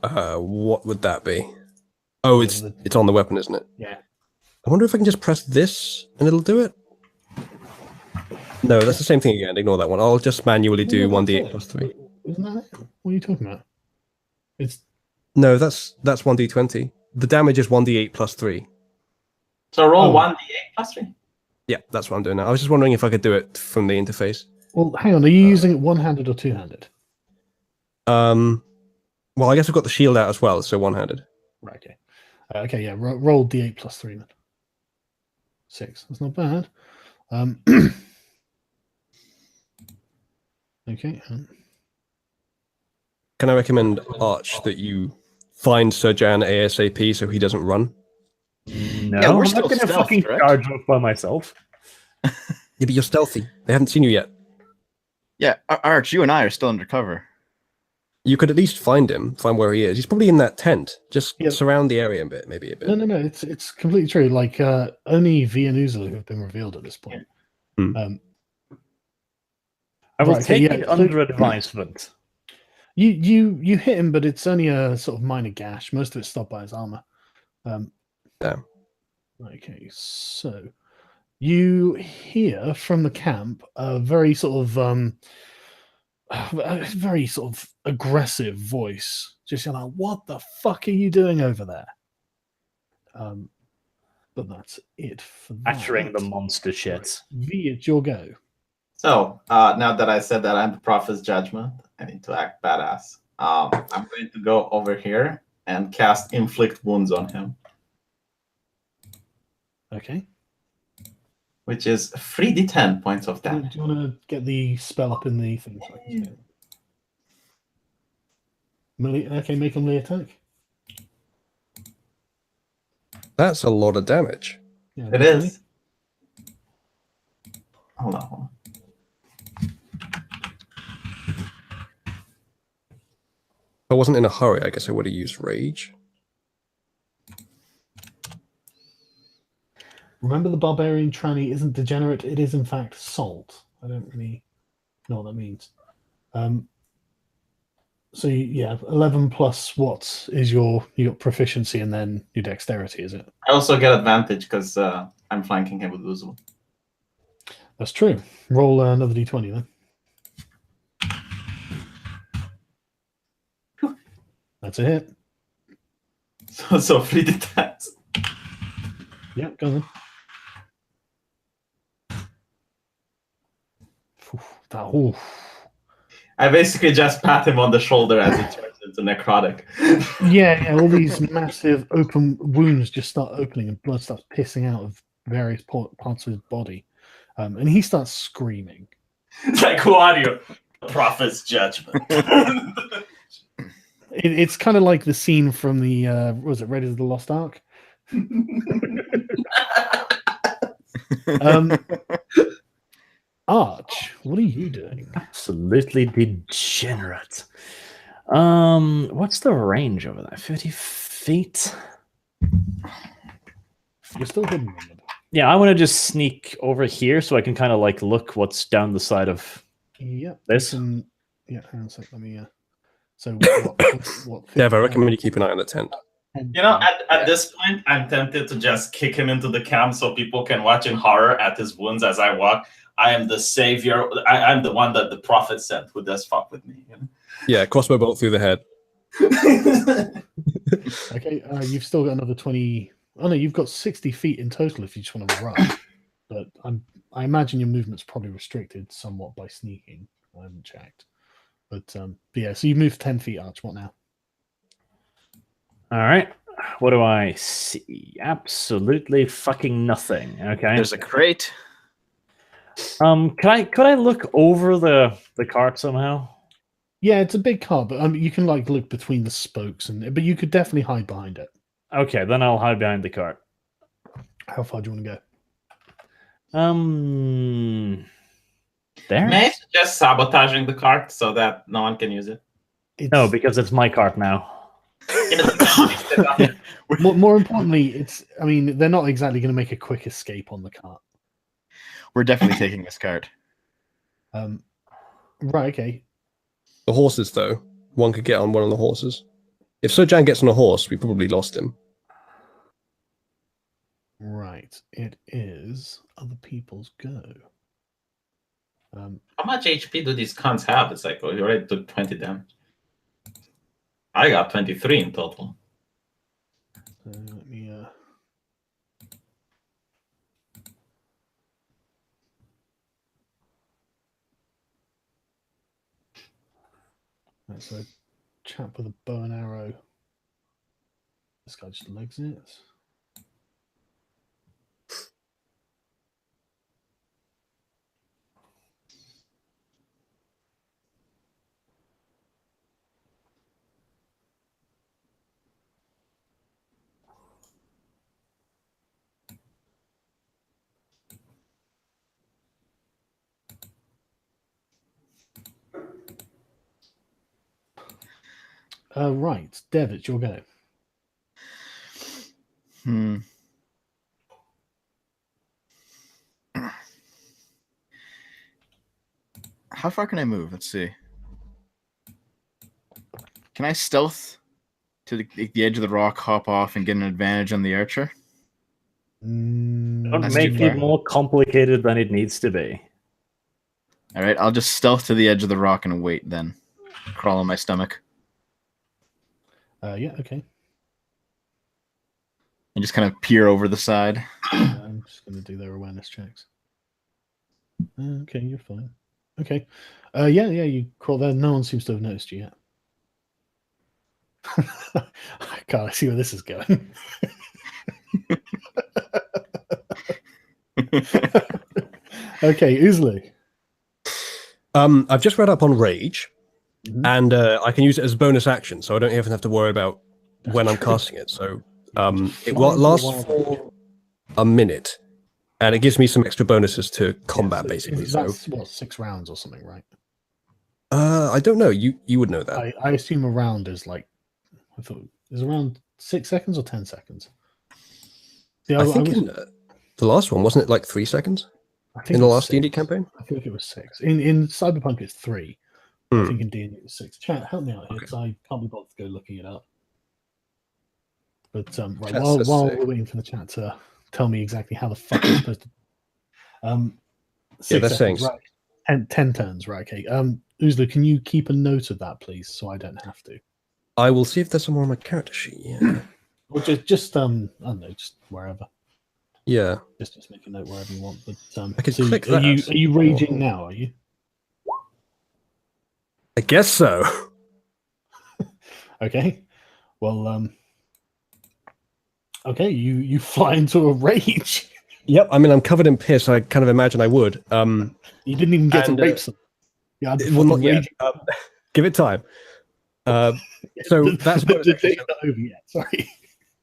What would that be? Oh, it's on the weapon, isn't it? Yeah. I wonder if I can just press this and it'll do it. No, that's the same thing again. Ignore that one. I'll just manually do 1d8 plus 3. Isn't that it? What are you talking about? It's No, that's 1d20. The damage is 1d8 plus 3. So roll Oh. 1d8 plus 3. Yeah, that's what I'm doing now. I was just wondering if I could do it from the interface. well. Hang on. Are you using it one-handed or two-handed? Well, I guess I've got the shield out as well, so one-handed. Right. Okay. Okay. Yeah. Roll d8 plus 3 then. 6. That's not bad. Okay. Can I recommend Arch that you find Sir Jan ASAP so he doesn't run? No, Yeah, we're I'm still not gonna stealth, fucking correct? charge off by myself. Yeah, but you're stealthy. They haven't seen you yet. Yeah, Arch, you and I are still undercover. You could at least find him, find where he is. He's probably in that tent. Just Yeah. surround the area a bit, maybe a bit. No. It's completely true. Like only V and Uzulu have been revealed at this point. Hmm. I will Right, okay, take yeah, it so- under advisement. You hit him, but it's only a sort of minor gash. Most of it's stopped by his armor. Yeah. Okay, so you hear from the camp a very sort of aggressive voice, just like, "What the fuck are you doing over there?" But that's it for Battering that. the monster shit. V, it's your go. So now that I said that I'm the prophet's judgment, I need to act badass. I'm going to go over here and cast inflict wounds on him, Okay. which is 3d10 points of Do you damage. want to get the spell up in the thing? So I can see it? Melee, okay, make a melee attack. That's a lot of damage. Yeah, It definitely. is. Hold on. If I wasn't in a hurry, I guess I would have used rage. Remember, the barbarian tranny isn't degenerate; it is in fact salt. I don't really know what that means. So yeah, 11 plus what is you got proficiency and then your dexterity, is it? I also get advantage because I'm flanking him with Uzu. That's true. Roll another d20 then. That's a hit. So 3 d10s. Yeah, go on then. Oof. I basically just pat him on the shoulder as he turns into necrotic. Yeah, all these massive open wounds just start opening and blood starts pissing out of various parts of his body. And he starts screaming. It's like, who are you? The prophet's judgment. It's kind of like the scene from the, was it Raiders of the Lost Ark? Arch, what are you doing? Absolutely degenerate. What's the range over there? 50 feet? You're still hidden, remember? Yeah, I want to just sneak over here so I can kind of like look what's down the side of Yeah. this. Yeah, hang on a sec. Let me. So what Dev, I recommend you keep an eye on the tent. You know, at this point, I'm tempted to just kick him into the camp so people can watch in horror at his wounds as I walk. I am the savior. I'm the one that the prophet sent who does fuck with me. You know? Yeah, crossbow bolt through the head. Okay, you've still got another 20. Oh no, you've got 60 feet in total if you just want to run. But I imagine your movement's probably restricted somewhat by sneaking. I haven't checked. But yeah, so you moved 10 feet, Arch. What now? All right. What do I see? Absolutely fucking nothing. Okay. There's a crate. Could I look over the cart somehow? Yeah, it's a big car, but you can like look between the spokes, but you could definitely hide behind it. Okay, then I'll hide behind the cart. How far do you want to go? There. May I suggest sabotaging the cart so that no one can use it? No, because it's my cart now. More importantly, I mean, they're not exactly going to make a quick escape on the cart. We're definitely taking this cart. Right, okay. The horses, though, one could get on one of the horses. If Sojan gets on a horse, we probably lost him. Right, it is other people's go. How much HP do these cons have? It's like, you already took 20 damage. I got 23 in total. Let me. That's a chap with a bow and arrow. This guy just legs it. Right, Dev, it's your go. How far can I move? Let's see. Can I stealth to the edge of the rock, hop off, and get an advantage on the archer? Don't That's make too it far. more complicated than it needs to be. All right, I'll just stealth to the edge of the rock and wait then. Crawl on my stomach. Yeah, okay. And just kind of peer over the side. I'm just going to do their awareness checks. Okay, you're fine. Okay. Yeah, you crawl there. No one seems to have noticed you yet. God, I see where this is going. Okay, Uzli. I've just read up on Rage, and I can use it as a bonus action, so I don't even have to worry about when I'm casting it. So it lasts for a minute, and it gives me some extra bonuses to combat, basically. That's what, 6 rounds or something, right? I don't know. You would know that. I assume a round is like, I thought is around 6 seconds or 10 seconds. See, I think The last one, wasn't it like 3 seconds? I think In the it was last D&D 6. campaign? I think it was 6. In Cyberpunk, it's 3. I Hmm. think in D&D it's 6. Chat, help me out here, Okay. because I can't be bothered to go looking it up. But right, Chat while says we're 6. waiting for the chat to tell me exactly how the fuck it's supposed to. 6 they're saying seconds, right? 10 turns, right? Okay. Uzlu, can you keep a note of that, please, so I don't have to? I will see if there's somewhere on my character sheet. Yeah. Or just I don't know, just wherever. Yeah. Just make a note wherever you want. But I could so click are you that. raging now? Are you? I guess so. Okay. Well, okay, you fly into a rage. Yep. I mean, I'm covered in piss. I kind of imagine I would. You didn't even get And, to rape some. Yeah, I'd be well, not fucking yet. raging. Give it time. So that's the day's not over yet. Sorry.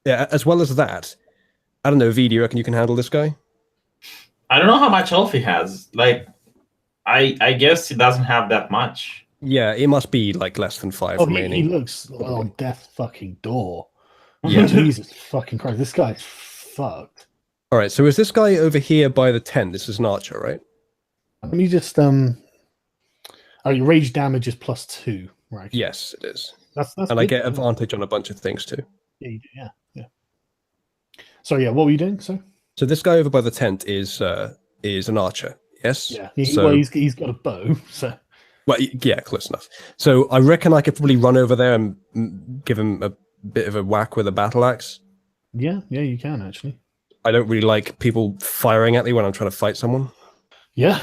yeah. As well as that, I don't know. V, do you reckon you can handle this guy? I don't know how much health he has. Like, I guess he doesn't have that much. Yeah, it must be like less than 5 Oh, remaining. he looks on death's fucking door. Yeah. Jesus fucking Christ, this guy's fucked. All right. So is this guy over here by the tent? This is an archer, right? Let me just Oh, your rage damage is +2, right? Yes, it is. That's And good. I get advantage on a bunch of things too. Yeah, you do, yeah. So yeah, what were you doing? So So this guy over by the tent is an archer. Yes. yeah, So well, he's got a bow. So well, yeah, close enough. So I reckon I could probably run over there and give him a bit of a whack with a battle axe. yeah, you can actually. I don't really like people firing at me when I'm trying to fight someone. Yeah,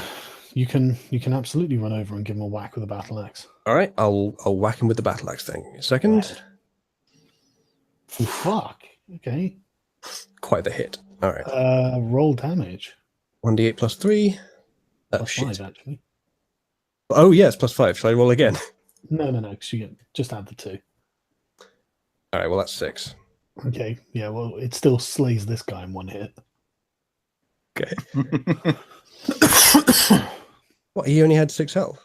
you can absolutely run over and give him a whack with a battle axe. All right, I'll whack him with the battle axe thing. A second. Oh, fuck. Okay. Quite the hit. All right. Roll damage. 1d8 +3. Oh +5 shit. actually. Oh yes, +5. Shall I roll again? No, because you get just add the 2. All right. Well, that's 6. Okay. Yeah. Well, it still slays this guy in 1 hit. Okay. What? He only had 6 health.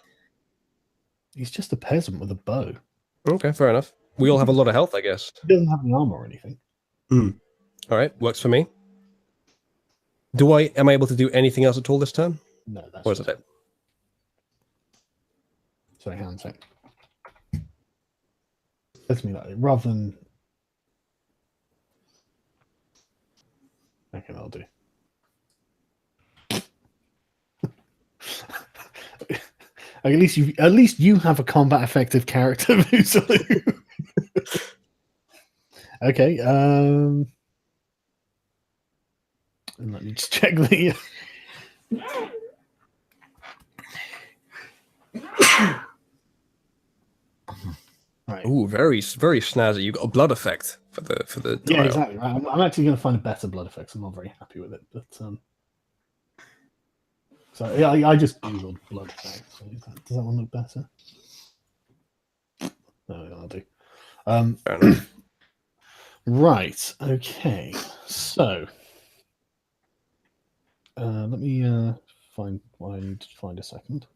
He's just a peasant with a bow. Okay, fair enough. We all have a lot of health, I guess. He doesn't have any armor or anything. All right, works for me. Am I able to do anything else at all this turn? No, that's Or is it? Sorry, hang on a sec. Let's me that rather than. Okay, that'll do. At least you have a combat effective character, Vusalu. Okay. Let me just check the. Right. Ooh, very snazzy. You got a blood effect for the Yeah, tile. exactly. Right. I'm actually going to find a better blood effect. I'm not very happy with it, but so yeah, I just googled blood effect. So does that one look better? No, that'll do. Fair enough. Right. Okay. So let me find what I need to find a second.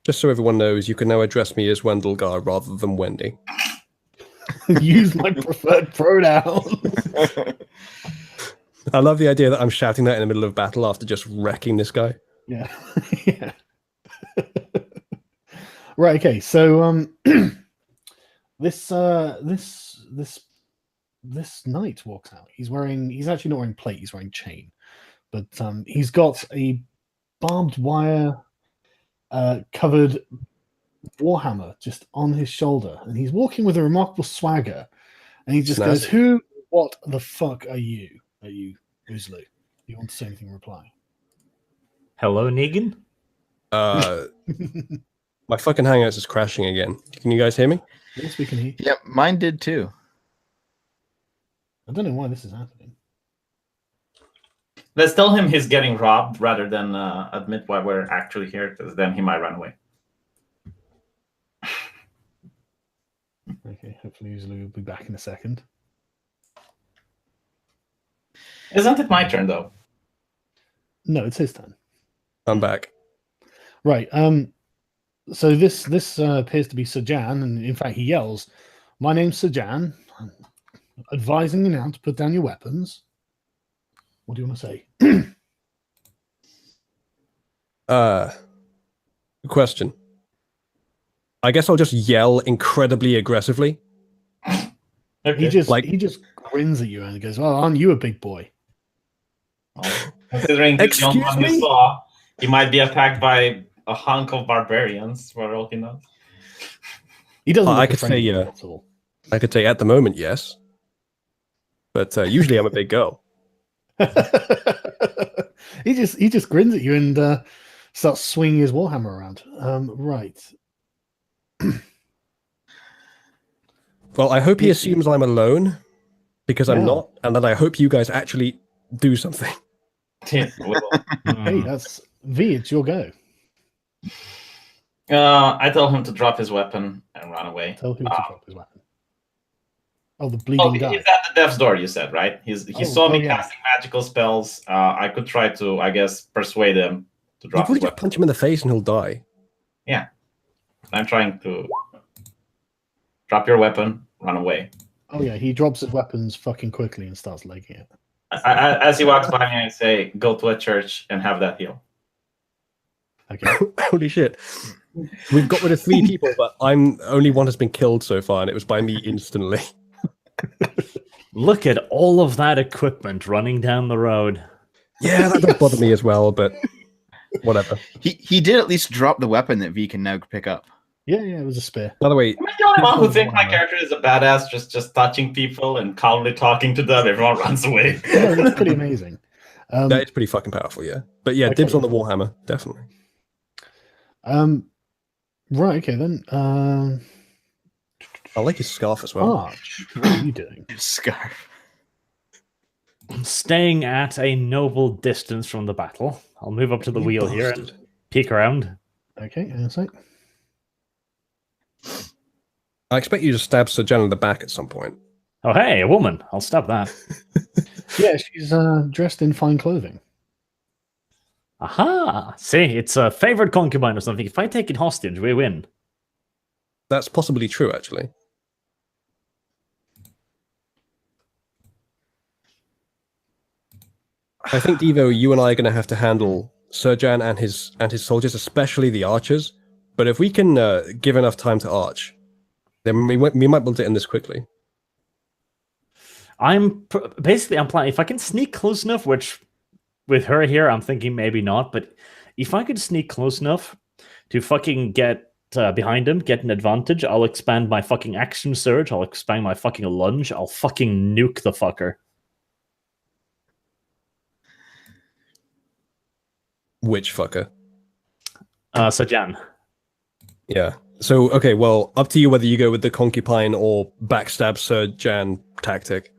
Just so everyone knows, you can now address me as Wendelgar rather than Wendy. Use my preferred pronoun. I love the idea that I'm shouting that in the middle of battle after just wrecking this guy. Yeah. Yeah. Right. Okay. So this knight walks out. He's actually not wearing plate. He's wearing chain, but he's got a barbed wire covered warhammer just on his shoulder, and he's walking with a remarkable swagger. And he just goes, "What the fuck are you? Are you Uzlu? You want to say anything in reply?" Hello, Negan. My fucking Hangouts is crashing again. Can you guys hear me? Yes, we can hear. Yep, mine did too. I don't know why this is happening. Let's tell him he's getting robbed rather than admit why we're actually here, because then he might run away. Okay, hopefully Uzlu will be back in a second. Isn't it my turn, though? No, it's his turn. I'm back. Right. So this appears to be Sir Jan, and in fact he yells, "My name's Sir Jan. I'm advising you now to put down your weapons." What do you want to say? Question. I guess I'll just yell incredibly aggressively. Okay. He just grins at you and goes, "Oh, aren't you a big boy?" Well, considering he's the only one Excuse you me? saw, he might be attacked by a hunk of barbarians, for all he knows. He doesn't. I Look could say, afraid yeah. at all. I could say at the moment, yes. But usually I'm a big girl. he just grins at you and starts swinging his warhammer around. Right. Well, I hope he assumes I'm alone, because I'm Yeah. not, and then I hope you guys actually do something. Hey, that's V. It's your go. I tell him to drop his weapon and run away. Tell him to drop his weapon. Oh, the bleeding guy. He's at the death's door, you said, right? He saw me yeah. casting magical spells. I could try to, I guess, persuade him to You drop probably his just weapon. punch him in the face and he'll die. Yeah. I'm trying to drop your weapon, run away. Oh yeah, he drops his weapons fucking quickly and starts legging it. As he walks by me, I say, "Go to a church and have that heal." Okay. Holy shit. We've got rid of 3 people, but only one has been killed so far, and it was by me instantly. Look at all of that equipment running down the road. Yeah, that does bother me as well, but whatever. He did at least drop the weapon that V can now pick up. Yeah, it was a spear. By the way, Am I the only one who thinks my character is a badass, just touching people and calmly talking to them? Everyone runs away. Yeah, that's pretty amazing. that is pretty fucking powerful, yeah. But yeah, dibs Okay. on the Warhammer, definitely. Right. Okay then. I like his scarf as well. Arch, what are you doing? Scarf. Staying at a noble distance from the battle. I'll move up to the You wheel here and bastard. peek around. Okay, hang on a sec. I expect you to stab Sir Jan in the back at some point. Oh, hey, a woman. I'll stop that. Yeah, she's dressed in fine clothing. Aha! See, it's a favorite concubine or something. If I take it hostage, we win. That's possibly true, actually. I think, Devo, you and I are going to have to handle Sir Jan and his soldiers, especially the archers. But if we can give enough time to arch, then we might be able to end this quickly. I'm planning, if I can sneak close enough, which with her here, I'm thinking maybe not, but if I could sneak close enough to fucking get behind him, get an advantage, I'll expand my fucking action surge, I'll expand my fucking lunge, I'll fucking nuke the fucker. Which fucker? So Jan. Yeah. So, okay, well, up to you whether you go with the concubine or backstab Sir Jan tactic.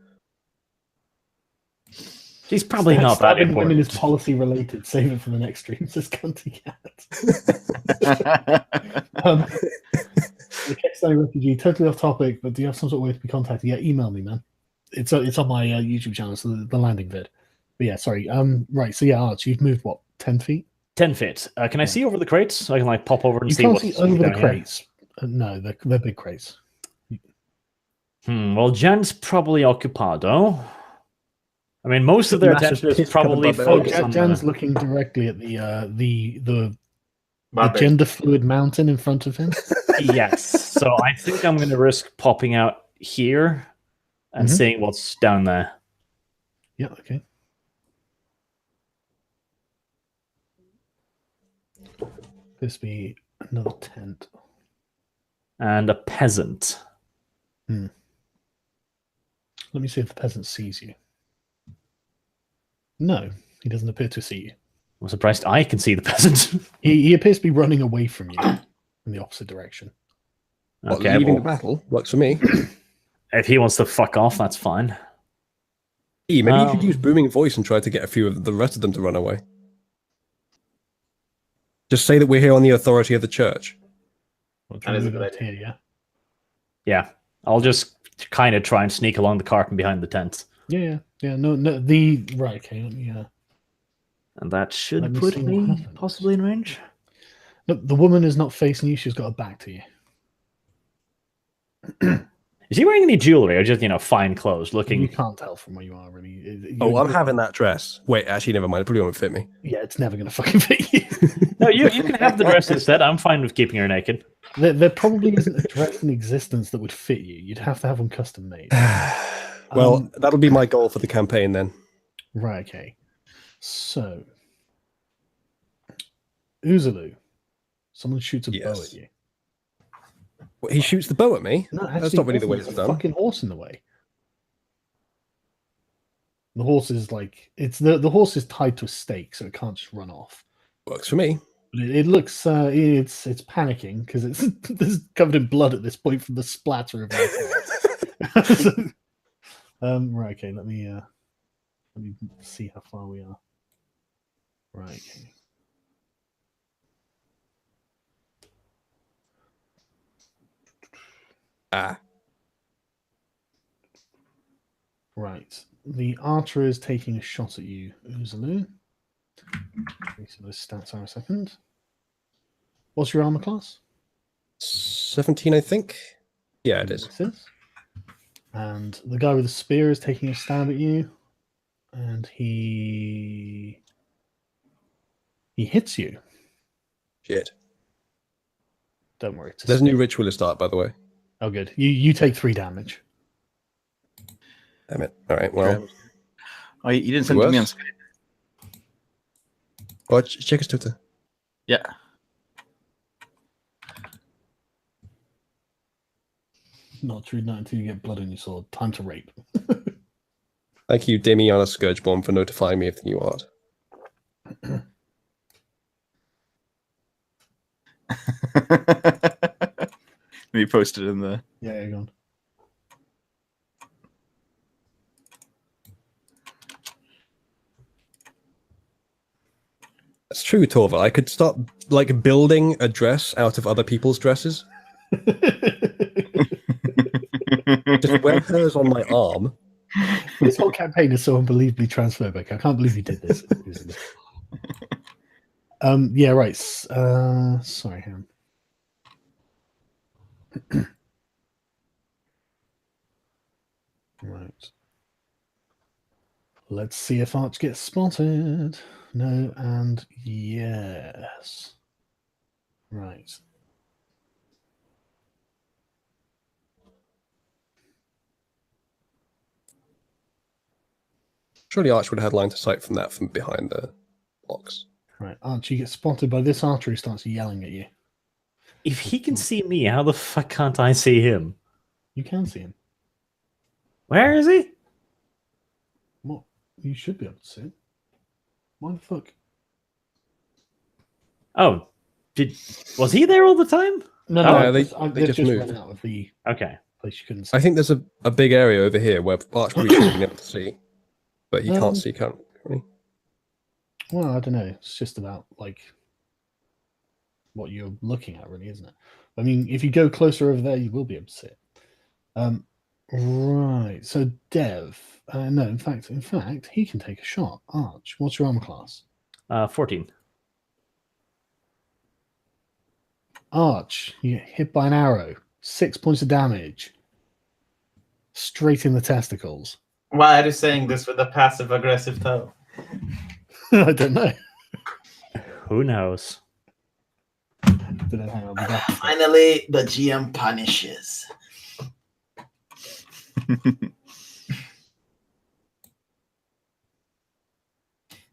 She's probably not that Stabbing women is important. policy related. Save it for the next stream, says Cunty Cat. The Kekistani refugee, totally off topic, but do you have some sort of way to be contacted? Yeah, email me, man. It's on my YouTube channel, so the landing vid. But yeah, sorry. Right, so yeah, Arch, you've moved what, 10 feet? 10 feet. Can I see over the crates so I can like pop over and You see can't what's see over the down here? crates. No, they're big crates. Well, Jan's probably occupado. I mean, most of their Massive attention is piss coming probably by the- focused on Jan's the... looking directly at the Barbarian. gender fluid mountain in front of him. Yes. So I think I'm going to risk popping out here and Mhm. seeing what's down there. Yeah, okay. This be another tent. And a peasant. Let me see if the peasant sees you. No, he doesn't appear to see you. I'm surprised I can see the peasant. He appears to be running away from you in the opposite direction. What, Okay, leaving well, the battle? Works for me. if he wants to fuck off, that's fine. Maybe you should use booming voice and try to get a few of the rest of them to run away. Just say that we're here on the authority of the church. That is a good idea. Here, yeah. Yeah. I'll just kind of try and sneak along the carpet behind the tent. Yeah. No. Right. Okay. Let me. And that should Let me put see what me happens. possibly in range. Look, the woman is not facing you. She's got her back to you. Is he wearing any jewelry or just, fine clothes You looking? can't tell from where you are, really. Oh, I'm having that dress. Wait, actually, never mind. It probably won't fit me. Yeah, it's never going to fucking fit you. No, you can have the dress instead. I'm fine with keeping her naked. There probably isn't a dress in existence that would fit you. You'd have to have one custom made. Well, that'll be my goal for the campaign then. Right, okay. So, Uzulu, someone shoots a bow Yes. at you. What, he shoots the bow at me? No, actually, That's not really the way there's it's a done. fucking horse in the way. The horse is the horse is tied to a stake, so it can't just run off. Works for me. It looks it's panicking because it's covered in blood at this point from the splatter of it. Right, okay, let me see how far we are. Right, okay. Ah. Right. The archer is taking a shot at you, Uzulu. Let me see what those stats are a second. What's your armor class? 17, I think. Yeah, it is. This is. And the guy with the spear is taking a stab at you. And he hits you. Shit. Don't worry. It's a There's a new stick. Ritualist art, by the way. Oh, good. You take 3 damage. Damn it. All right, well. Oh, you didn't send it to me on Worse? Skype. Oh, check his Twitter. Yeah. Not true, not until you get blood on your sword. Time to rape. Thank you, Damiana Scourgeborn, for notifying me of the new art. Maybe post it in the. Yeah, go on. That's true, Torva. I could start building a dress out of other people's dresses. Just wear hers on my arm. This whole campaign is so unbelievably transphobic. I can't believe you did this. Yeah, right. Sorry, hang on. Right. Let's see if Arch gets spotted. No, and yes. Right. Surely Arch would have had line of sight from behind the blocks. Right. Arch, you get spotted by this archer who starts yelling at you. If he can see me, how the fuck can't I see him? You can see him. Where is he? What? You should be able to see him. Why the fuck? Oh, was he there all the time? No, they they've just just moved. run out of the Okay. place you couldn't see. I think there's a big area over here where Arch probably should have been able to see, but he can't see currently. Well, I don't know. It's just about what you're looking at, really, isn't it? I mean, if you go closer over there, you will be able to see it. Right. So Dev, no, in fact, he can take a shot. Arch, what's your armor class? 14. Arch, you get hit by an arrow. 6 points of damage. Straight in the testicles. Why are you saying this with a passive aggressive tone? I don't know. Who knows? Don't know, hang on, Finally, the GM punishes.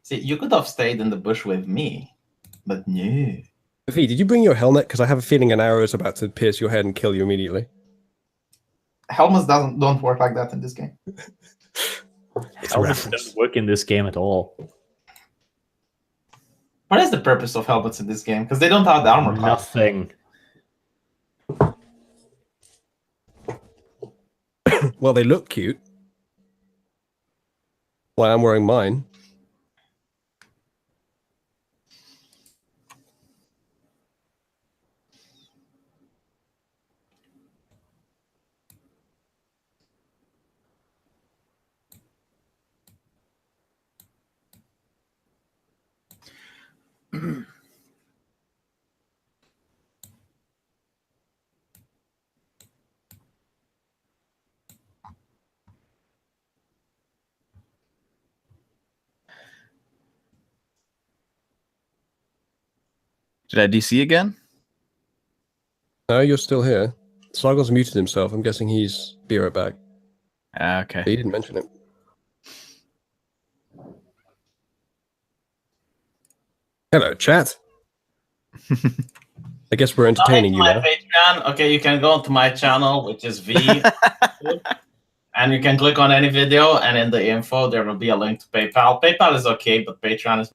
See, you could have stayed in the bush with me, but no. V, did you bring your helmet? Because I have a feeling an arrow is about to pierce your head and kill you immediately. Helmets don't work like that in this game. It's a Helmets reference. don't work in this game at all. What is the purpose of helmets in this game? Because they don't have the armor class. Nothing. Well, they look cute. Why I'm wearing mine. Did I DC again? No, you're still here. Sargon's muted himself. I'm guessing he's be right back. Okay. He didn't mention it. Hello, chat. I guess we're entertaining you my now. Patreon. Okay, you can go to my channel, which is V, and you can click on any video, and in the info there will be a link to PayPal. PayPal is okay, but Patreon is.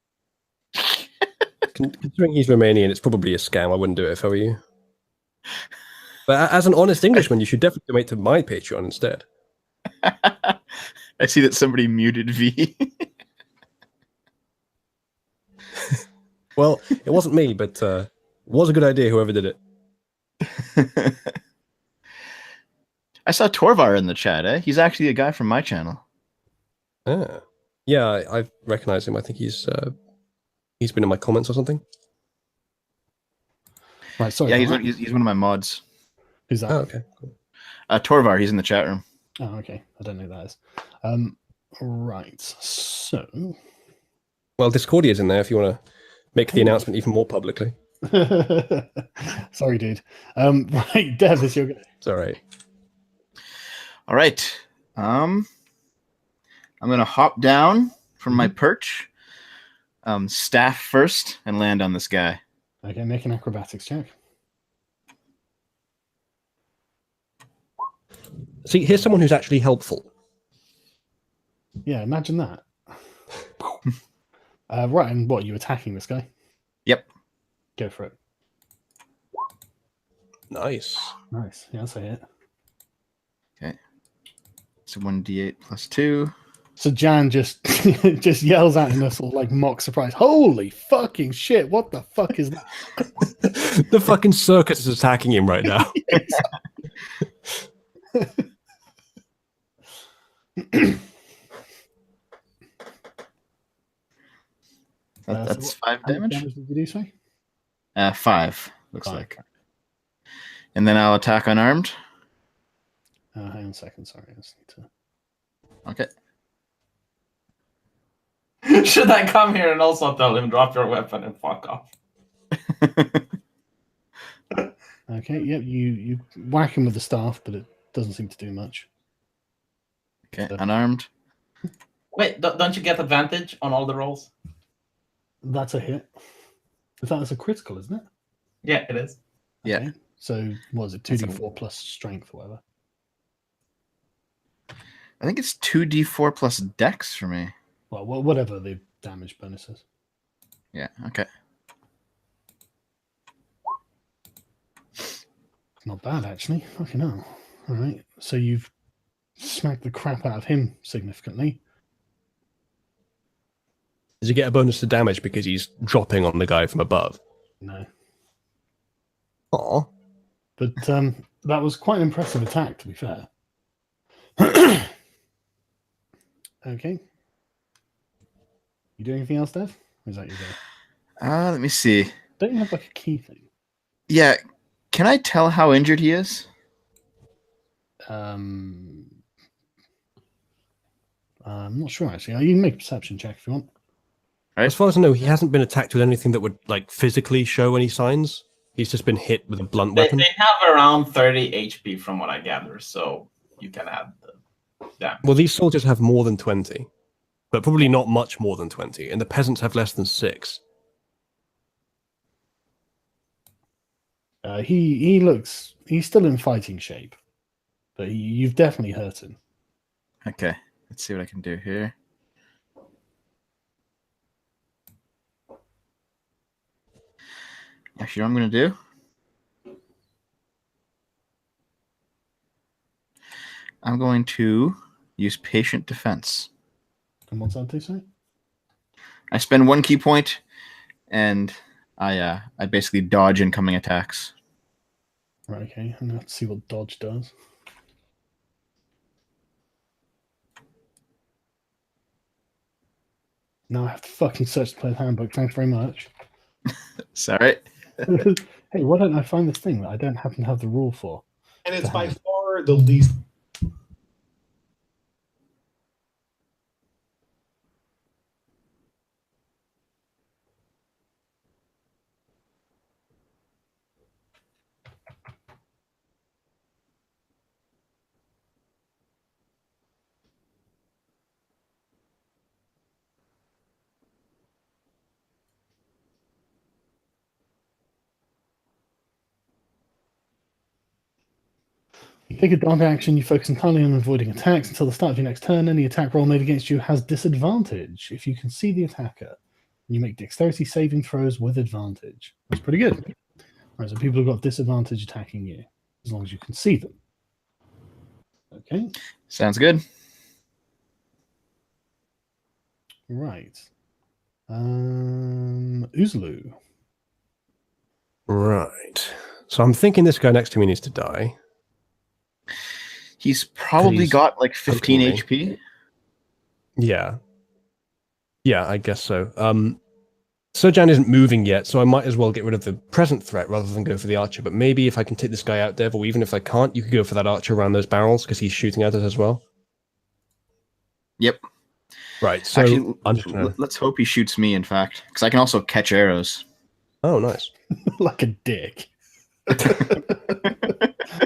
Considering he's Romanian, it's probably a scam. I wouldn't do it if I were you. But as an honest Englishman, you should definitely donate to my Patreon instead. I see that somebody muted V. Well, it wasn't me, but it was a good idea, whoever did it. I saw Torvar in the chat, eh? He's actually a guy from my channel. Ah. Yeah, I recognize him. I think he's been in my comments or something. Right, sorry. Yeah, about that. he's one of my mods. Who's that? Oh, okay. Cool. Torvar, he's in the chat room. Oh, okay. I don't know who that is. Right. So. Well, Discordia's in there if you want to make the announcement even more publicly. Sorry, dude. Right, Dev, is your. It's all right. All right. I'm gonna hop down from my perch, staff first, and land on this guy. Okay, make an acrobatics check. See, here's someone who's actually helpful. Yeah, imagine that. Right, and what, you attacking this guy? Yep. Go for it. Nice. Nice. Yeah, that's a hit. Okay. So 1d8 plus 2. So Jan just just yells out in a sort of like mock surprise. Holy fucking shit, what the fuck is that? The fucking circus is attacking him right now. That's so 5 how much damage. did you do, say? 5 looks 5. like. And then I'll attack unarmed. Hang on a second, sorry. I just need to... Okay. Should I come here and also tell him drop your weapon and fuck off? Okay, yep, you whack him with the staff, but it doesn't seem to do much. Okay, So- unarmed. Wait, don't you get advantage on all the rolls? That's a hit. In fact, that's a critical, isn't it? Yeah, it is. Yeah. Okay. So what is it? That's a- 2d4 plus strength or whatever. I think it's 2d4 plus dex for me. Well, whatever the damage bonus is. Yeah, okay. Not bad, actually. Fucking hell. All right. So you've smacked the crap out of him significantly. Does he get a bonus to damage because he's dropping on the guy from above? No. Aw. But that was quite an impressive attack, to be fair. Okay. You do anything else, Dev? Or is that your go? Let me see. Don't you have like a key thing? Yeah, can I tell how injured he is? I'm not sure, actually. You can make a perception check if you want. Right. As far as I know, he hasn't been attacked with anything that would like physically show any signs. He's just been hit with a blunt They weapon. have around 30 HP from what I gather, so you can add the damage. Well, these soldiers have more than 20, but probably not much more than 20, and the peasants have less than 6. He's still in fighting shape, but you've definitely hurt him. Okay, let's see what I can do here. Actually, what I'm going to do? I'm going to use patient defense. And what's that do, say? I spend 1 key point, and I basically dodge incoming attacks. Right, okay. And let's see what dodge does. Now I have to fucking search the player's handbook. Thanks very much. Sorry. Hey, why don't I find this thing that I don't happen to have the rule for? And it's by far the least. Take a dark action. You focus entirely on avoiding attacks until the start of your next turn. Any attack roll made against you has disadvantage if you can see the attacker. You make dexterity saving throws with advantage. That's pretty good. Right, so people have got disadvantage attacking you as long as you can see them. Okay. Sounds good. Right. Uzlu. Right. So I'm thinking this guy next to me needs to die. He's probably He's got like 15 poking me. HP. Yeah. Yeah, I guess so. Sojan isn't moving yet, so I might as well get rid of the present threat rather than go for the archer. But maybe if I can take this guy out, Dev, or even if I can't, you could go for that archer around those barrels because he's shooting at us as well. Yep. Right. So Actually, I'm just gonna... let's hope he shoots me, in fact, because I can also catch arrows. Oh, nice. Like a dick.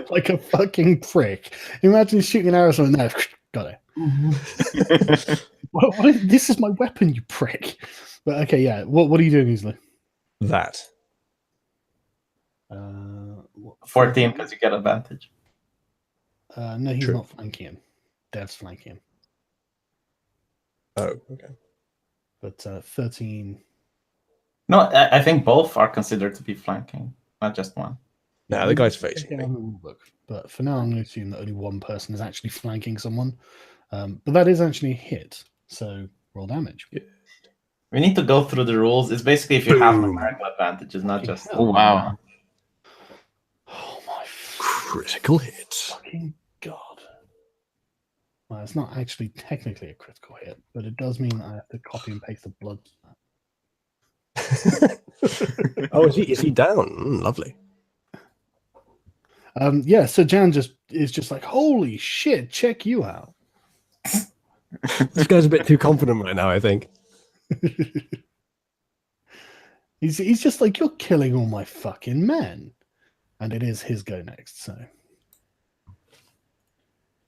Like a fucking prick. Imagine shooting an arrow something there. Got it. This is my weapon, you prick. But okay, yeah. What are you doing, Usually? That. 14 because you get advantage. No, he's True. not flanking him. Dev's flanking him. Oh, okay. But 13. No, I think both are considered to be flanking, not just one. Nah, the guy's facing me. But for now, I'm going to assume that only one person is actually flanking someone. But that is actually a hit. So roll damage. Yeah. We need to go through the rules. It's basically if you have Boom. numerical advantages, not just. Oh, wow. Oh my Critical hit. fucking god. Well, it's not actually technically a critical hit, but it does mean I have to copy and paste the blood. Oh, is he down? Lovely. Yeah, so Jan is just like, holy shit, check you out. This guy's a bit too confident right now, I think. He's just like, you're killing all my fucking men. And it is his go next, so.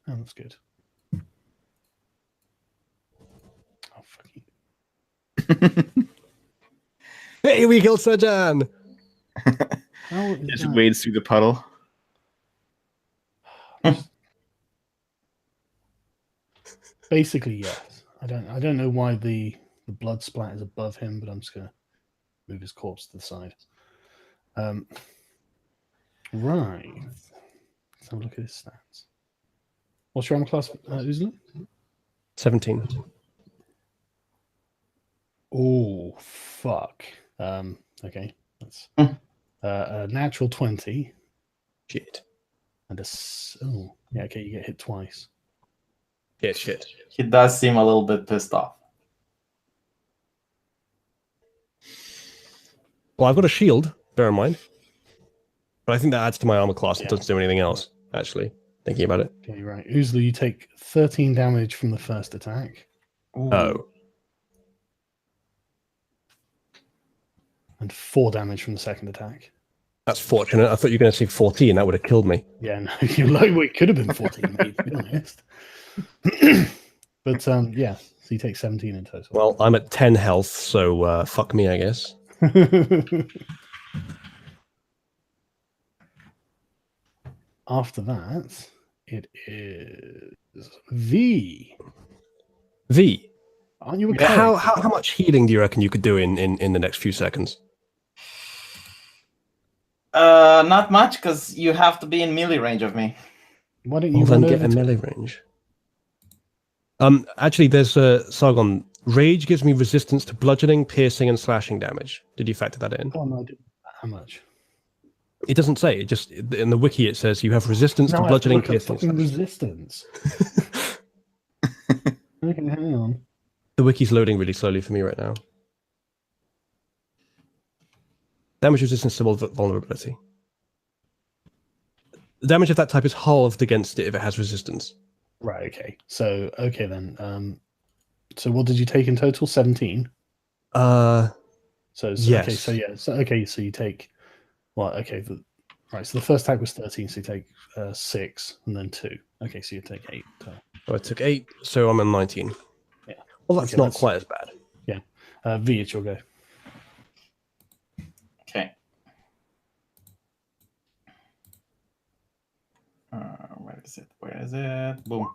Oh, that's good. Oh, fucking. Hey, we killed Sojan! Just wades through the puddle. Basically, yes. I don't know why the blood splat is above him, but I'm just gonna move his corpse to the side. Right. Let's have a look at his stats. What's your armor class, Uzlu? 17. Oh, fuck. Okay. That's a natural 20. Shit. And oh, yeah, okay, you get hit twice. Yeah, shit. He does seem a little bit pissed off. Well, I've got a shield, bear in mind. But I think that adds to my armor class. It Yeah. doesn't do anything else, actually, thinking about it. Okay, right. Uzlu, you take 13 damage from the first attack Oh. and 4 damage from the second attack. That's fortunate. I thought you were going to say 14. That would have killed me. Yeah, no, you're like, well, it could have been 14, mate, to be honest. But yeah, so you take 17 in total. Well, I'm at 10 health, so fuck me, I guess. After that, it is V. V. Aren't you a How cleric? how much healing do you reckon you could do in the next few seconds? Not much, because you have to be in melee range of me. Why don't you Well, then run get over a to- melee range. Actually, there's Sargon. Rage gives me resistance to bludgeoning, piercing, and slashing damage. Did you factor that in? Oh, no, I didn't. How much? It doesn't say. It just in the wiki it says you have resistance to Now I have to bludgeoning, look up piercing. fucking and resistance. Okay, hang on. The wiki's loading really slowly for me right now. Damage resistance to vulnerability. The damage of that type is halved against it if it has resistance. Right, okay. So, okay then. So what did you take in total? 17? Yes. Okay, so yeah. So, okay, so you take... Well, okay. Right, so the first attack was 13, so you take 6 and then 2. Okay, so you take 8. So I took 8, so I'm on 19. Yeah. Well, that's Okay, not that's- quite as bad. V, it's your go. Okay. Where is is it? Where is it? Boom.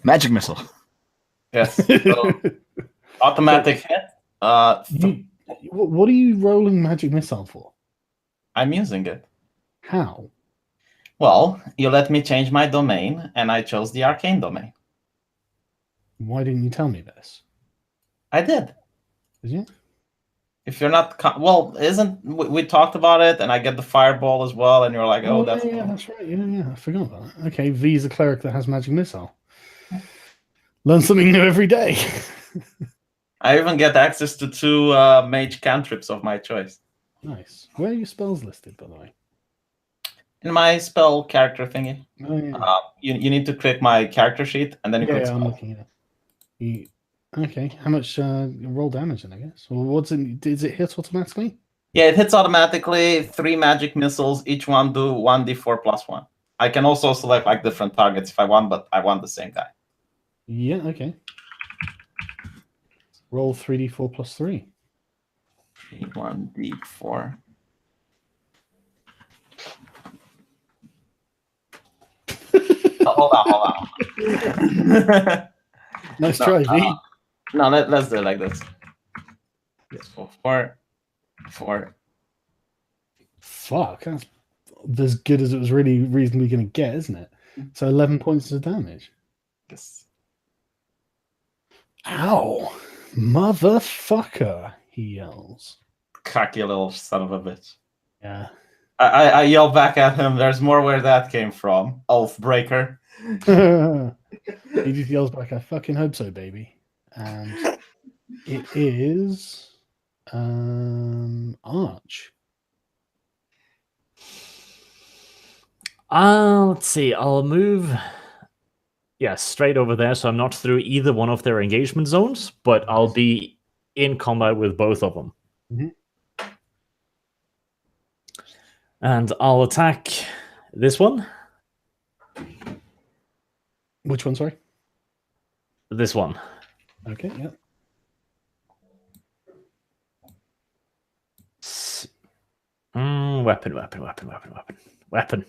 Magic missile. Yes. So, automatic hit. What are you rolling magic missile for? I'm using it. How? Well, you let me change my domain, and I chose the arcane domain. Why didn't you tell me this? I did. Did you? If you're not well, isn't we talked about it, and I get the fireball as well, and you're like, oh, that's yeah, that's right. Yeah, I forgot about that. Okay, V's a cleric that has magic missile. Learn something new every day. I even get access to 2 mage cantrips of my choice. Nice. Where are your spells listed, by the way? In my spell character thingy, Oh, yeah. you need to click my character sheet, and then you click Yeah, I'm spell. looking at it. Okay, how much roll damage then, I guess? Well, does it hit automatically? Yeah, it hits automatically. 3 magic missiles, each one do 1d4 plus 1. I can also select like different targets if I want, but I want the same guy. Yeah, okay. Roll 3d4 plus 3. 1d4. Hold on. Nice try, V. No, let's do it like this. Yes, 4. Fuck, that's as good as it was really reasonably going to get, isn't it? So 11 points of damage. Yes. Ow! Motherfucker, he yells. Cocky little son of a bitch. Yeah. I yell back at him. There's more where that came from. Oathbreaker. He just yells back, I fucking hope so, baby. And it is Arch. Let's see. I'll move. Yeah, straight over there, so I'm not through either one of their engagement zones, but I'll be in combat with both of them. Mhm. And I'll attack this one. Which one, sorry? This one. Okay, yeah. Weapon.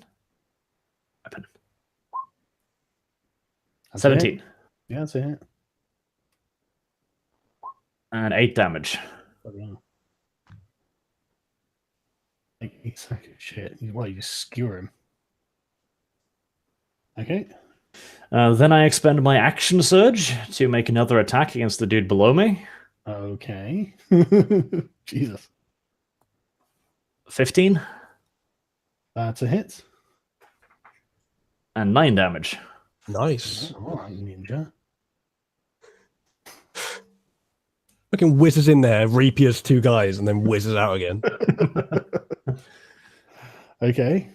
That's 17. a hit. Yeah, that's a hit. And 8 damage. Bloody hell. Like, you sack of shit. Well, you just skewer him. Okay. Then I expend my action surge to make another attack against the dude below me. Okay. Jesus. 15 That's a hit. and 9 damage. Nice. All right, ninja. Fucking whizzes in there, rapiers 2 guys, and then whizzes out again. Okay.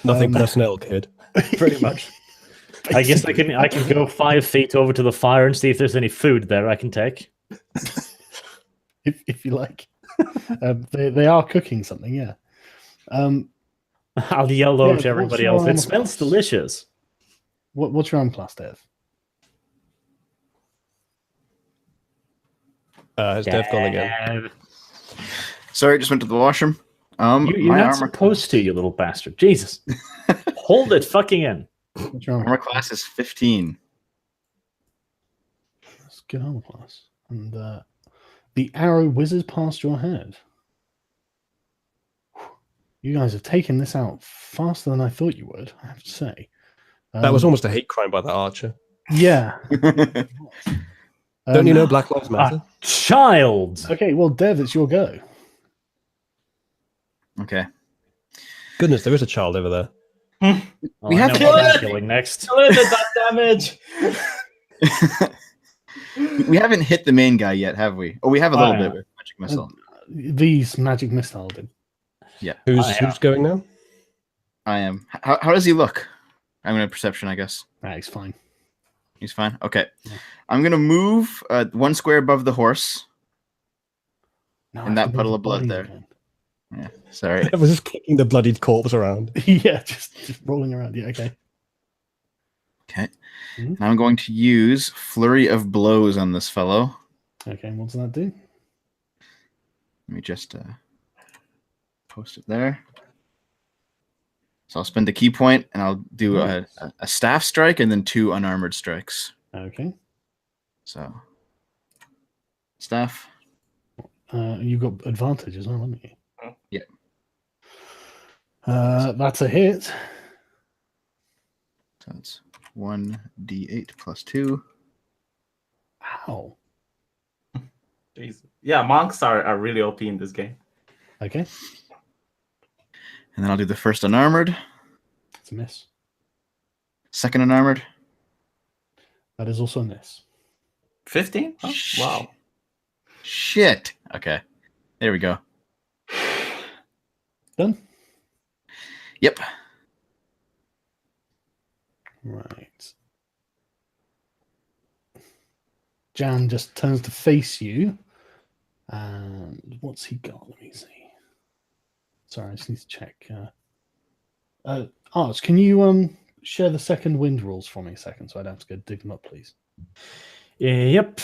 Nothing personnel, kid. Pretty much. I guess I can go 5 feet over to the fire and see if there's any food there I can take. if you like. They are cooking something, yeah. I'll yell over Yeah, to everybody what's else. your It armor smells class? delicious. What's your arm class, Dev? Has Dev gone again? Yeah. Sorry, just went to the washroom. You're My not armor supposed to, you little bastard. Jesus. Hold it fucking in. What's your armor class is 15. That's a good armor class. And the arrow whizzes past your head. You guys have taken this out faster than I thought you would, I have to say. That was almost a hate crime by that archer. Yeah. Don't you know Black Lives Matter? Child. Okay, well, Dev, it's your go. Okay. Goodness, there is a child over there. Well, We I have know to what kill I'm it! killing next. That damage. We haven't hit the main guy yet, have we? Oh, we have a little yeah. bit with magic missile. These magic missile did. Who's going now? I am. How does he look? I'm gonna perception, I guess. He's fine. He's fine. Okay. Yeah. I'm gonna move 1 square above the horse. No, And I that have to puddle move of blood the there. body Yeah. Sorry. I was just kicking the bloodied corpse around. again. Yeah, just rolling around. Yeah, okay. Okay. Mhm. I'm going to use flurry of blows on this fellow. Okay, what does that do? Let me just post it there. So I'll spend a key point, and I'll do a staff strike and then 2 unarmored strikes. Okay. So staff. You've got advantage as well, haven't you? Yeah. That's a hit. So that's 1d8 plus 2. Ow. Jeez. Yeah, monks are really OP in this game. Okay. And then I'll do the first unarmored, It's a miss. second unarmored. That is also a miss. 15? Oh, wow. Shit. Okay. There we go. Done? Yep. Right. Jan just turns to face you. And what's he got? Let me see. Sorry, I just need to check. Arch, can you share the second wind rules for me a second so I don't have to go dig them up, please? Yep.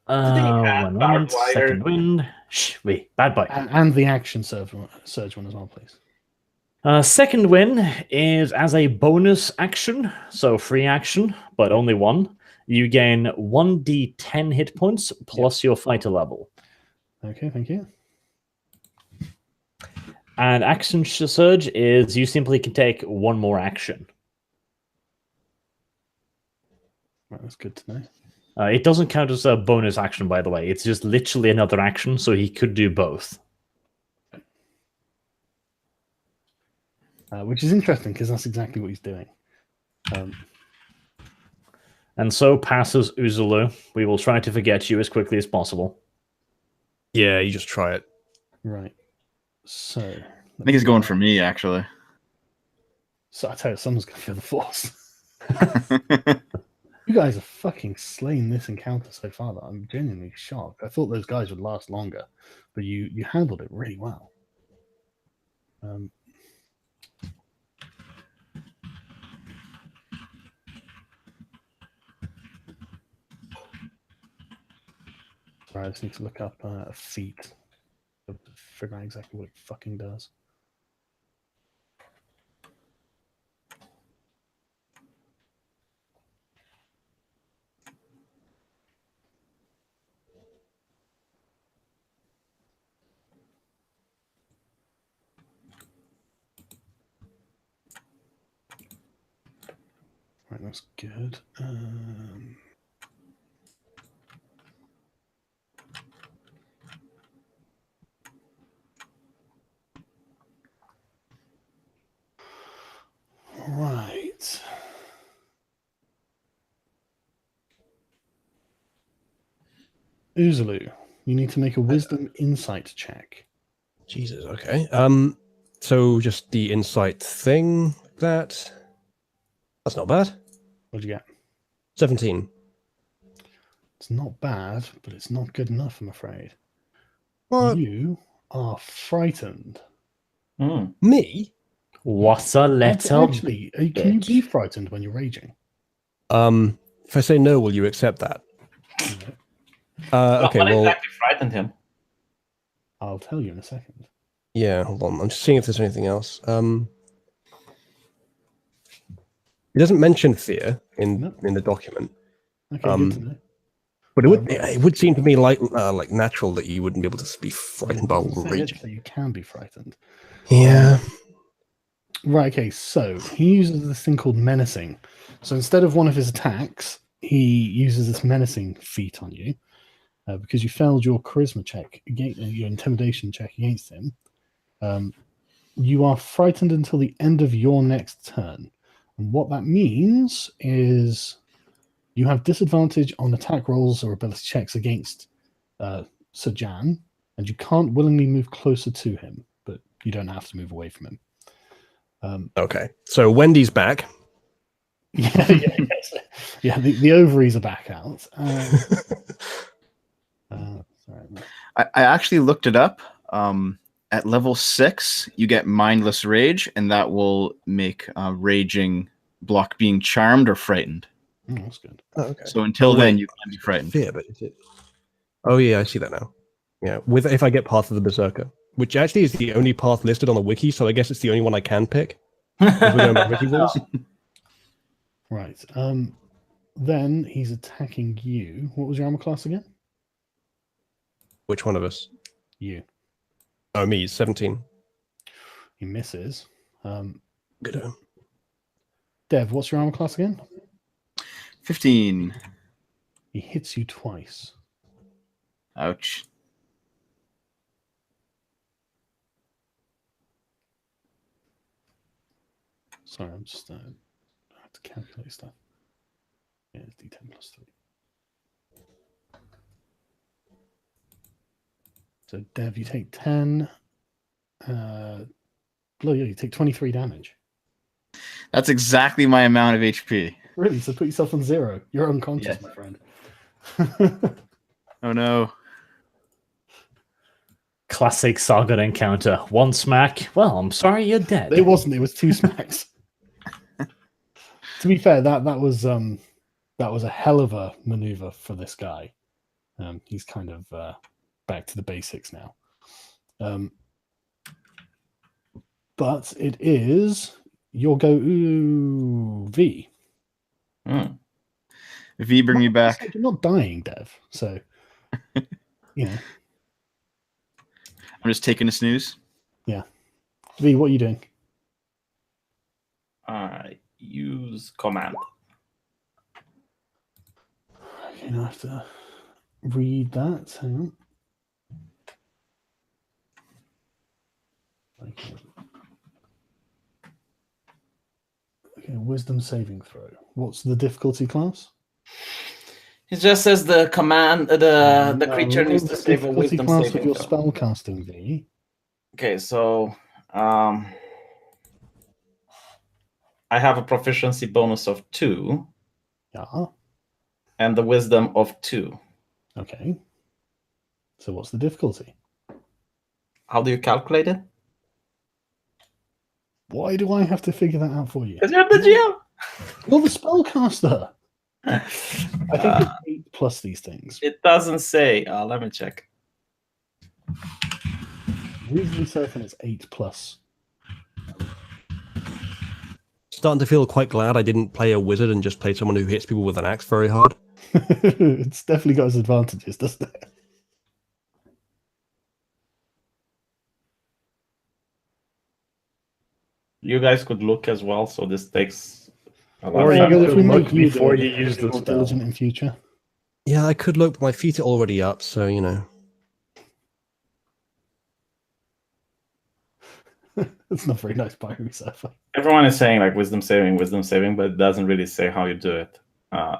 have One moment. barbed Second wire? wind. Shh, wait, bad boy. And the action surge one as well, please. Second win is as a bonus action, so free action, but only one. You gain 1d10 hit points plus your fighter level. Okay, thank you. And action surge is you simply can take one more action. Right, that's good to know. It doesn't count as a bonus action, by the way. It's just literally another action, so he could do both. Which is interesting because that's exactly what he's doing. And so passes Uzulu. We will try to forget you as quickly as possible. Yeah, you just try it. Right. So I think he's going for me, actually. So I tell you, someone's going to feel the force. You guys have fucking slain this encounter so far that I'm genuinely shocked. I thought those guys would last longer, but you handled it really well. Sorry, I just need to look up a feat to figure out exactly what it fucking does. Right, that's good. Right. Uzulu, you need to make a wisdom insight check. Jesus, okay. So just the insight thing, that's not bad. What'd you get? 17. It's not bad, but it's not good enough, I'm afraid. What? You are frightened. Hmm. Me? What a little Actually, can you be frightened when you're raging? If I say no, will you accept that? Okay, What well, exactly frightened him? I'll tell you in a second. yeah, hold on. I'm just seeing if there's anything else. It doesn't mention fear in the document, Okay, good to know. but it would seem to me like natural that you wouldn't be able to be frightened by Say it rage. so you can be frightened. Yeah. Right, okay, so he uses this thing called menacing. So instead of one of his attacks, he uses this menacing feat on you. Because you failed your charisma check, your intimidation check against him. You are frightened until the end of your next turn. And what that means is you have disadvantage on attack rolls or ability checks against Sir Jan, and you can't willingly move closer to him, but you don't have to move away from him. Okay, so Wendy's back. Yeah, the ovaries are back out. Sorry. I actually looked it up. At level 6, you get mindless rage, and that will make raging block being charmed or frightened. Oh, that's good. Oh, okay. So until then, you can be frightened. Fear, but is it? Oh yeah, I see that now. Yeah, with if I get Path of the Berserker, which actually is the only path listed on the wiki, so I guess it's the only one I can pick. If we're going by wiki rules. Right. Then he's attacking you. What was your armor class again? Which one of us? You. Oh, me, 17. He misses. Good. Dev, what's your armor class again? 15. He hits you twice. Ouch. Sorry, I'm just I have to calculate stuff. Yeah, it's D10 plus 3. So Dev, you take 10. Blue, you take 23 damage. That's exactly my amount of HP. Really? So put yourself on 0. You're unconscious, Yes. my friend. Oh no. Classic Saga encounter. One smack. Well, I'm sorry you're dead. It wasn't. It was 2 smacks. To be fair, that was a hell of a maneuver for this guy. He's kind of back to the basics now. But it is your go. Ooh, V. V, bring me back. You're not dying, Dev. So, you know. I'm just taking a snooze. Yeah. V, what are you doing? Use command. Okay, I have to read that. Hang on. Okay, wisdom saving throw. What's the difficulty class? It just says the command. The creature Roll needs the to save a difficulty wisdom class saving of your throw. spell casting, V. Okay, so I have a proficiency bonus of 2 Yeah. and the wisdom of 2. Okay. So what's the difficulty? How do you calculate it? Why do I have to figure that out for you? Because you're the GM. You're the spellcaster. I think it's 8 plus these things. It doesn't say. Let me check. Reasonably certain it's 8 plus. Starting to feel quite glad I didn't play a wizard and just play someone who hits people with an axe very hard. It's definitely got its advantages, doesn't it? You guys could look as well, so this takes a lot Or of you time. If we could make look you before do you it, use the more spell. diligent in future. Yeah, I could look, but my feet are already up, so, you know. It's not very nice by yourself. Everyone is saying like wisdom saving, but it doesn't really say how you do it.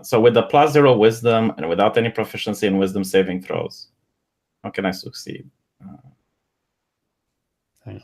So with the +0 wisdom and without any proficiency in wisdom saving throws, how can I succeed? Hang on.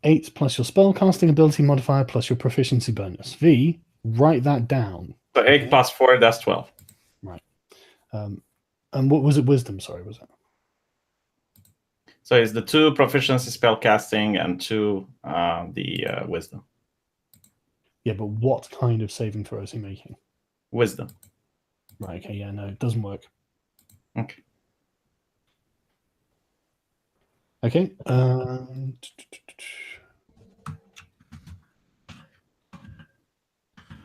Eight plus your spellcasting ability modifier plus your proficiency bonus. V, write that down. So 8 plus 4, that's 12. And what was it? Wisdom, sorry, was it? So it's the 2 proficiency spell casting and 2 the wisdom. Yeah, but what kind of saving throw is he making? Wisdom. Right, okay, yeah, no, it doesn't work. Okay. Okay.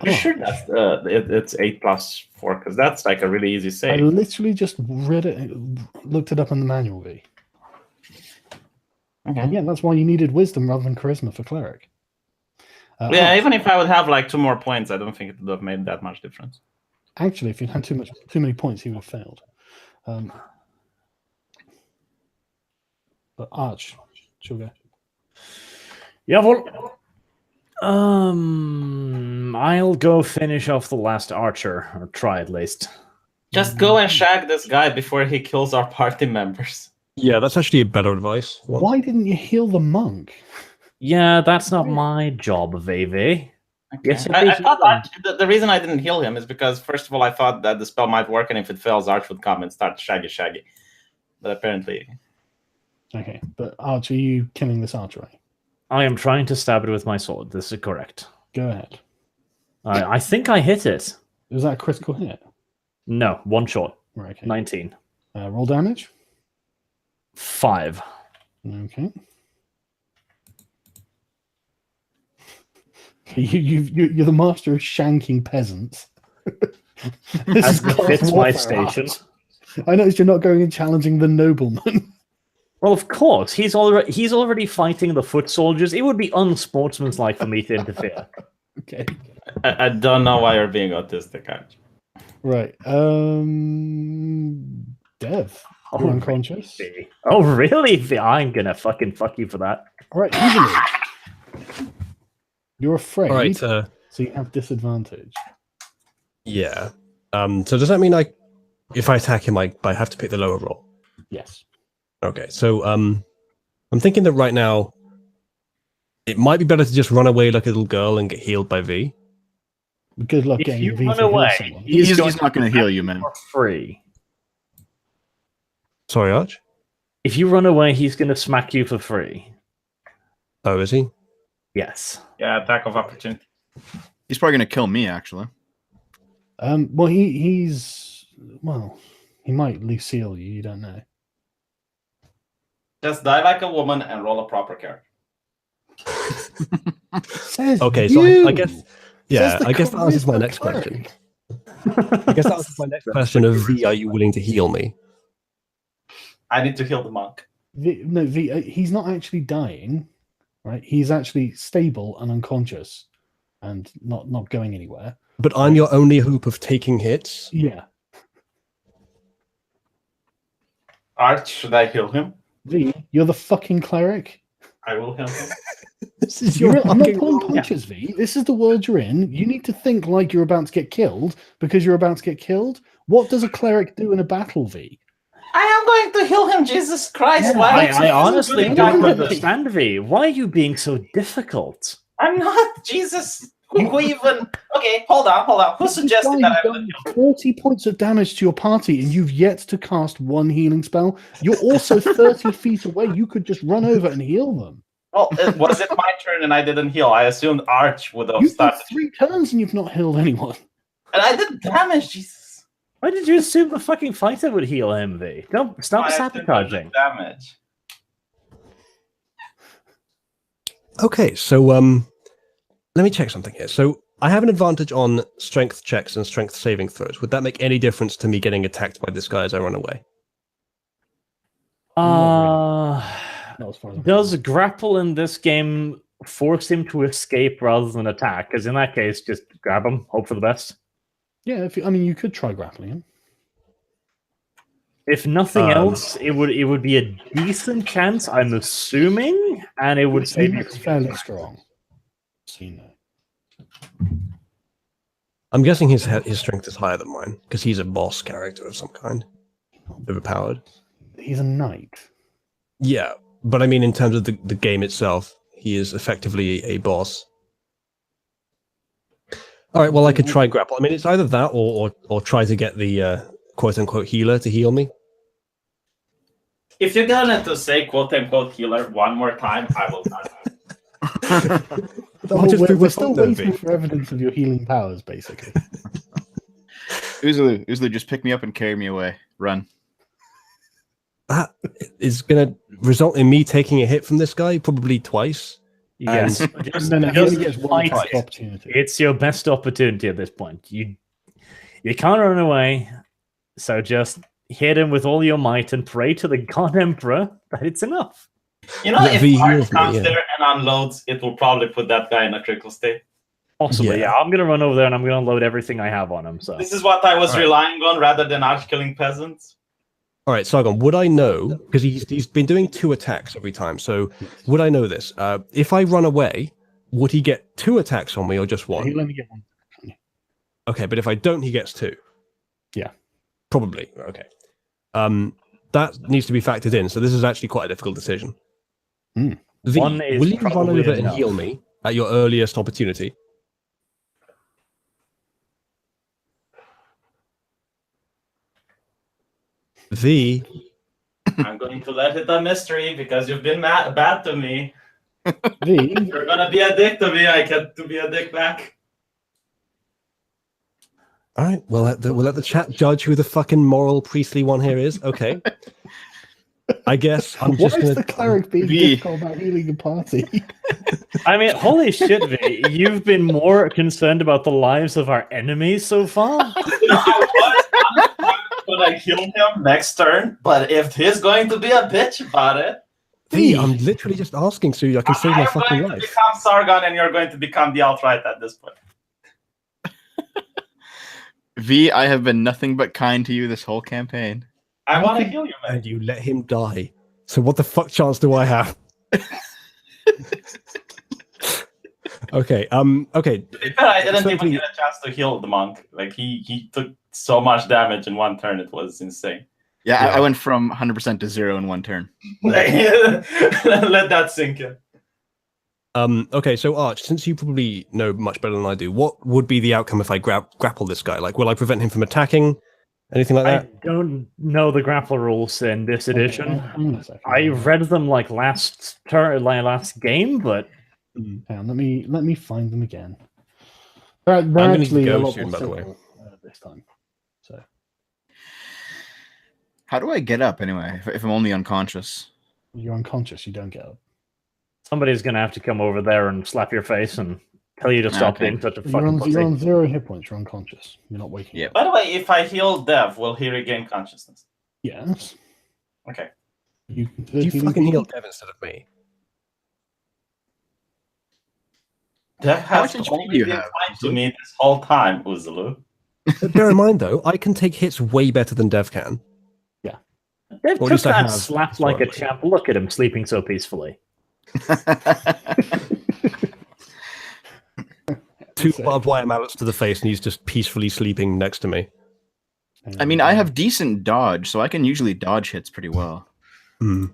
You sure that's it's 8 plus 4? Because that's like a really easy I save. literally just read it, looked it up in the manual, V. Okay. And yeah, that's why you needed wisdom rather than charisma for cleric. Yeah, even if I would have like 2 more points, I don't think it would have made that much difference. Actually, if you had too many points, he would have failed. But Arch, she'll go. Yeah, well, I'll go finish off the last archer, or try at least. Just go and shag this guy before he kills our party members. Yeah, that's actually a better advice. Why didn't you heal the monk? Yeah, that's not my job, VV. Yes, I thought the reason I didn't heal him is because, first of all, I thought that the spell might work, and if it fails, Arch would come and start shaggy. But apparently... Okay, but Arch, are you killing this archer? Right? I am trying to stab it with my sword. This is correct. Go ahead. I think I hit it. Was that a critical hit? No, one shot. Right, okay. 19. Roll damage. 5. Okay. You're the master of shanking peasants. This As is class fits my warfare, station. Arch. I noticed you're not going and challenging the nobleman. Well, of course, he's already fighting the foot soldiers. It would be unsportsmanlike for me to interfere. Okay. I don't know why you're being autistic, Arch. Right. Dev. You're unconscious. Really? Oh, really? I'm gonna fucking fuck you for that. All right, easily. You're afraid, All right. so you have disadvantage. Yeah. So does that mean if I attack him, I have to pick the lower roll? Yes. Okay. So I'm thinking that right now it might be better to just run away like a little girl and get healed by V. Good luck If getting you V run to heal away, someone. He's not going to heal you, man. For free. Sorry, Arch. If you run away, he's gonna smack you for free. Oh, is he? Yes. Yeah, attack of opportunity. He's probably going to kill me, actually. Well, he might Lucille you. You don't know. Just die like a woman and roll a proper character. Says Okay, so you. I guess. Yeah, I guess that answers my next question. I guess that answers my next question of V. Are you willing to heal me? I need to heal the monk. V, he's not actually dying, right? He's actually stable and unconscious, and not going anywhere. But I'm your only hope of taking hits. Yeah. Arch, should I heal him? V, you're the fucking cleric. I will heal him. This is I'm not fucking pulling role. punches, V. This is the world you're in. You need to think like you're about to get killed because you're about to get killed. What does a cleric do in a battle, V? I am going to heal him, Jesus Christ. Yeah, Why I honestly don't don't understand, V. Why are you being so difficult? I'm not Jesus. Who even? Okay, hold on. Who suggested that I would heal? 40 points of damage to your party, and you've yet to cast one healing spell. You're also 30 feet away. You could just run over and heal them. Well, was it my turn and I didn't heal? I assumed Arch would have You've started. got 3 turns and you've not healed anyone. And I did damage, Jesus. Why did you assume the fucking fighter would heal him, V? Don't stop I did sabotaging. damage. Okay, so let me check something here. So I have an advantage on strength checks and strength saving throws. Would that make any difference to me getting attacked by this guy as I run away? Not as far as I'm Does grapple in this game force him to escape rather than attack? Because in that case, just grab him, hope for the best. Yeah, you could try grappling him. If nothing else, it would be a decent chance, I'm assuming, and it would save you. It's fairly strong. So you know. I'm guessing his strength is higher than mine because he's a boss character of some kind, overpowered. He's a knight. Yeah, but I mean, in terms of the game itself, he is effectively a boss. All right, well, I could try grapple. I mean, it's either that or try to get the quote-unquote healer to heal me. If you're gonna to say quote-unquote healer one more time, I will not. We're still waiting for evidence of your healing powers, basically. Uzulu, just pick me up and carry me away. Run. That is going to result in me taking a hit from this guy, probably twice. Yes, No, he only gets one fight. opportunity. It's your best opportunity at this point. You can't run away, so just hit him with all your might and pray to the God Emperor that it's enough. You know, if V Arch heals me, comes yeah. there and unloads, it will probably put that guy in a critical state. Possibly, Yeah. yeah. I'm gonna run over there and I'm gonna load everything I have on him. So This is what I was All right. relying on rather than Arch killing peasants. All right, Sargon, would I know, because he's been doing 2 attacks every time, so would I know this? If I run away, would he get 2 attacks on me or just 1? He'll only get one. Okay, but if I don't, he gets 2. Yeah. Probably, okay. That needs to be factored in, so this is actually quite a difficult decision. Hmm. V, One is will you run probably over and enough. heal me at your earliest opportunity? V. I'm going to let it a mystery because you've been bad to me. V. You're gonna be a dick to me. I get to be a dick back. All right, we'll let the chat judge who the fucking moral priestly one here is. Okay. I guess I'm Why just is gonna. the cleric being V. difficult about healing the party? I mean, holy shit, V. You've been more concerned about the lives of our enemies so far? I was gonna kill him next turn, but if he's going to be a bitch about it, V, I'm literally just asking so I can save my I'm fucking going to life. become Sargon and you're going to become the alt-right at this point. V, I have been nothing but kind to you this whole campaign. I want to kill you, man. And you let him die. So what the fuck chance do I have? Okay. Okay. To be fair, I didn't even Essentially- get a chance to heal the monk. Like he took so much damage in one turn, it was insane. Yeah, Yeah. I went from 100% to 0 in one turn. Let that sink in. Okay, so Arch, since you probably know much better than I do, what would be the outcome if I grapple this guy? Like, will I prevent him from attacking? Anything like I that? don't know the grapple rules in this edition. Hang on a second. I read them like last game, but Hang on, let me find them again. They're gonna actually go a lot soon, more by the way. simple, this time. So How do I get up anyway if I'm only unconscious? you're unconscious, you don't get up. somebody's gonna have to come over there and slap your face and tell you to stop Okay. being such a You're fucking on, pussy. you're on 0 hit points. You're unconscious. You're not waking Yeah. up. By the way, if I heal Dev, will he regain consciousness? Yes. Okay. You You fucking healed Dev instead of me. Dev How has much HP only do you been have? kind to me this whole time, Uzulu. Bear in mind, though, I can take hits way better than Dev can. Dave Or at took least I that have slap like a historically. champ. Look at him sleeping so peacefully. Two So- barbed wire mallets to the face, and he's just peacefully sleeping next to me. I mean, I have decent dodge, so I can usually dodge hits pretty well. Hmm.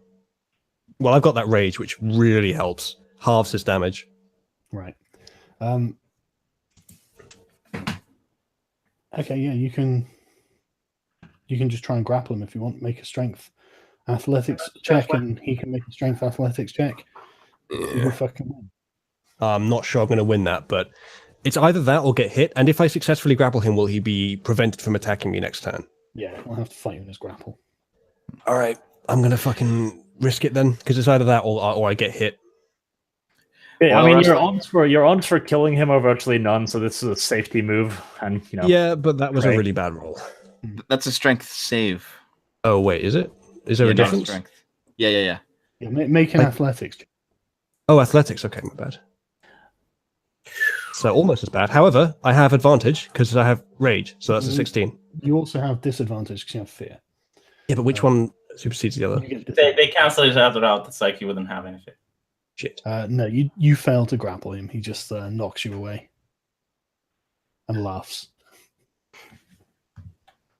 Well, I've got that rage, which really helps. Halves his damage. Right. Okay, yeah, you can just try and grapple him if you want. Make a strength athletics check, and he can make a strength athletics check. You will fucking win. I'm not sure I'm going to win that, but it's either that or get hit. And if I successfully grapple him, will he be prevented from attacking me next turn? Yeah, I'll have to fight you in his grapple. All right, I'm going to fucking risk it then, because it's either that or I get hit. Yeah, I Well, mean, Russell- your odds for killing him are virtually none. So this is a safety move, and you know, Yeah, but that was a Right. really bad roll. That's a strength save. Oh, wait, is it? Is there Yeah, a no, difference? strength. Yeah. Yeah, make an Like- athletics check. Oh, athletics. Okay, my bad. So almost as bad. However, I have advantage because I have rage, so that's a 16. You also have disadvantage because you have fear. Yeah, but which one supersedes the other? You get They cancel each other out. It's like you wouldn't have anything. Shit. no, you fail to grapple him. He just knocks you away and laughs.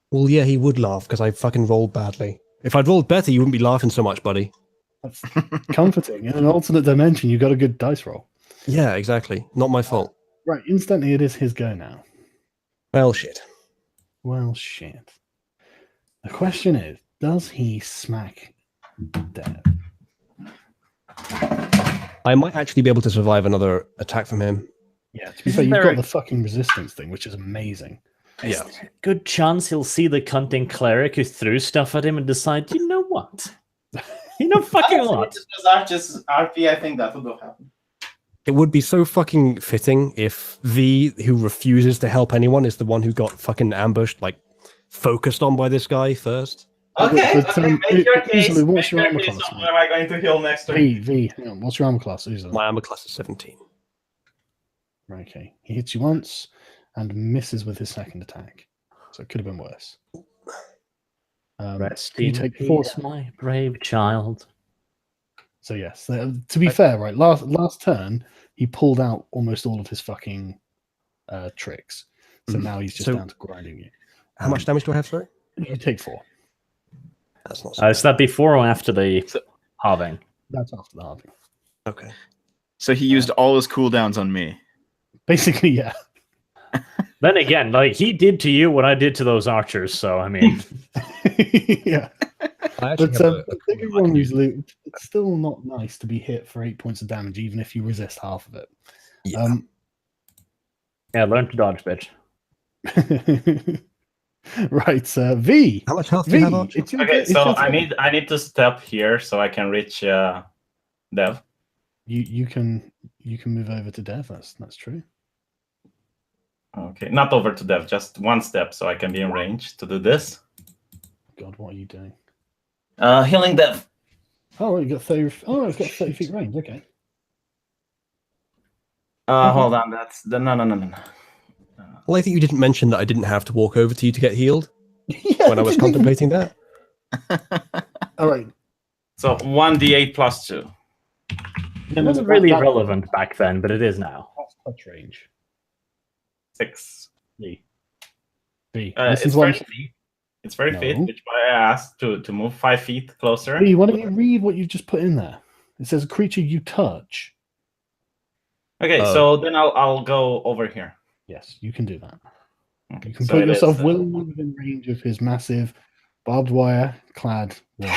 Well, yeah, he would laugh because I fucking rolled badly. If I'd rolled better, you wouldn't be laughing so much, buddy. That's comforting. In an alternate dimension, you got a good dice roll. Yeah, exactly. Not my fault. Right, instantly it is his go now. Well, shit. Well, shit. The question is, does he smack Dev? I might actually be able to survive another attack from him. Yeah, to be fair, Isn't you've there got a- the fucking resistance thing, which is amazing. Yeah. good chance he'll see the cunting cleric who threw stuff at him and decide, you know what? You know fucking what? This was Arch's RP. I think that would have happened. It would be so fucking fitting if V, who refuses to help anyone, is the one who got fucking ambushed, like, focused on by this guy first. Okay, But, okay, make your case. Usually, what's Make your your armor case class, on mate? where am I going to heal next turn? V, hang on, what's your armor class? Usually? My armor class is 17. Okay, he hits you once and misses with his second attack. So it could have been worse. Rest you in take peace, 4. my brave child. So yes, to be fair, right, last turn he pulled out almost all of his fucking tricks. So Mhm. now he's just So- down to grinding you. How much damage do I have, sorry? You take 4. That's not so Is that before or after the halving? That's after the halving. Okay. So he used all his cooldowns on me. Basically, yeah. Then again, like he did to you what I did to those archers. So I mean, Yeah. I actually But have a don't get me wrong, usually it's still not nice to be hit for 8 points of damage, even if you resist half of it. Yeah. Yeah, learn to dodge, bitch. Right, V. How much health do V, you have, Archer? it's your Okay, it's so your I turn. need to step here so I can reach Dev. You can move over to Dev. That's true. Okay, not over to Dev, just one step so I can be in range to do this. God, what are you doing? Healing Dev. Oh, you got 30. Oh, it's got 30 feet range. Okay. Hold on, that's the no. Well, I think you didn't mention that I didn't have to walk over to you to get healed Yeah, when I was contemplating that. All right. So 1d8 plus 2. It wasn't really relevant back then, but it is now. That's touch range. 6. V. It's 30 feet. It's 30 feet, No. which is why I asked to move 5 feet closer. V, why don't you read what you just put in there? It says a creature you touch. Okay, so then I'll go over here. Yes, you can do that. Okay, You can so put it yourself is, willingly within range of his massive barbed wire clad wall.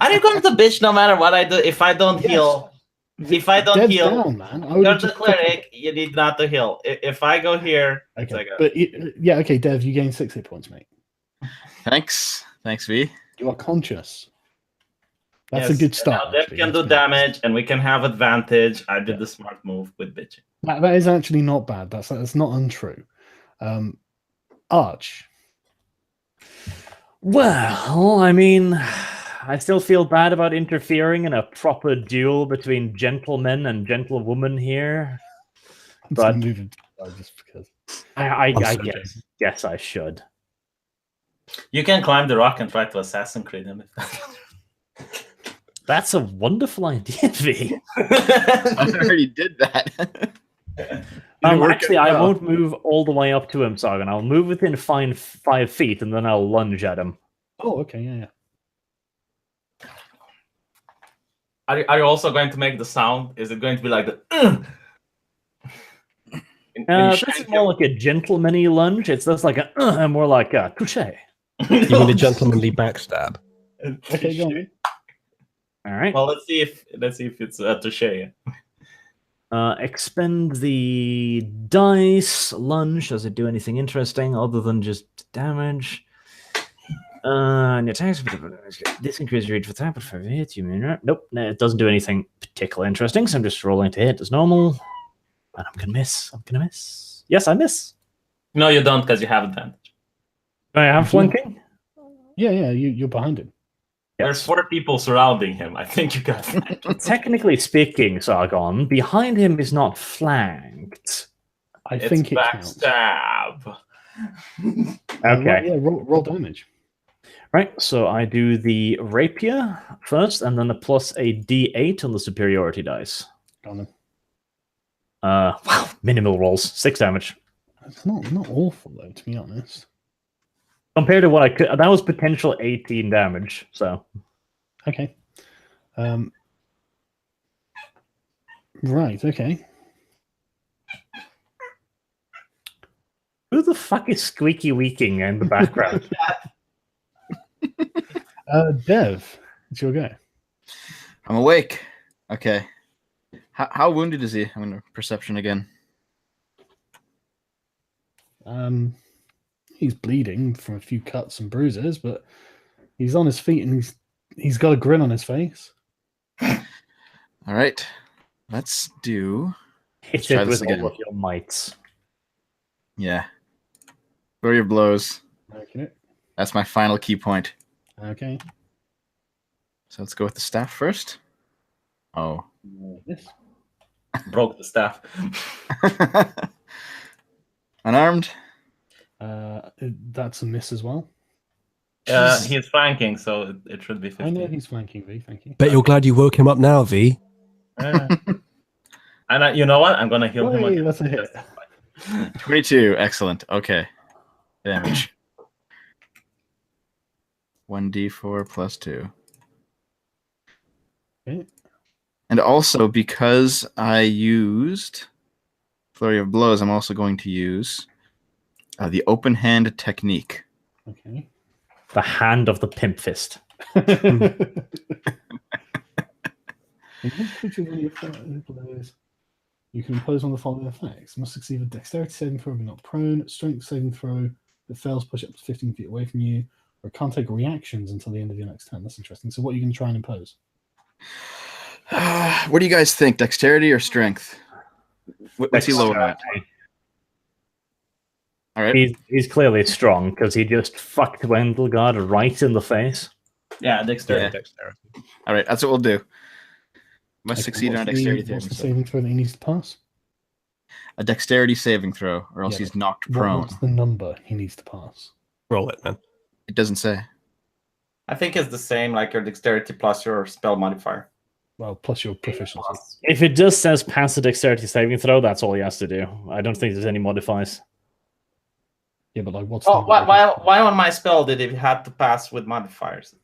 Are you going to bitch no matter what I do? If I don't heal, if I don't Dev's heal, down, man. I would you're have the just fucking- cleric. You need not to heal. If I go here, it's Okay, like a... but yeah, okay, Dev, you gain 6 hit points, mate. Thanks, V. You are conscious. That's Yes, a good and start. Now Dev actually, can let's do be honest. damage, and we can have advantage. I did Yeah. the smart move with bitching. That is actually not bad. That's not untrue. Arch. Well, I mean, I still feel bad about interfering in a proper duel between gentlemen and gentlewomen here. I'm But moving just because. I so guess I should. You can climb the rock and try to assassin creed him. That's a wonderful idea, V. I already did that. Actually, I won't move all the way up to him, Sargon. I'll move within 5 feet, and then I'll lunge at him. Oh, okay, yeah. Are you also going to make the sound? Is it going to be like the... This is more like a gentlemanly lunge. It's less like a more like a touche. You mean a gentlemanly backstab? Okay, go on. All right. Well, let's see if it's a touche. Expend the dice. Lunge. Does it do anything interesting other than just damage? And attacks. This increases your reach for attack, but for hit, you mean nope. No, it doesn't do anything particularly interesting. So I'm just rolling to hit as normal, and I'm gonna miss. Yes, I miss. No, you don't, because you have advantage. Do I have flanking? Yeah, you're behind him. There's 4 people surrounding him. I think you got that. Technically speaking, Sargon, behind him is not flanked. I think it counts. backstab. Okay. Yeah, roll damage. Right, so I do the rapier first, and then a plus a d8 on the superiority dice. Got him. Wow, minimal rolls, 6 damage. It's not awful though, to be honest. Compared to what I could, that was potential 18 damage. So Okay. Right. Okay. who the fuck is squeaky weaking in the background? Dev, it's your go. I'm awake. Okay. How wounded is he? I'm gonna perception again. He's bleeding from a few cuts and bruises, but he's on his feet and he's got a grin on his face. All right. Let's do. Hit try it this with again. all of your mights. Yeah. Flurry of blows. Okay. That's my final key point. Okay. So let's go with the staff first. Oh. This. Broke the staff. Unarmed. That's a miss as well. He's flanking, so it should be 15. I know he's flanking V. Thank you. Bet you're glad you woke him up now, V. And you know what? I'm gonna heal him. Hey, Again. that's a hit. 22. Excellent. Okay. Damage. 1d4 plus 2. Okay. And also, because I used Flurry of Blows, I'm also going to use the open hand technique. Okay. The hand of the pimp fist. You can impose one of the following effects. Must succeed a dexterity saving throw, but not prone. Strength saving throw. If it fails, push up to 15 feet away from you. Or can't take reactions until the end of your next turn. That's interesting. So what are you going to try and impose? What do you guys think? Dexterity or strength? What's he lower at? All right. He's clearly strong because he just fucked Wendelgard right in the face. Yeah, dexterity. Yeah, dexterity. All right, that's what we'll do. Must Okay, succeed on a what's dexterity what's the saving saving throw that he needs to pass? A dexterity saving throw, or else Yeah, he's knocked prone. What's the number he needs to pass? Roll it, man. It doesn't say. I think it's the same, like your dexterity plus your spell modifier. Well, plus your proficiency. If it just says pass a dexterity saving throw, that's all he has to do. I don't think there's any modifiers. Yeah, but like, what's Oh, the why on my spell did it have to pass with modifiers?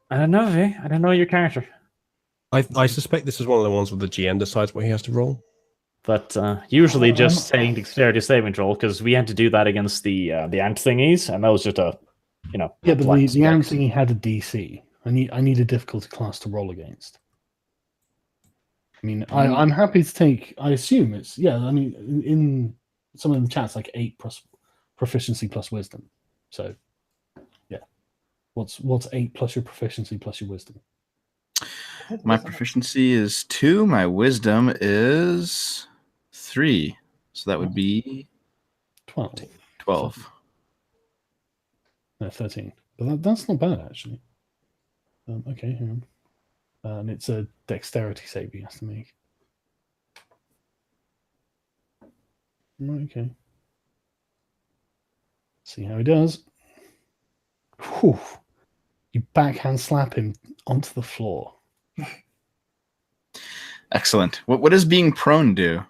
I don't know, V. I don't know your character. I suspect this is one of the ones where the GM decides what he has to roll. But usually just saying dexterity saving throw, because we had to do that against the ant thingies, and that was just a, Yeah, but black the spot. ant thing had a DC. I need a difficulty class to roll against. I mean, I'm happy to take. I assume it's I mean, in some of the chats, like 8 plus proficiency plus wisdom. So, yeah, what's 8 plus your proficiency plus your wisdom? My proficiency is 2. My wisdom is 3. So that would be 12. 12. No, 13. But that's not bad actually. Okay, hang on. And it's a dexterity save he has to make. Right, okay. See how he does. Whew. You backhand slap him onto the floor. Excellent. What does being prone do?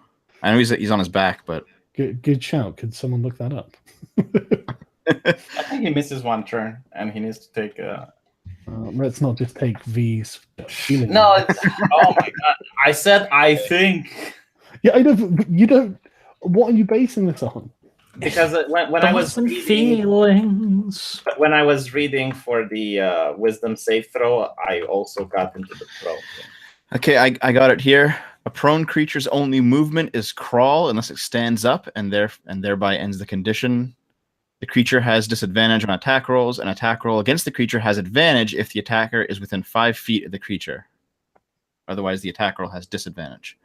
I know he's on his back, but Good shout. Could someone look that up? I think he misses one turn, and he needs to take a. Let's not just take V's feeling. No, it's, oh my god! I said I think Yeah, I know. But you don't. What are you basing this on? because when I was reading, feelings. when I was reading for the wisdom save throw, I also got into the throw. okay, I got it here. A prone creature's only movement is crawl unless it stands up, and thereby ends the condition. The creature has disadvantage on attack rolls. An attack roll against the creature has advantage if the attacker is within 5 feet of the creature. Otherwise, the attack roll has disadvantage.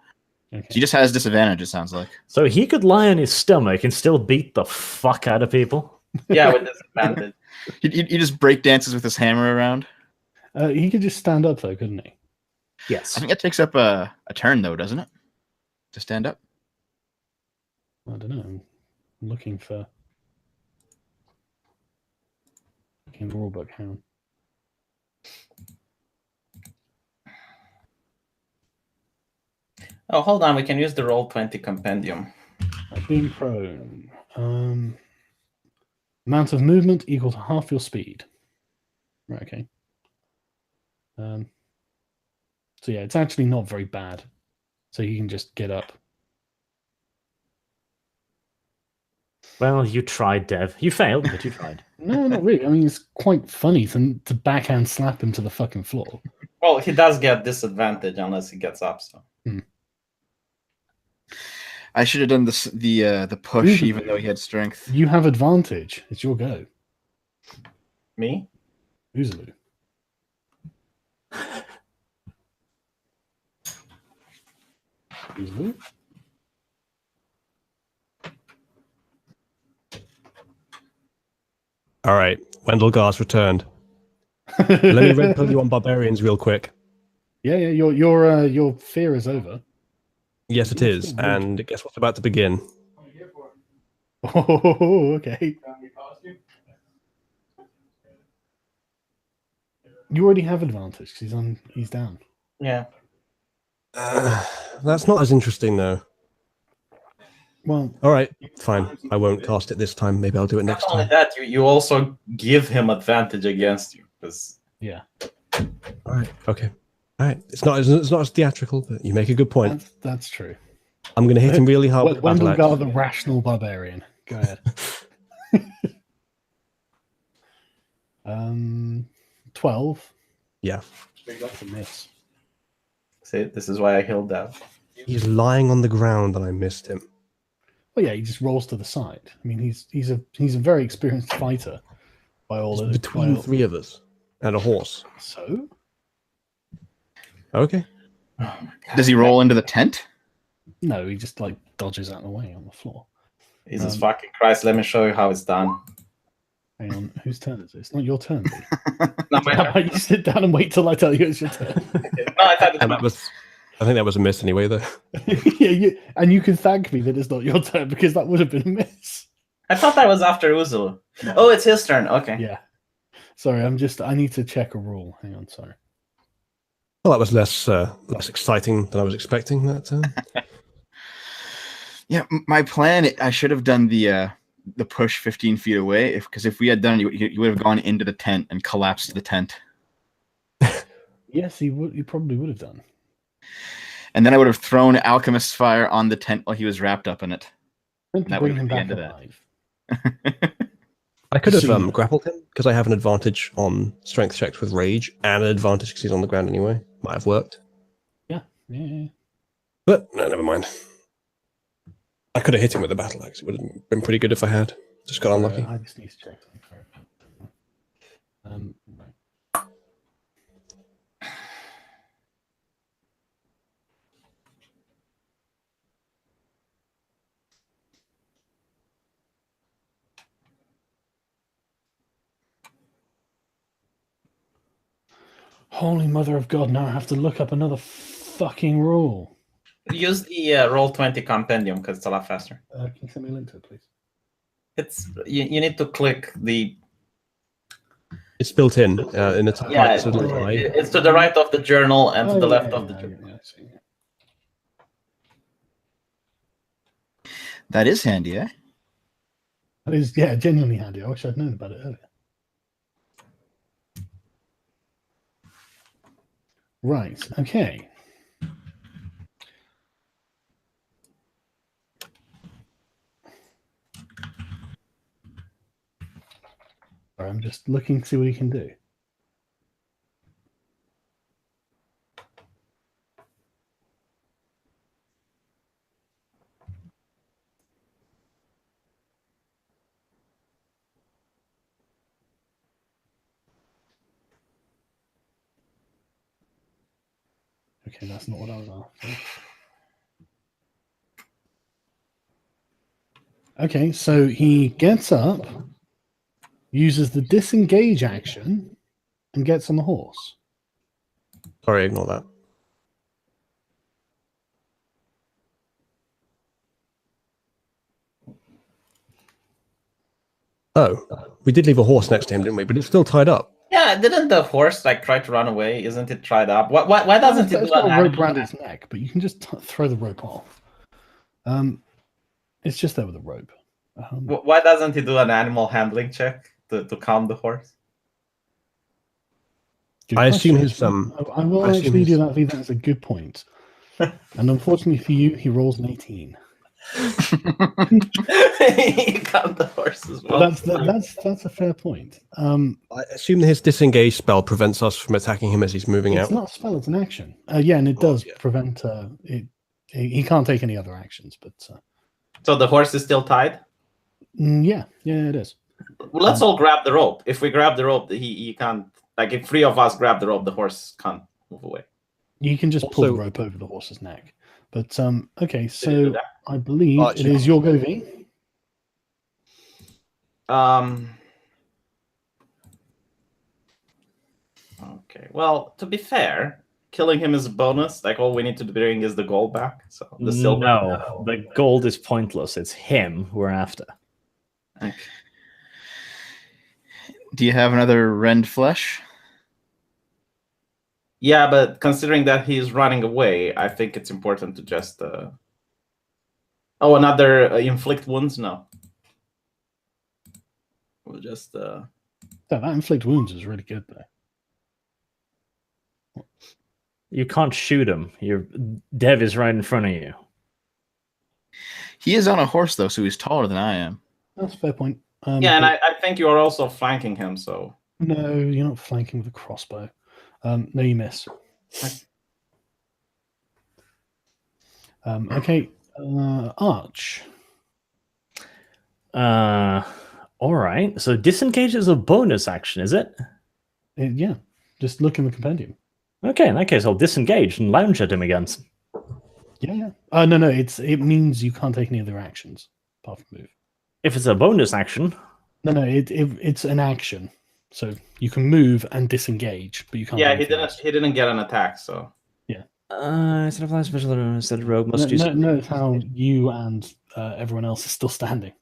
Okay. So he just has disadvantage, it sounds like. So he could lie on his stomach and still beat the fuck out of people. Yeah, with disadvantage. He just break dances with his hammer around. He could just stand up though, couldn't he? Yes. I think that takes up a turn, though, doesn't it? To stand up. I don't know. I'm looking for. In the rulebook, hang on. Oh, hold on. We can use the Roll20 compendium. Being prone. Amount of movement equal to half your speed. Right, okay. So yeah, it's actually not very bad. So you can just get up. Well, you tried, Dev. You failed, but you tried. No, not really. I mean, it's quite funny to backhand slap him to the fucking floor. Well, he does get disadvantage unless he gets up. So I should have done the push, even though he had strength. You have advantage. It's your go. me. Oozaloo. Oozaloo? All right, Wendell Gar's returned. Let me red pill you on barbarians real quick. Yeah. Your fear is over. Yes, it is. And guess what's about to begin? Oh, okay. You already have advantage because he's down. Yeah. That's not as interesting, though. Well, All right, fine. I won't cast it this time. Maybe I'll do it next Not only time. that, you also give him advantage against you. yeah. All right, okay. All right, it's not as theatrical, but you make a good point. That's true. I'm going to hit him really hard with the battle Wendell axe. Gar, the rational barbarian. Go ahead. 12. Yeah. That's a miss. See, this is why I healed that. He's lying on the ground and I missed him. Well, yeah, he just rolls to the side. I mean, he's a very experienced fighter by all It's between three of us and a horse. So Okay. Oh my God. Does he roll into the tent? no, he just like dodges out of the way on the floor. Jesus fucking Christ, let me show you how it's done. Hang on, whose turn is it? It's not your turn. Lee. Not my How turn. about you sit down and wait till I tell you it's your turn? No, I thought And I think that was a miss anyway, though. Yeah, and you can thank me that it's not your turn because that would have been a miss. I thought that was after Uzu. Oh, it's his turn. Okay. Yeah. Sorry, I need to check a rule. Hang on, sorry. Well, that was less exciting than I was expecting. That. Yeah, my plan. I should have done the push 15 feet away. Because if we had done it, you would have gone into the tent and collapsed the tent. Yes, he would. He probably would have done. And then I would have thrown alchemist's fire on the tent while he was wrapped up in it. Meant to That bring would him be the back end of that. alive. I could have See- grappled him because I have an advantage on strength checks with rage and an advantage because he's on the ground anyway. Might have worked. Yeah. But no, never mind. I could have hit him with the battle axe. It would have been pretty good if I had. Just got unlucky. I just need to check something for it. Right. Holy mother of God, now I have to look up another fucking rule. Use the Roll20 compendium because it's a lot faster. Can you send me a link to it, please? It's you need to click the It's built in the top yeah. right. So little eye. It's to the right of the journal and to the left of the yeah, journal. yeah, I see, yeah. That is handy, eh? That is, yeah, genuinely handy. I wish I'd known about it earlier. Right, okay. Sorry, I'm just looking to see what he can do. Okay, that's not what I was after. Okay, so he gets up, uses the disengage action, and gets on the horse. Sorry, ignore that. Oh, we did leave a horse next to him, didn't we? But it's still tied up. Yeah, didn't the horse like try to run away? Isn't it tied up? Why doesn't it It's do got an a rope animal around its neck, but you can just throw the rope off. It's just there with a rope. Why doesn't he do an animal handling check to calm the horse? Good I assume question. his, I will I assume actually his- do that. I think that's a good point. And unfortunately for you, he rolls an 18. He calmed the horse as well. That's a fair point. I assume that his disengage spell prevents us from attacking him as he's moving It's out. not a spell; it's an action. Yeah, and it does yeah. prevent it. He can't take any other actions, but So the horse is still tied? yeah, it is. Well, let's all grab the rope. If we grab the rope, he can't. Like, if 3 of us grab the rope, the horse can't move away. You can just pull the Also- rope over the horse's neck. But okay, Did you do so that? I believe it Actually- is your go, V. Okay. Well, to be fair, killing him is a bonus. Like, all we need to bring is the gold back. So the silver. No, the gold is pointless. It's him we're after. Okay. Do you have another rend flesh? Yeah, but considering that he's running away, I think it's important to just. Oh, another inflict wounds? No. We'll just. That inflict wounds is really good though. You can't shoot him. Your Dev is right in front of you. He is on a horse, though, so he's taller than I am. That's a fair point. Yeah, and I think you are also flanking him, so No, you're not flanking with a crossbow. No, you miss. Okay, Arch. All right. So disengage is a bonus action, is it? Yeah, just look in the compendium. Okay, in that case, I'll disengage and lounge at him again. Yeah. No. It means you can't take any other actions apart from move. If it's a bonus action, No. It's an action, so you can move and disengage, but you can't. Yeah, do anything else. he didn't get an attack, so instead of flying special, instead of rogue, must do No, something. notice how you and everyone else is still standing.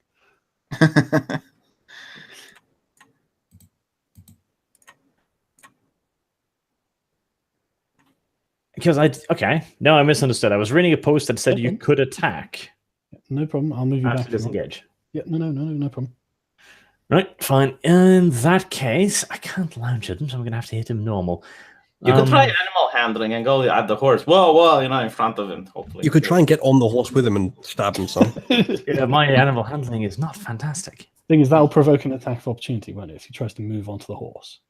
Because no, I misunderstood. I was reading a post that said you Okay. could attack No problem. I'll move you after back. if you want. disengage. Yeah. No problem. Right, fine. In that case, I can't lounge at him, so I'm gonna have to hit him normal. you could try animal handling and go at the horse. Whoa, in front of him. Hopefully, You could try and get on the horse with him and stab him some. Yeah, my animal handling is not fantastic. Thing is, that'll provoke an attack of opportunity, won't it? If he tries to move onto the horse.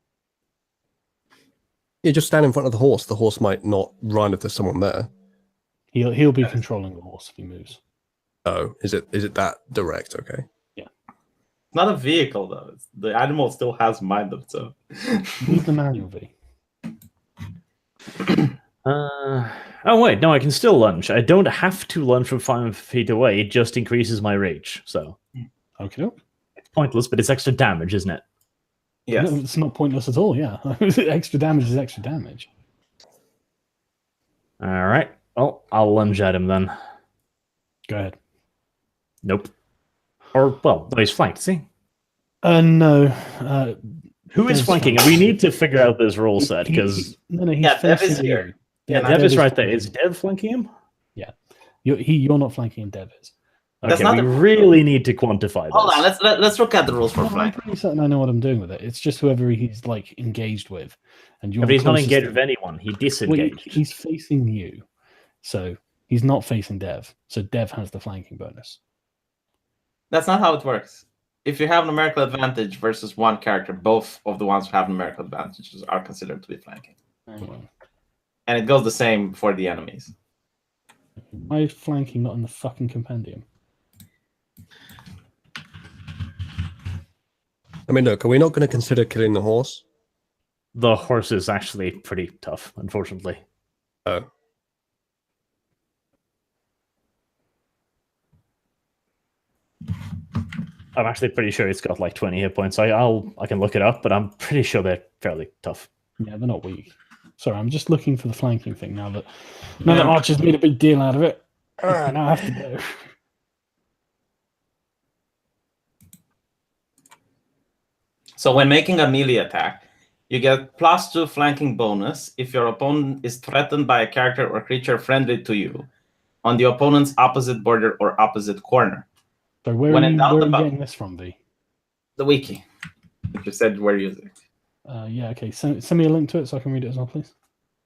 You just stand in front of the horse. The horse might not run if there's someone there. He'll be controlling the horse if he moves. Oh, is it that direct? Okay. It's not a vehicle though. The animal still has mind of its own. Read the manual, V. Oh wait, no, I can still lunge. I don't have to lunge from 5 feet away. It just increases my reach. So Okay. it's pointless, but it's extra damage, isn't it? Yes. No, it's not pointless at all. Yeah, extra damage is extra damage. All right. Well, I'll lunge at him then. Go ahead. Nope. Or well, no, he's flanked. See, No. who is Dev's flanking? flanked. We need to figure out this rule set because no, he's Yeah, Dev facing is here. you. yeah, Dev Dev is right flanking there. Is you. Dev flanking him? You're not flanking him, Dev is. That's Okay, not we the- really need to quantify this. Hold on, let's look at the rules for No, I'm flank. pretty certain I know what I'm doing with it. It's just whoever he's like engaged with, and you're But he's not closest engaged to with him. anyone. He Well, disengaged. he's facing you, so he's not facing Dev. So Dev has the flanking bonus. That's not how it works. If you have numerical advantage versus one character, both of the ones who have numerical advantages are considered to be flanking. And it goes the same for the enemies. Why is flanking not in the fucking compendium? I mean, look, are we not going to consider killing the horse? The horse is actually pretty tough, unfortunately. Oh. I'm actually pretty sure it's got like 20 hit points. I can look it up, but I'm pretty sure they're fairly tough. Yeah, they're not weak. Sorry, I'm just looking for the flanking thing now that Archer's made a big deal out of it. Now I have to go. So when making a melee attack, you get +2 flanking bonus if your opponent is threatened by a character or creature friendly to you on the opponent's opposite border or opposite corner. So where When are in you, doubt where are you about- getting this from, V? The wiki. You said we're using. Yeah, okay. Send me a link to it so I can read it as well, please.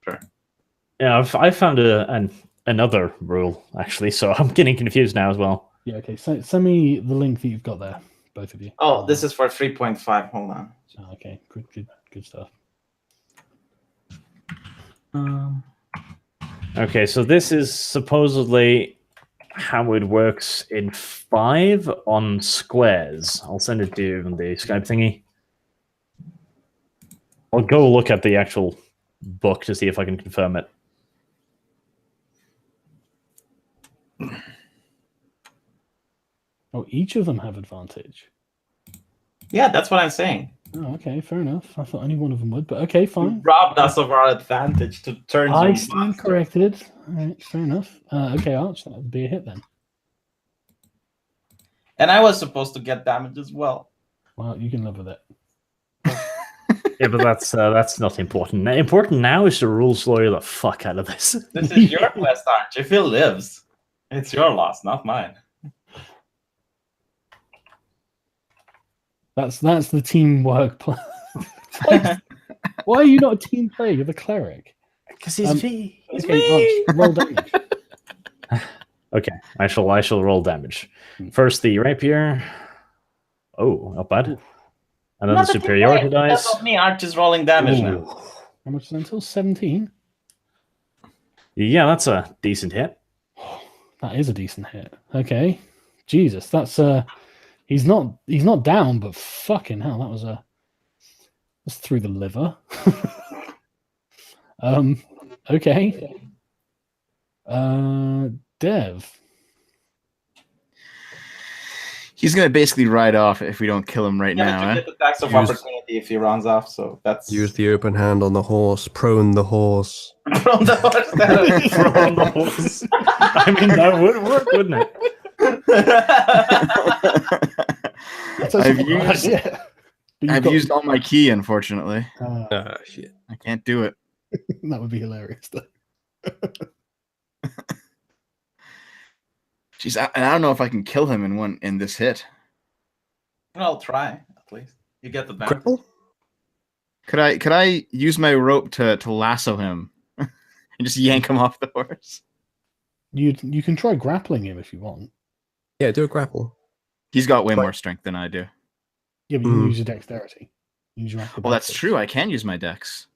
Sure. Yeah, I found another rule actually, so I'm getting confused now as well. Yeah, okay. Send me the link that you've got there, both of you. Oh, this is for 3.5. Hold on. Okay, good stuff. Okay, so this is supposedly how it works in 5 on squares. I'll send it to you in the Skype thingy. I'll go look at the actual book to see if I can confirm it. Oh, each of them have advantage. Yeah, that's what I'm saying. Oh, okay, fair enough. I thought only one of them would, but okay, You fine. robbed us of our advantage to turn I you stand monster. corrected. All right, fair enough. Okay, Arch, that would be a hit then. And I was supposed to get damage as well. Well, you can live with it. Yeah, but that's not important. Important now is to rules lawyer the fuck out of this. This is your quest, Arch. If he lives, it's your loss, not mine. That's the teamwork plan. Why are you not a team player? You're the cleric. Because he's me. He's Okay, me. Arch, roll damage. Okay, I shall roll damage. First the rapier. Oh, not bad. And then the superiority dice. That's me. Arch is rolling damage now. Ooh. How much is it until 17? Yeah, that's a decent hit. That is a decent hit. Okay. Jesus, that's he's not down, but fucking hell, that's through the liver. Okay. Dev. He's gonna basically ride off if we don't kill him right Yeah, now. but Eh? you get the tax of opportunity if he runs off. So that's Use the open hand on the horse, prone the horse. from the horse. From the horse. I mean, that would work, wouldn't it? That's I've actually not used- bad, yeah. But you've I've got- used all my key, unfortunately. Shit. I can't do it. that would be hilarious, though. Jeez, I don't know if I can kill him in this hit. I'll try at least. You get the benefit. Grapple? Could I use my rope to lasso him and just yank him off the horse? You can try grappling him if you want. Yeah, do a grapple. He's got way But- more strength than I do. Yeah, but you can use your dexterity. Use your Well, that's acrobatics. true. I can use my dex.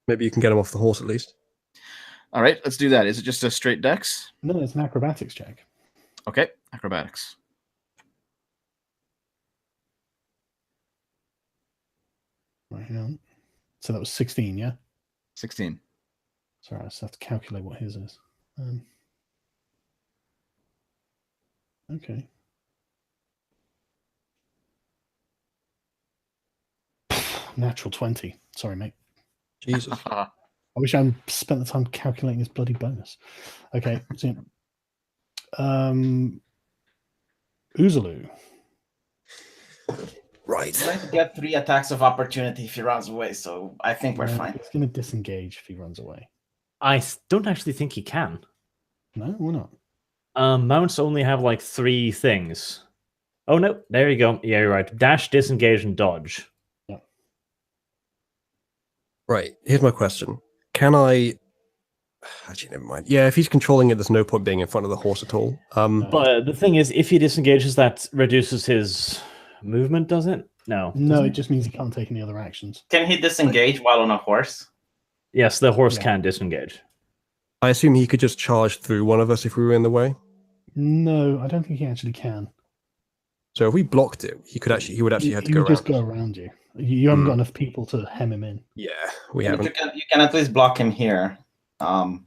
Maybe you can get him off the horse at least. All right, let's do that. Is it just a straight dex? No, it's an acrobatics check. Okay, acrobatics. Right, hang on. So that was 16, yeah? 16. Sorry, I just have to calculate what his is. Okay. Natural 20. Sorry, mate. Jesus. I wish I hadn't spent the time calculating his bloody bonus. Okay, so Uzulu. Right. He's going to get 3 attacks of opportunity if he runs away. So I think we're fine. He's going to disengage if he runs away. I don't actually think he can. No, why not? Mounts only have like 3 things. Oh no, there you go. Yeah, you're right. Dash, disengage, and dodge. Right. Here's my question. Can I... Actually, never mind. Yeah, if he's controlling it, there's no point being in front of the horse at all. But the thing is, if he disengages, that reduces his movement, does it? No. No, doesn't it just means he can't take any other actions. Can he disengage while on a horse? Yes, the horse Yeah. can disengage. I assume he could just charge through one of us if we were in the way. No, I don't think he actually can. So if we blocked it, he would actually have to He go would around. just go around you. You haven't got enough people to hem him in. Yeah, we You haven't. can at least block him here. Yeah,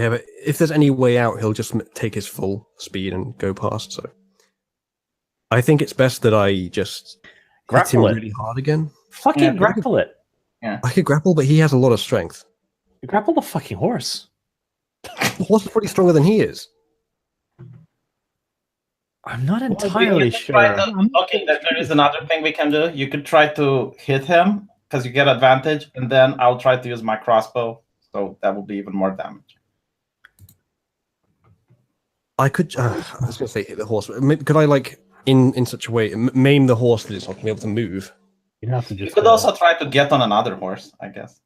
but if there's any way out, he'll just take his full speed and go past. So I think it's best that I just hit him Grapple it. really hard again. Fucking Yeah. grapple it. I could grapple, but he has a lot of strength. Grapple the fucking horse. The horse is pretty stronger than he is. I'm not You entirely can try sure. to- okay, there is another thing we can do. You could try to hit him because you get advantage, and then I'll try to use my crossbow, so that will be even more damage. I could. I was going to say hit the horse. Could I like in such a way maim the horse that it's not going to be able to move? You have to You just. could also try to get on another horse, I guess.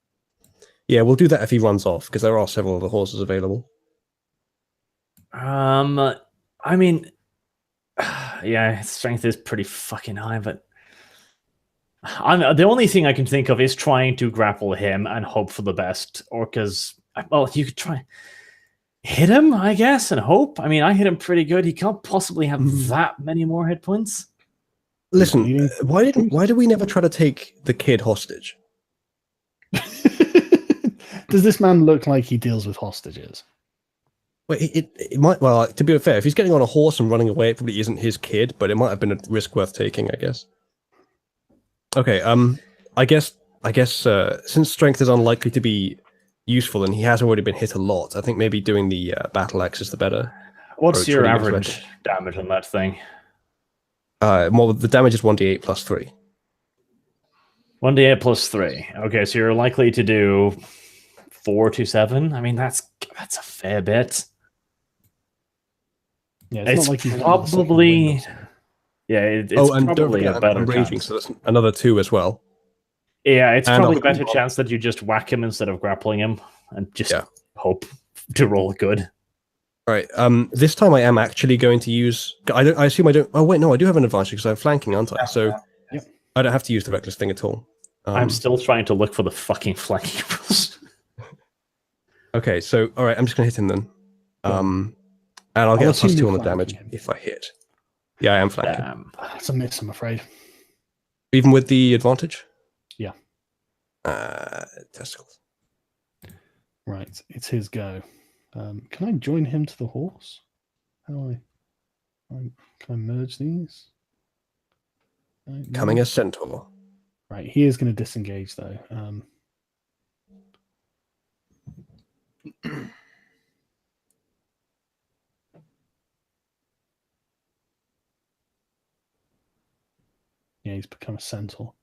Yeah, we'll do that if he runs off because there are several other horses available. I mean, yeah, his strength is pretty fucking high, but the only thing I can think of is trying to grapple him and hope for the best, or because you could try hit him, I guess, and hope. I mean, I hit him pretty good. He can't possibly have that many more hit points. Listen, why did we never try to take the kid hostage? Does this man look like he deals with hostages? Well, it might. Well, to be fair, if he's getting on a horse and running away, it probably isn't his kid, but it might have been a risk worth taking, I guess. Okay. I guess. Since strength is unlikely to be useful, and he has already been hit a lot, I think maybe doing the battle axe is the better. What's approach your when he gets average ready. damage on that thing? Well, the damage is 1d8 plus 3. 1d8 plus 3. Okay, so you're likely to do 4 to 7. I mean, that's a fair bit. Yeah, It's not like he's got a second probably wind or something. yeah. It's And don't probably forget, a better I'm raging, chance. so that's another 2 as well. Yeah, it's And probably a I'll- better chance that you just whack him instead of grappling him and just Yeah. hope to roll good. Right. This time I am actually going to use. I assume I don't. Oh wait, no, I do have an advantage because I'm flanking, aren't I? So Yeah. I don't have to use the reckless thing at all. I'm still trying to look for the fucking flanking rules. Okay, so all right, I'm just gonna hit him then. And I'll get a assume +2 you're on the damage flanking him. if I hit. Yeah, I am flanking. Damn. That's a miss, I'm afraid. Even with the advantage? Yeah. Testicles. Right, it's his go. Can I join him to the horse? How do can I merge these? No. Coming a centaur. Right, he is going to disengage though. Yeah, he's become a centaur.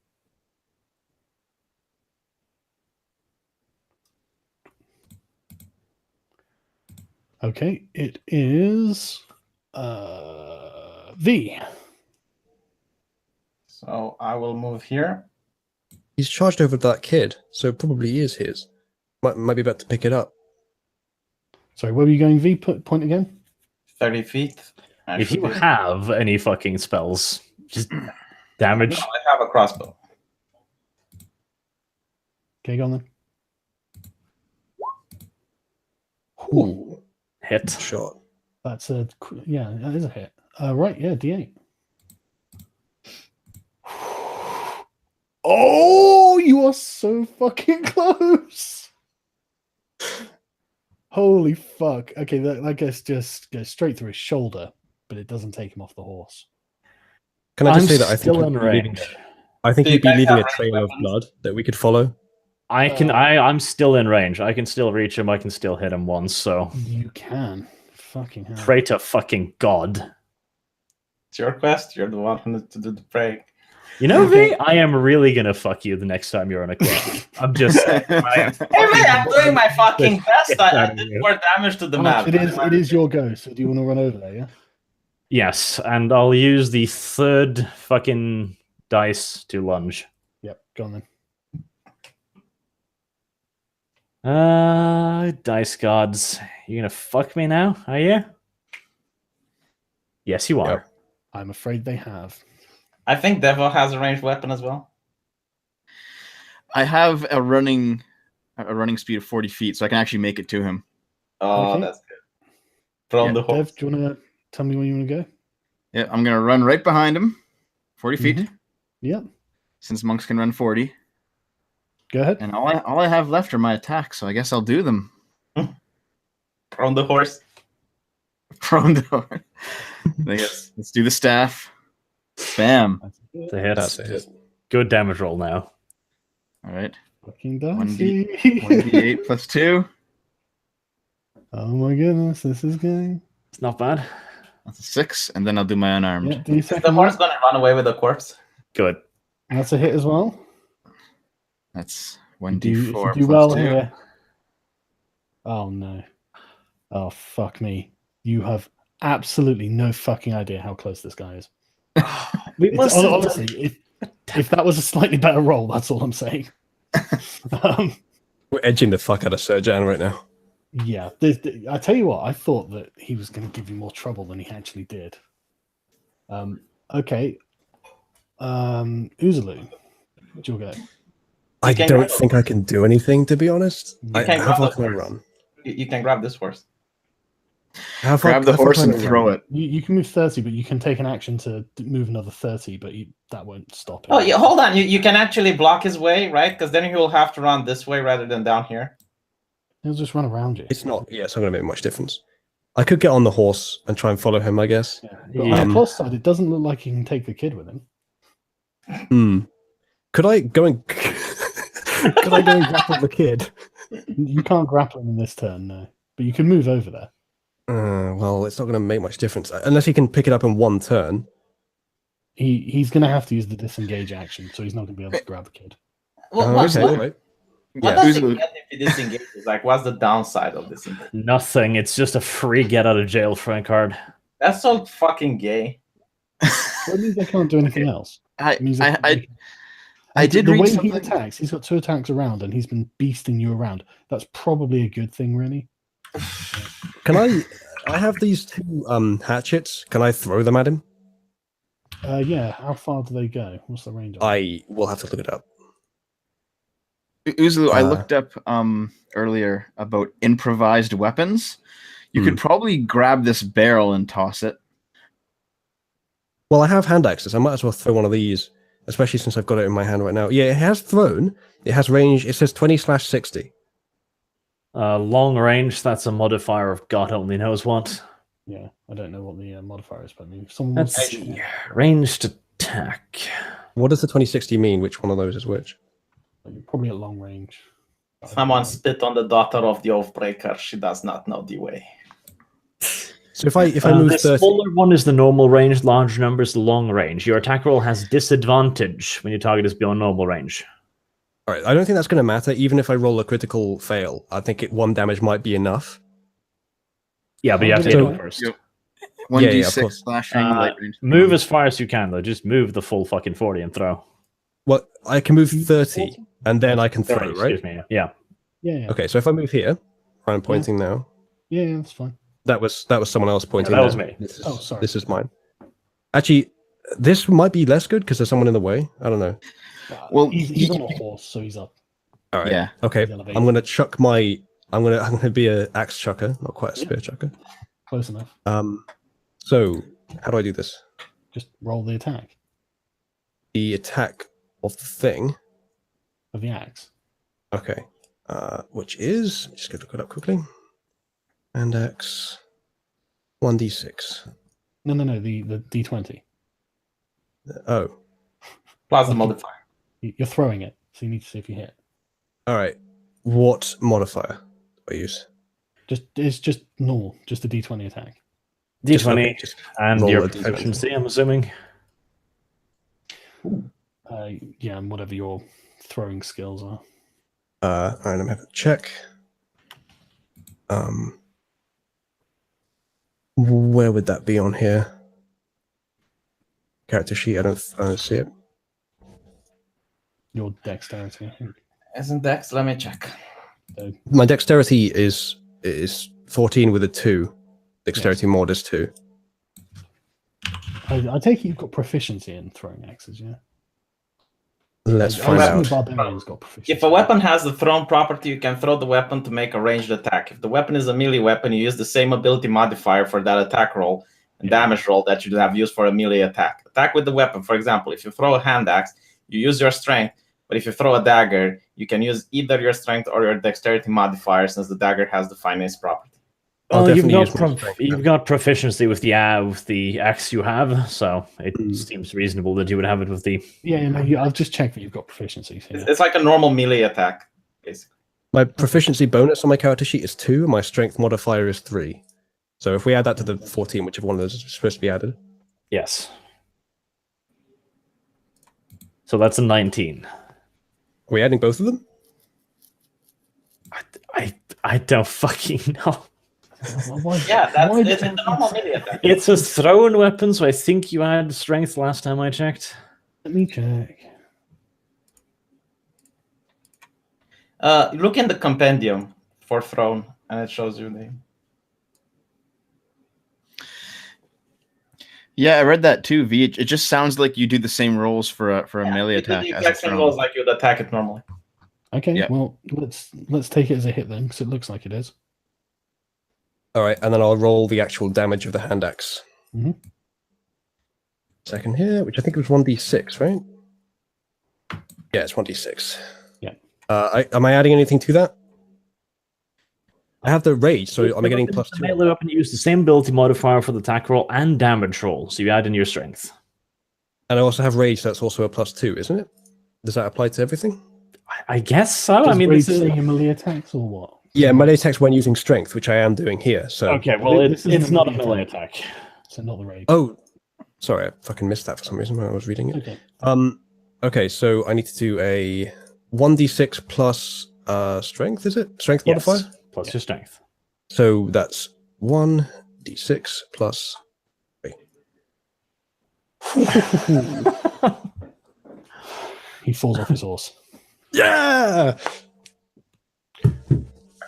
Okay, it is V. So I will move here. He's charged over that kid, so it probably is his. Might be about to pick it up. Sorry, where were you going, V? Point again? 30 feet. If you have any fucking spells, just damage. No, I have a crossbow. Okay, go on then. Ooh, Hit. shot. That's a yeah, that is a hit. Right, yeah, D8. Oh, you are so fucking close. Holy fuck. Okay, that guess just goes straight through his shoulder, but it doesn't take him off the horse. Can I just I'm say that I think still you'd in be leaving, range. I think Do you you'd be guys leaving a have trail of weapons? blood that we could follow. I'm still in range. I can still reach him. I can still hit him once. So You can. Fucking hell. pray to fucking God. It's your quest. You're the one who needs to do the praying. You know, V, I am really gonna fuck you the next time you're on a quest. I'm just saying. Hey man, I'm doing my fucking best. I did more damage to the map. It is your go, so do you want to run over there, yeah? Yes, and I'll use the third fucking dice to lunge. Yep, go on then. Dice gods. You gonna fuck me now, are you? Yes, you are. Yep. I'm afraid they have. I think Devil has a ranged weapon as well. I have a running speed of 40 feet, so I can actually make it to him. Oh, Okay. that's good. From Yeah, the horse. Dev, do you want to tell me where you want to go? Yeah, I'm gonna run right behind him, 40 feet, Yep, since monks can run 40. go ahead. And all I have left are my attacks, so I guess I'll do them. From the horse. Prone door. Let's do the staff. Bam. It's a hit. That's a hit. Good damage roll now. All right. Fucking 1d8 dicey. plus 2. Oh my goodness, this is going. It's not bad. That's a 6, and then I'll do my unarmed. Yeah, do your Is the second horse one. gonna run away with the corpse? Good. That's a hit as well. That's If you 1d4 do plus well 2. here. Oh no. Oh fuck me. You have absolutely no fucking idea how close this guy is. We It's, honestly, if that was a slightly better roll, that's all I'm saying. We're edging the fuck out of Sir Jan right now. Yeah, I tell you what, I thought that he was going to give you more trouble than he actually did. Okay. Uzalu, what's your go? I can don't grab- think I can do anything, to be honest. You can How grab far the can I horse. run? You can grab this horse. How far, Grab the how far horse can and I throw run? it. You can move 30, but you can take an action to move another 30, but that won't stop him. Oh, yeah, hold on. You can actually block his way, right? Because then he will have to run this way rather than down here. He'll just run around you. It's not. Yeah, it's not going to make much difference. I could get on the horse and try and follow him, I guess. Yeah. But on the plus side, it doesn't look like he can take the kid with him. Hmm. Could I go and could I go and grapple the kid? You can't grapple him in this turn, no. But you can move over there. Well, it's not going to make much difference unless he can pick it up in one turn. He's going to have to use the disengage action, so he's not going to be able to grab the kid. What okay. what right. does Uzalu. he get if he disengages? Like, what's the downside of this? Nothing. It's just a free get out of jail free card. That's so fucking gay. Well, it means they can't do anything else. I It means I did the read way he something. attacks. He's got 2 attacks around, and he's been beasting you around. That's probably a good thing, really. Can I have these 2 hatchets. Can I throw them at him? Yeah, how far do they go? What's the range? I will have to look it up. Uzulu, I looked up earlier about improvised weapons. You could probably grab this barrel and toss it. Well, I have hand axes. I might as well throw one of these, especially since I've got it in my hand right now. Yeah, it has thrown. It has range. It says 20/60. Long range, that's a modifier of God only knows what. Yeah, I don't know what the modifier is, but I mean, if someone Let's wants to see. Ranged attack. What does the 20/60 mean? Which one of those is which? you're probably at long range. Someone spit on the daughter of the Oathbreaker. She does not know the way. So if I move the 30, smaller one is the normal range, large number is the long range. Your attack roll has disadvantage when your target is beyond normal range. all right, I don't think that's going to matter. Even if I roll a critical fail, I think 1 damage might be enough. Yeah, but you have to hit it first. 1d6 course. slashing. light range. Move as far as you can, though. Just move the full fucking 40 and throw. Well, I can move 30, and then I can 30, throw, right? excuse me. Yeah. Yeah. Okay, so if I move here, where I'm pointing now, Yeah, that's fine. that was someone else pointing. that was there. me. Sorry. This is mine. Actually, this might be less good because there's someone in the way. I don't know. Well, he's on a horse, so he's up. All right. Yeah. Okay. He's elevated. I'm gonna chuck my. I'm gonna be a axe chucker, not quite a spear chucker. Close enough. So how do I do this? Just roll the attack The attack of the thing. of the axe. Okay. Which is just gonna look it up quickly. And axe 1d6. No, the D20. Oh. Plus the modifier. You're throwing it, so you need to see if you hit. All right. What modifier do I use? It's just normal, just a D20 attack. D20 Just and roll your a D20. proficiency, I'm assuming. Yeah, and whatever your throwing skills are. All right, let me have a check. Where would that be on here? Character sheet. I don't see it. Your dexterity, I think. Isn't Dex? Let me check. My dexterity is 14 with a 2. Dexterity mod is 2. I take it you've got proficiency in throwing axes, yeah? Let's I find assume out. the barbarian's got proficiency. If a weapon has the thrown property, you can throw the weapon to make a ranged attack. If the weapon is a melee weapon, you use the same ability modifier for that attack roll and damage roll that you'd have used for a melee attack. Attack with the weapon, for example, if you throw a hand axe, you use your strength, but if you throw a dagger, you can use either your strength or your dexterity modifier since the dagger has the finesse property. I'll Well, definitely use my strength, you've got proficiency with the axe you have, so it seems reasonable that you would have it with the. Yeah, no, I've just checked that you've got proficiency. So yeah. It's like a normal melee attack, basically. My proficiency bonus on my character sheet is 2, and my strength modifier is 3. So if we add that to the 14, whichever one of those is supposed to be added. Yes. So that's a 19. Are we adding both of them? I don't fucking know. Yeah, it's a normal melee attack. It's a thrown weapon, so I think you had strength last time I checked. Let me check. Look in the compendium for thrown, and it shows you the. Yeah, I read that too, V. It just sounds like you do the same rolls for a melee You do attack the as a exact same thrown. rolls like you'd attack it normally. Okay, Yeah. well, let's take it as a hit then, because it looks like it is. All right, and then I'll roll the actual damage of the hand axe. Mhm. Second here, which I think was 1d6, right? Yeah, it's 1d6. Yeah. Am I adding anything to that? I have the rage, so am I getting plus 2? Melee weapon, you use the same ability modifier for the attack roll and damage roll, so you add in your strength. And I also have rage, so that's also a plus 2, isn't it? Does that apply to everything? I guess so. Does I mean, Raid this is say melee attacks or what? Yeah, melee attacks when using strength, which I am doing here. So okay. Well, This isn't it's a not a melee melee attack. attack. So not the raid. Oh, sorry, I fucking missed that for some reason when I was reading it. Okay. Okay, so I need to do a 1d6 plus strength, is it? Strength Yes, modifier? plus your strength. So that's 1d6 plus 3. He falls off his horse. Yeah!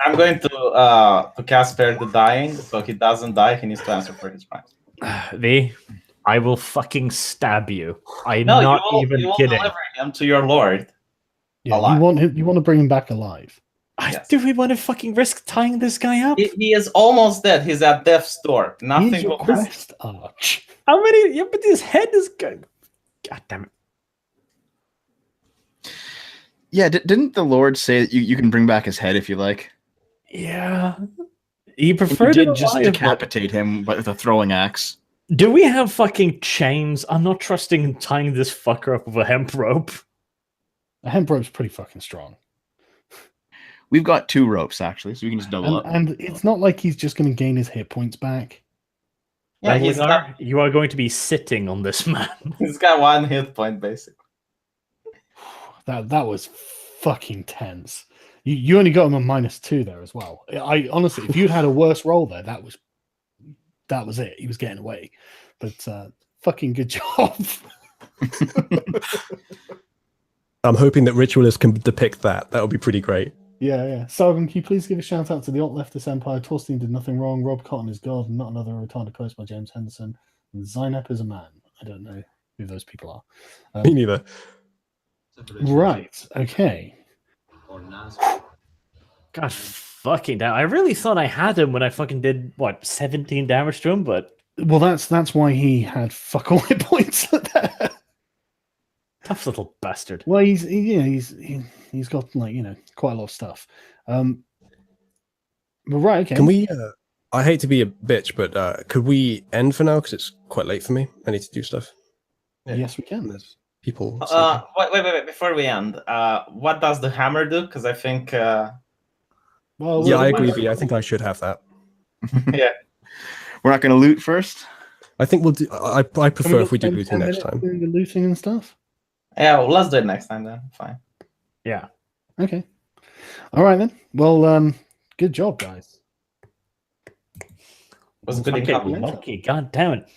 I'm going to cast Spare the Dying, so he doesn't die. He needs to answer for his crimes. V, I will fucking stab you. I'm No, not you even will kidding. deliver him to your lord. Yeah, Alive. you want to bring him back alive. Yes. Do we want to fucking risk tying this guy up? He is almost dead. He's at death's door. He's Nothing your will happen. quest arch. How many? Yeah, but his head is good. God damn it. Yeah, didn't the Lord say that you can bring back his head if you like? Yeah. He You preferred it did just alive, but- decapitate him with a throwing axe. Do we have fucking chains? I'm not trusting in tying this fucker up with a hemp rope. A hemp rope's pretty fucking strong. We've got 2 ropes actually, so we can just double up. And it's not like he's just going to gain his hit points back. Yeah, he's got, you are going to be sitting on this man. he's got 1 hit point, basically. That was fucking tense. You only got him a -2 there as well. I honestly, if you'd had a worse roll there, that was it. He was getting away. But fucking good job. I'm hoping that Ritualist can depict that. That would be pretty great. Yeah. Sargon, can you please give a shout out to the alt leftist empire? Torstein did nothing wrong. Rob Cotton is God, and not another retarded post by James Henderson. And Zynep is a man. I don't know who those people are. Me neither. Right. Okay. God fucking damn. I really thought I had him when I fucking did, 17 damage to him, but Well, that's why he had fuck all hit points there. tough little bastard. Well, he's got quite a lot of stuff. But right, okay. Can we? I hate to be a bitch, but could we end for now? Because it's quite late for me. I need to do stuff. Yes, we can. There's people. Wait, before we end, what does the hammer do? Because I think... Well, Yeah, I agree with you. I think I should have that. yeah. We're not going to loot first. I think we'll do. I prefer if we do looting spend 10 next minutes time. doing the looting and stuff. Yeah, well, let's do it next time then. Fine. Yeah. Okay. All right then. Well, good job, guys. Was good Fucking encounter. lucky. God damn it.